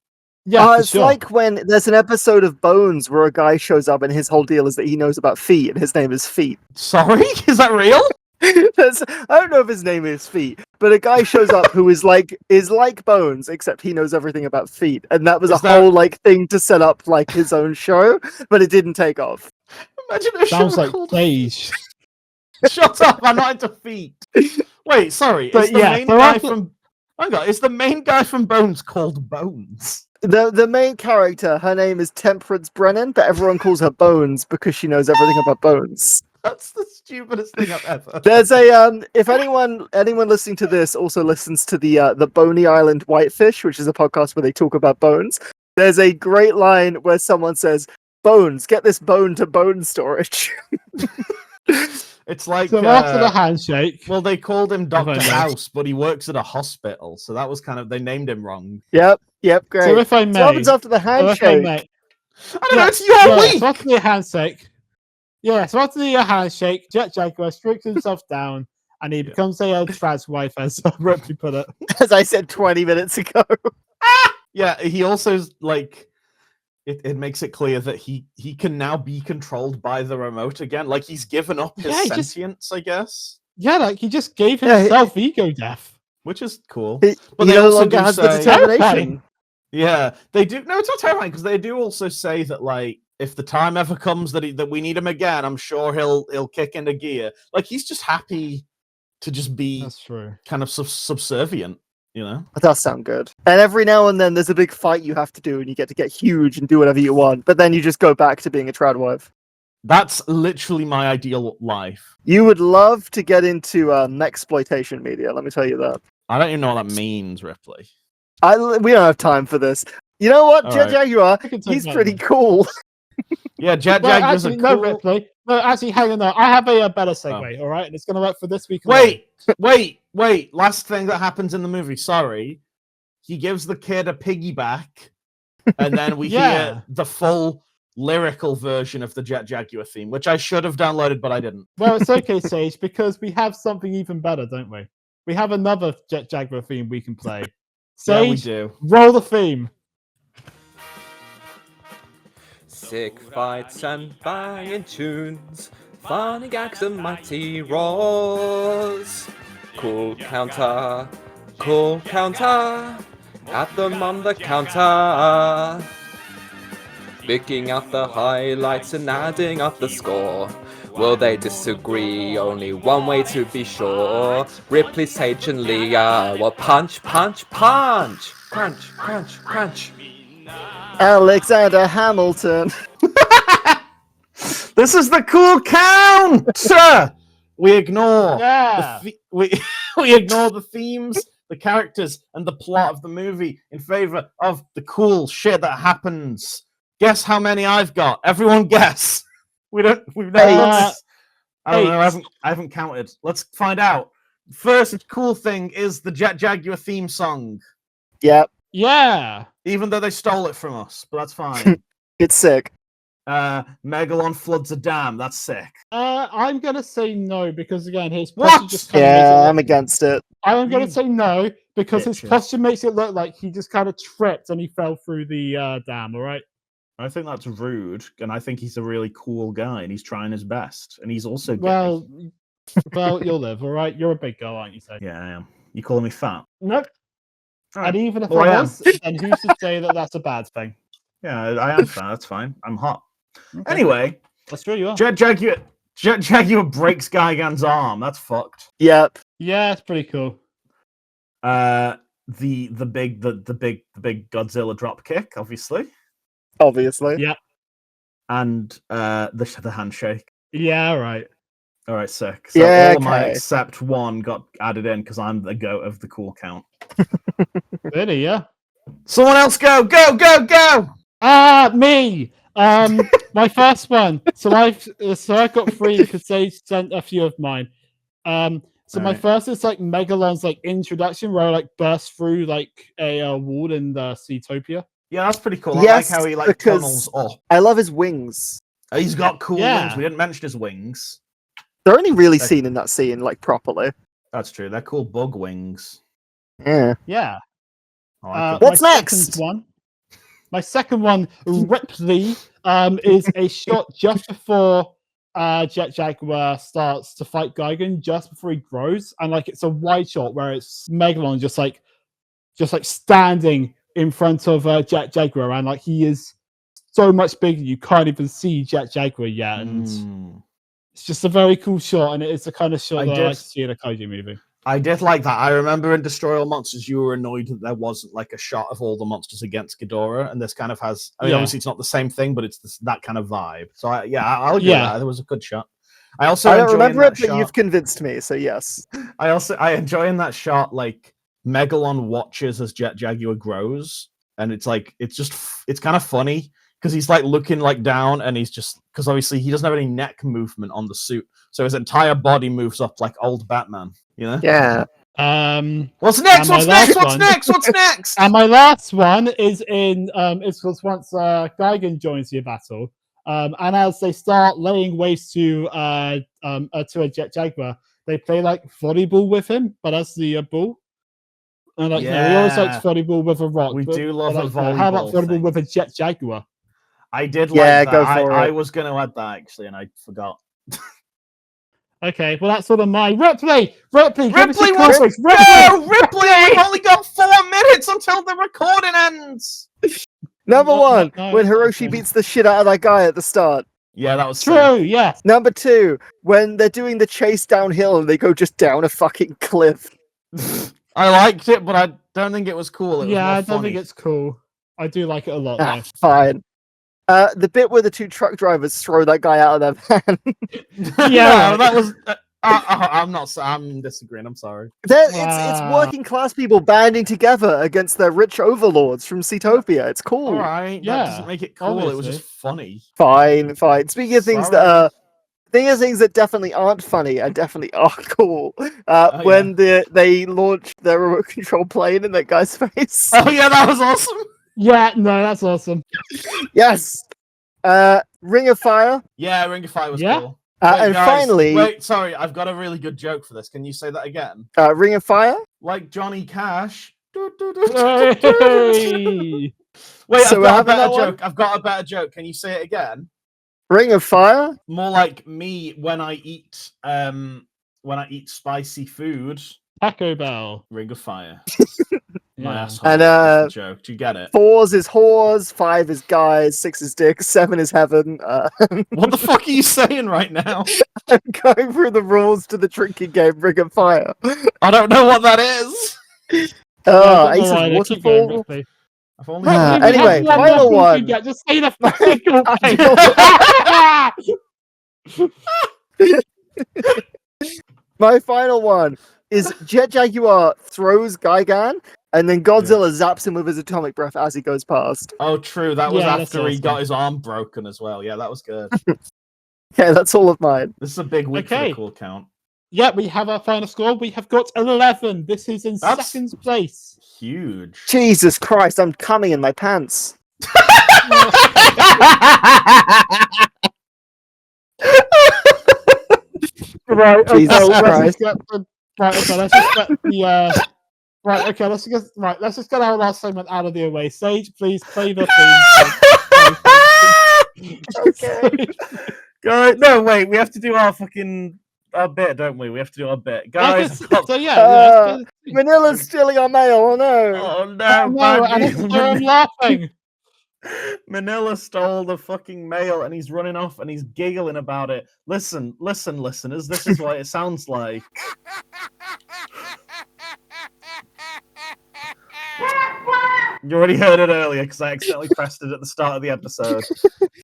Yeah, it's like when there's an episode of Bones where a guy shows up, and his whole deal is that he knows about feet, and his name is Feet. Sorry, is that real? I don't know if his name is Feet, but a guy shows up who is like Bones, except he knows everything about feet, and that was whole like thing to set up like his own show, but it didn't take off. Imagine a Sounds show like called Beige. Shut up! I'm not into feet. Wait, sorry. But Is the yeah, main so guy after- from? Hang on. Is the main guy from Bones called Bones? The main character, her name is Temperance Brennan, but everyone calls her Bones because she knows everything about bones. That's the stupidest thing I've ever. There's a if anyone listening to this also listens to the Boney Island Whitefish, which is a podcast where they talk about bones. There's a great line where someone says, "Bones, get this bone to bone storage." It's like So after the handshake, well, they called him Dr. I know. House, but he works at a hospital, so that was kind of they named him wrong. Yep, great. so if I may, So what happens after the so if I handshake? may, I don't know. Yeah, It's your yeah, week. so after the handshake, so after the handshake, Jet Jaguar strips himself down and he becomes a trans wife, as Ripley put it. As I said 20 minutes ago. Yeah, he also like it makes it clear that he can now be controlled by the remote again. Like he's given up his Yeah, he just- sentience, I guess, Yeah, like he just gave Yeah, himself ego death. which is cool. He, But he they no also longer do has the say- determination. Terrifying. Yeah, they do. No, it's not terrifying because they do also say that like if the time ever comes that we need him again, I'm sure he'll kick into gear. Like he's just happy to just be That's true. kind of subservient, you know. That does sound good. And every now and then there's a big fight you have to do and you get huge and do whatever you want. But then you just go back to being a trad wife. That's literally my ideal life. You would love to get into exploitation media, let me tell you that. I don't even know what that means, Ripley. We don't have time for this. You know what, All Jet right. Jaguar? I can take He's that pretty one. cool. Yeah, Jet Well, Jaguar's actually, a no, cool... Ripley. No, actually, hang on. No, I have a better segue. All right, and it's going to work for this week. Wait. Last thing that happens in the movie. Sorry. He gives the kid a piggyback, and then we Yeah. hear the full lyrical version of the Jet Jaguar theme, which I should have downloaded, but I didn't. Well, it's okay, Sage, because we have something even better, don't we? We have another Jet Jaguar theme we can play. Yeah, we Sage, do. roll the theme. Sick fights and banging tunes, funny gags and mighty roars. Cool counter, at them on the counter. Picking out the highlights and adding up the score. Will they disagree? Only one way to be sure. Ripley, Sage and Leah will punch, punch, punch. Crunch, crunch, crunch. Alexander Hamilton. This is the cool count. We ignore Yeah. we ignore the themes, the characters, and the plot of the movie in favor of the cool shit that happens. Guess how many I've got? Everyone guess. We've never done this. I don't know. I haven't counted. Let's find out. First cool thing is the Jet Jaguar theme song. Yep, Yeah. Even though they stole it from us, but that's fine. it's sick. Megalon floods a dam. That's sick. I'm going to say no because, again, his What? posture just kind of makes it Yeah, look... I'm against it. I'm going You to say no because his bitches. posture makes it look like he just kind of tripped and he fell through the dam, all right? I think that's rude, and I think he's a really cool guy, and he's trying his best, and he's also gay. Well, you'll live, all right? You're a big girl, aren't you, Sage? Yeah, I am. You calling me fat? Nope. Alright. And even if Well, it I am. was, then who should say that that's a bad thing? Yeah, I am fat. That's fine. I'm hot. Okay. Anyway, That's true, you are. Jet Jaguar breaks Gigan's arm. That's fucked. Yep. Yeah, it's pretty cool. The big Godzilla drop kick, obviously, Obviously. Yeah. and the handshake. Yeah, right. All right, sick. So Yeah, all of mine okay. except one got added in because I'm the goat of the cool count. Really, yeah. Someone else go! Me. My first one. So I've got three because they sent a few of mine. So my Alright. first is like Megalon's like introduction where I like burst through like a wall in the Seatopia. Yeah, that's pretty cool. Yes, I like how he like because- tunnels up. I love his wings. He's got cool Yeah. wings. We didn't mention his wings. They're only really Like- seen in that scene, like, properly. That's true. They're cool bug wings. Yeah. Yeah. I like them. What's my next? second one. My second one, Ripley, is a shot just before Jet Jaguar starts to fight Gigan just before he grows, and like it's a wide shot where it's Megalon just like standing in front of Jet Jaguar, and like he is so much bigger you can't even see Jet Jaguar yet, and it's just a very cool shot, and it is the kind of shot that I like to see in a kaiju movie. I did like that. I remember in Destroy All Monsters, you were annoyed that there wasn't like a shot of all the monsters against Ghidorah, and this kind of has. I mean, obviously, it's not the same thing, but it's that kind of vibe. So, I'll give that. There was a good shot. I don't remember it, but you've convinced me. So yes. I enjoy in that shot like Megalon watches as Jet Jaguar grows, and it's kind of funny because he's like looking like down, and he's just because obviously he doesn't have any neck movement on the suit, so his entire body moves up like old Batman. You know? Yeah. What's next? What's next? And my last one is in it's because once Gigan joins the battle, and as they start laying waste to a Jet Jaguar, they play like volleyball with him, but as the bull. And like we always like volleyball with a rock. We do love a volleyball. How about volleyball with a Jet Jaguar? I did like that. Go for it. I was going to add that actually, and I forgot. Okay, well that's all of mine. Ripley, Ripley, we've only got 4 minutes until the recording ends. Number 1, when Hiroshi beats the shit out of that guy at the start. Yeah, that was true. Yes. Number 2, when they're doing the chase downhill and they go just down a fucking cliff. I liked it, but I don't think it was cool. I don't think it's cool. I do like it a lot. Though. Fine. The bit where the 2 truck drivers throw that guy out of their van. Yeah, that was. I'm disagreeing. I'm sorry. It's working class people banding together against their rich overlords from Seatopia. It's cool. All right. That doesn't make it cool. Obviously. It was just funny. Fine. Speaking of things things that definitely aren't funny and definitely are cool. When they launched their remote control plane in that guy's face. Oh yeah, that was awesome. Yeah, no, that's awesome. Yes. Ring of Fire. Yeah, Ring of Fire was cool. And guys, finally... Wait, sorry, I've got a really good joke for this. Can you say that again? Ring of Fire? Like Johnny Cash. Hey! Wait, so I've got a better joke. Can you say it again? Ring of Fire? More like me when I eat spicy food. Taco Bell. Ring of Fire. Yeah. And joke. Do you get it? 4 is whores, 5 is guys, 6 is dicks, 7 is heaven. What the fuck are you saying right now? I'm going through the rules to the drinking game Ring of Fire. I don't know what that is. Ace of Waterfall. Anyway, final one. Just say the fucking My final one is Jet Jaguar throws Gigan, and then Godzilla zaps him with his atomic breath as he goes past. Oh, true. That was after he got his arm broken as well. Yeah, that was good. Yeah, that's all of mine. This is a big week for the cool count. Yeah, we have our final score. We have got 11. This is in second place. Huge. Jesus Christ, I'm coming in my pants. Right, Jesus Christ. Let's just get our last segment out of the way. Sage, please play the theme. Okay. Guys, no, wait, we have to do our bit, don't we? We have to do our bit. Guys, Manila's stealing our mail, oh no. Oh no, I'm laughing. Manila stole the fucking mail and he's running off and he's giggling about it. Listen, listeners, this is what it sounds like. You already heard it earlier because I accidentally pressed it at the start of the episode.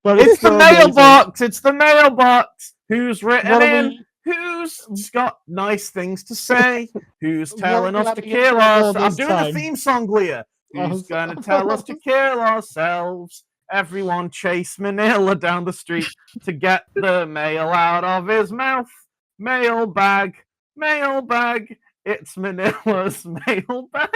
But it's the mailbox! It's the mailbox! Who's written in? Who's got nice things to say? Who's telling us to kill us? I'm doing the theme song, Leah. Who's gonna tell us to kill ourselves? Everyone chase Manila down the street to get the mail out of his mouth. Mailbag, it's Manila's mailbag.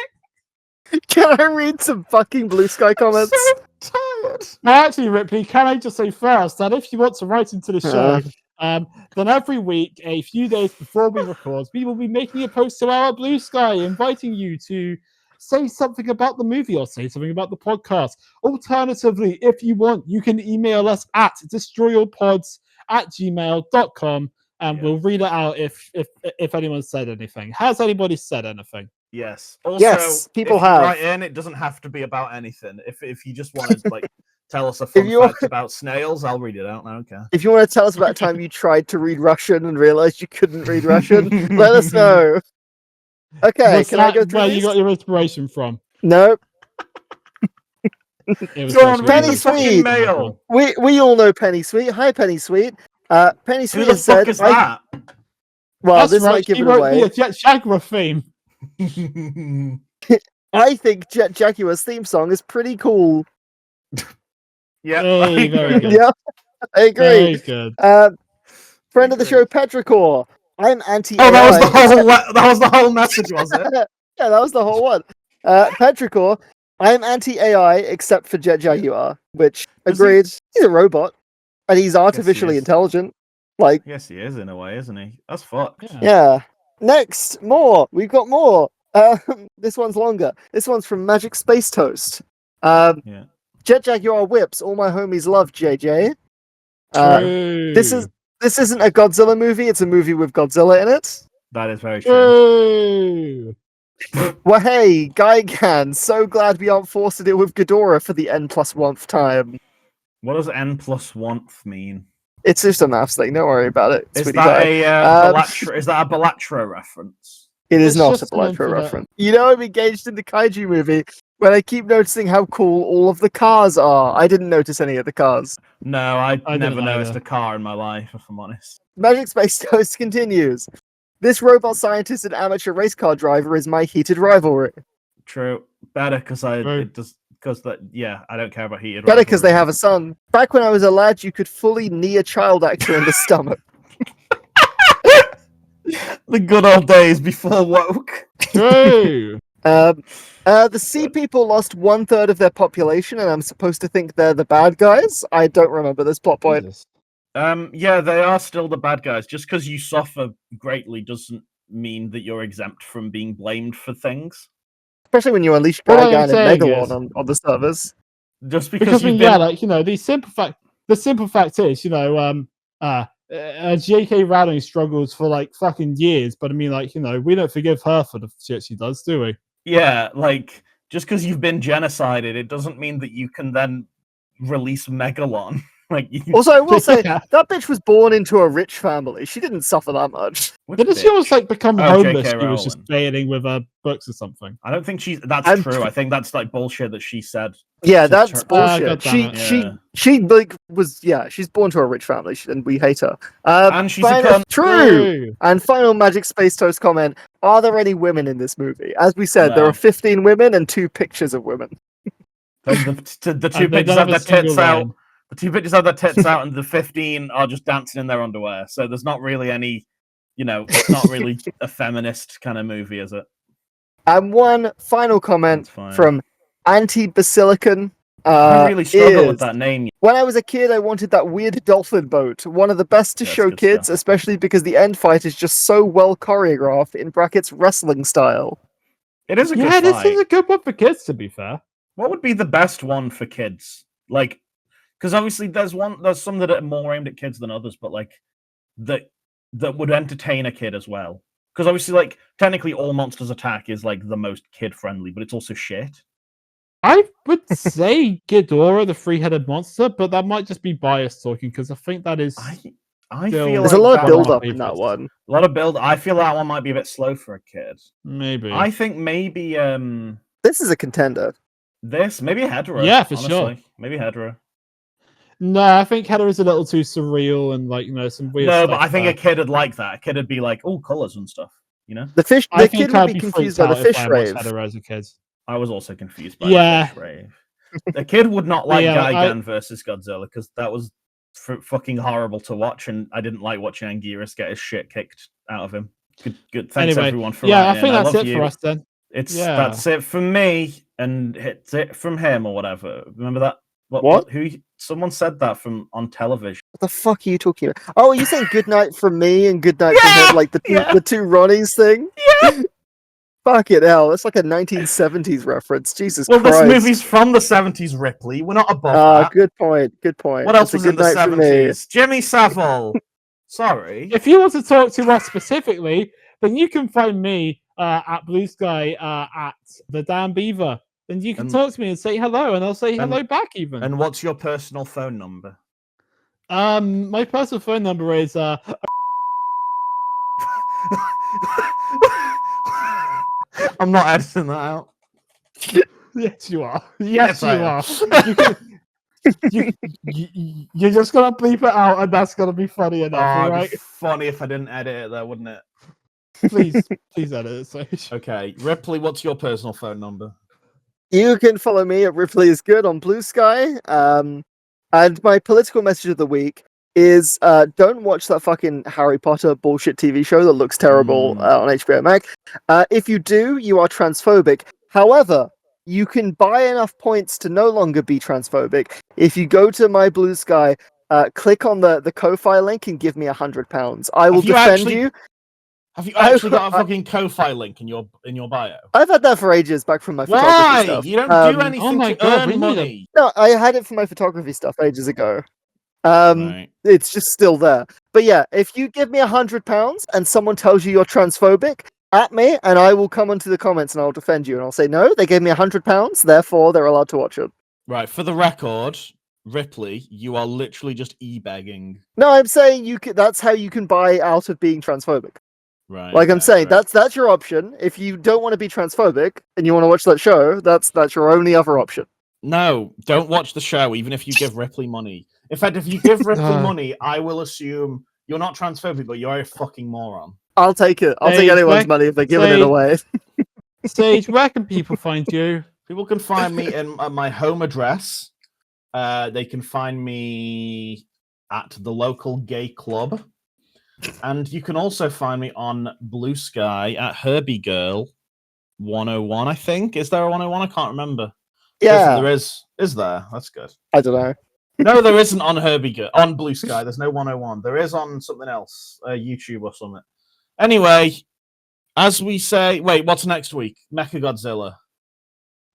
Can I read some fucking Blue Sky comments? I'm so tired. Well, actually, Ripley, can I just say first that if you want to write into the show, then every week, a few days before we record, we will be making a post to our Blue Sky inviting you to say something about the movie or say something about the podcast. Alternatively, if you want, you can email us at destroyallpods @gmail.com, and Yeah. we'll read it out if anyone said anything. Has anybody said anything? Yes. Also, Yes, people if you have. write in, it doesn't have to be about anything. If you just want to like tell us a If fun you- fact about snails, I'll read it out. I don't care. If you want to tell us about a time you tried to read Russian and realized you couldn't read Russian, let us know. Okay, Was can I that go through where these? you got your inspiration from? No, It was Go on, actually Penny read the fucking Sweet. mail. we all know Penny Sweet. Hi, Penny Sweet. Penny Who Sweet the has fuck said, is that? well, That's this right. might give She it wrote away. the Jet Jaguar theme. I think Jet Jaguar's theme song is pretty cool. Yeah. Hey, very good. Yeah, I Very agree. good. Friend of the show, Petrichor. I'm anti-AI. Oh, that was the whole. That was the whole message, was it? Yeah, that was the whole one. Petrichor. I'm anti-AI except for Jet Jaguar, which Is he? agreed. He's a robot, and he's artificially is. intelligent. Like, Yes, he is in a way, isn't he? That's fucked. Yeah. yeah. Next, more. We've got more. This one's longer. This one's from Magic Space Toast. Yeah. Jet Jaguar whips. All my homies love JJ. True. This isn't a Godzilla movie. It's a movie with Godzilla in it. That is very true. True. Well, hey, Gaigan, so glad we aren't forced to deal with Ghidorah for the N+1th time. What does N+1th mean? It's just a maths thing. Don't worry about it. Is sweetie that pie. a Balatro? Is that a Balatro reference? It is It's not a just an Balatro infinite- reference. You know, I'm engaged in the kaiju movie when I keep noticing how cool all of the cars are. I didn't notice any of the cars. No, I I never didn't noticed either. a car in my life, if I'm honest. Magic Space Toast continues. This robot scientist and amateur race car driver is my heated rivalry. True. Better because True. I don't care about heated. Better because they have a son. Back when I was a lad, you could fully knee a child actor in the stomach. The good old days before woke. True. The sea people lost 1/3 of their population, and I'm supposed to think they're the bad guys. I don't remember this plot point. Jesus. Yeah, they are still the bad guys. Just because you suffer greatly doesn't mean that you're exempt from being blamed for things. Especially when you unleash What I'm Gaigan and saying Megalon is- on the servers. Just Because because you've yeah, been like the simple fact is, J.K. Rowling struggles for like fucking years, but I mean, like, we don't forgive her for the shit she does, do we? yeah, like just because you've been genocided, it doesn't mean that you can then release Megalon. Like, Also, I will say, Yeah. that bitch was born into a rich family. She didn't suffer that much. which Didn't she bitch? almost like become Oh, homeless? J.K. She was just Rowling. failing with her books or something. I don't think that's I'm- true. I think that's like bullshit that she said. Yeah, To that's tur- bullshit. God She damn it. she like she's born to a rich family, and we hate her. And she's a cunt. True. And final Magic Space Toast comment: are there any women in this movie? As we said, there No. are 15 women and 2 pictures of women. The two And they bitches don't have their a single tits out. line. The 2 bitches have their tits out, and the 15 are just dancing in their underwear. So there's not really any, it's not really a feminist kind of movie, is it? And one final comment That's fine. from Anti-Basilican. I really struggle with is, that name. When I was a kid, I wanted that weird dolphin boat. One of the best to That's show good kids, stuff. especially because the end fight is just so well choreographed, in brackets wrestling style. It is a good Yeah, this fight. is a good one for kids, to be fair. What would be the best one for kids? Like, because obviously there's some that are more aimed at kids than others, but like that would entertain a kid as well. Because obviously, like, technically all Monsters Attack is like the most kid friendly, but it's also shit. I would say Ghidorah, the 3-headed monster, but that might just be biased talking because I think that is. I Still- feel There's like a lot that of build one- up in that one. A lot of build. I feel that one might be a bit slow for a kid. Maybe. I think maybe This is a contender. maybe Hedera. Yeah, for honestly. sure. Maybe Hedera. No, I think Heather is a little too surreal and like some weird. No, stuff but I think there. a kid would like that. A kid would be like, "Oh, colors and stuff." The I kid think would I'd be be confused freaked by the out if fish I watched rave. Heather as a kid. I was also confused by Yeah. the fish rave. The kid would not like Yeah, Gigan versus Godzilla because that was fucking horrible to watch, and I didn't like watching Anguirus get his shit kicked out of him. Good. Thanks Anyway, everyone for Yeah, I writing think in. that's love it you. for us then. Yeah. That's it from me, and it's it from him or whatever. Remember that? What? Someone said that on television. What the fuck are you talking about? Oh, are you saying good night from me and good night from Yeah, him, like the two Ronnies thing? Yeah. Fucking hell, that's like a 1970s reference. Jesus Well, Christ. this movie's from the 70s, Ripley. We're not above that. Good point. Good point. What else It's was a in good the night for me. 70s? Jimmy Savile. Sorry. If you want to talk to us specifically, then you can find me at Blue Sky at the Dan Beaver. Then you can talk to me and say hello, and I'll say hello back even. And what's your personal phone number? My personal phone number is I'm not editing that out. Yes, you are. Yes, I you am. are. You're just gonna bleep it out, and that's gonna be funny enough, It'd right? be funny if I didn't edit it there, wouldn't it? Please edit it, Sage. Okay, Ripley, what's your personal phone number? You can follow me at Ripley is Good on Blue Sky. And my political message of the week is don't watch that fucking Harry Potter bullshit TV show that looks terrible on HBO Max. If you do, you are transphobic. However, you can buy enough points to no longer be transphobic. If you go to my Blue Sky, click on the Ko-Fi link and give me £100. I will defend you. Have you actually got a fucking Ko-Fi link in your bio? I've had that for ages, back from my photography Why? stuff. You don't do anything to earn money. No, I had it for my photography stuff ages ago. Right. It's just still there. But yeah, if you give me £100 and someone tells you you're transphobic, at me, and I will come onto the comments and I'll defend you. And I'll say, no, they gave me £100, therefore they're allowed to watch it. Right, for the record, Ripley, you are literally just e-begging. No, I'm saying that's how you can buy out of being transphobic. Right. Like I'm saying, right. that's your option. If you don't want to be transphobic and you want to watch that show, that's your only other option. No, don't watch the show, even if you give Ripley money. In fact, if you give Ripley money, I will assume you're not transphobic, but you're a fucking moron. I'll take it. I'll take anyone's money if they're giving it away. Sage, where can people find you? People can find me at my home address. They can find me at the local gay club. And you can also find me on Blue Sky at Herbie Girl 101, I think. Is there a 101? I can't remember. Yeah. There is. Is there? That's good. I don't know. No, there isn't on Herbie Girl. On Blue Sky, there's no 101. There is on something else, YouTube or something. Anyway, as we say, wait, what's next week? Mechagodzilla.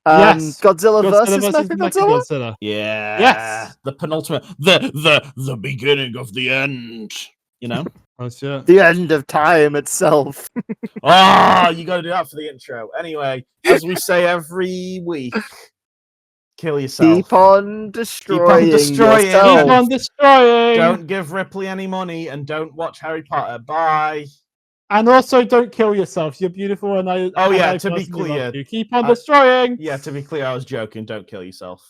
Yes. Godzilla versus Mechagodzilla? Yeah. Yes. The penultimate, the beginning of the end. You know? That's it. The end of time itself. You got to do that for the intro. Anyway, as we say every week, kill yourself. Keep on destroying yourself. Keep on destroying. Don't give Ripley any money and don't watch Harry Potter. Bye. And also, don't kill yourself. You're beautiful, and I. Oh yeah, I to be personally clear, love you. Keep on destroying. Yeah, to be clear, I was joking. Don't kill yourself.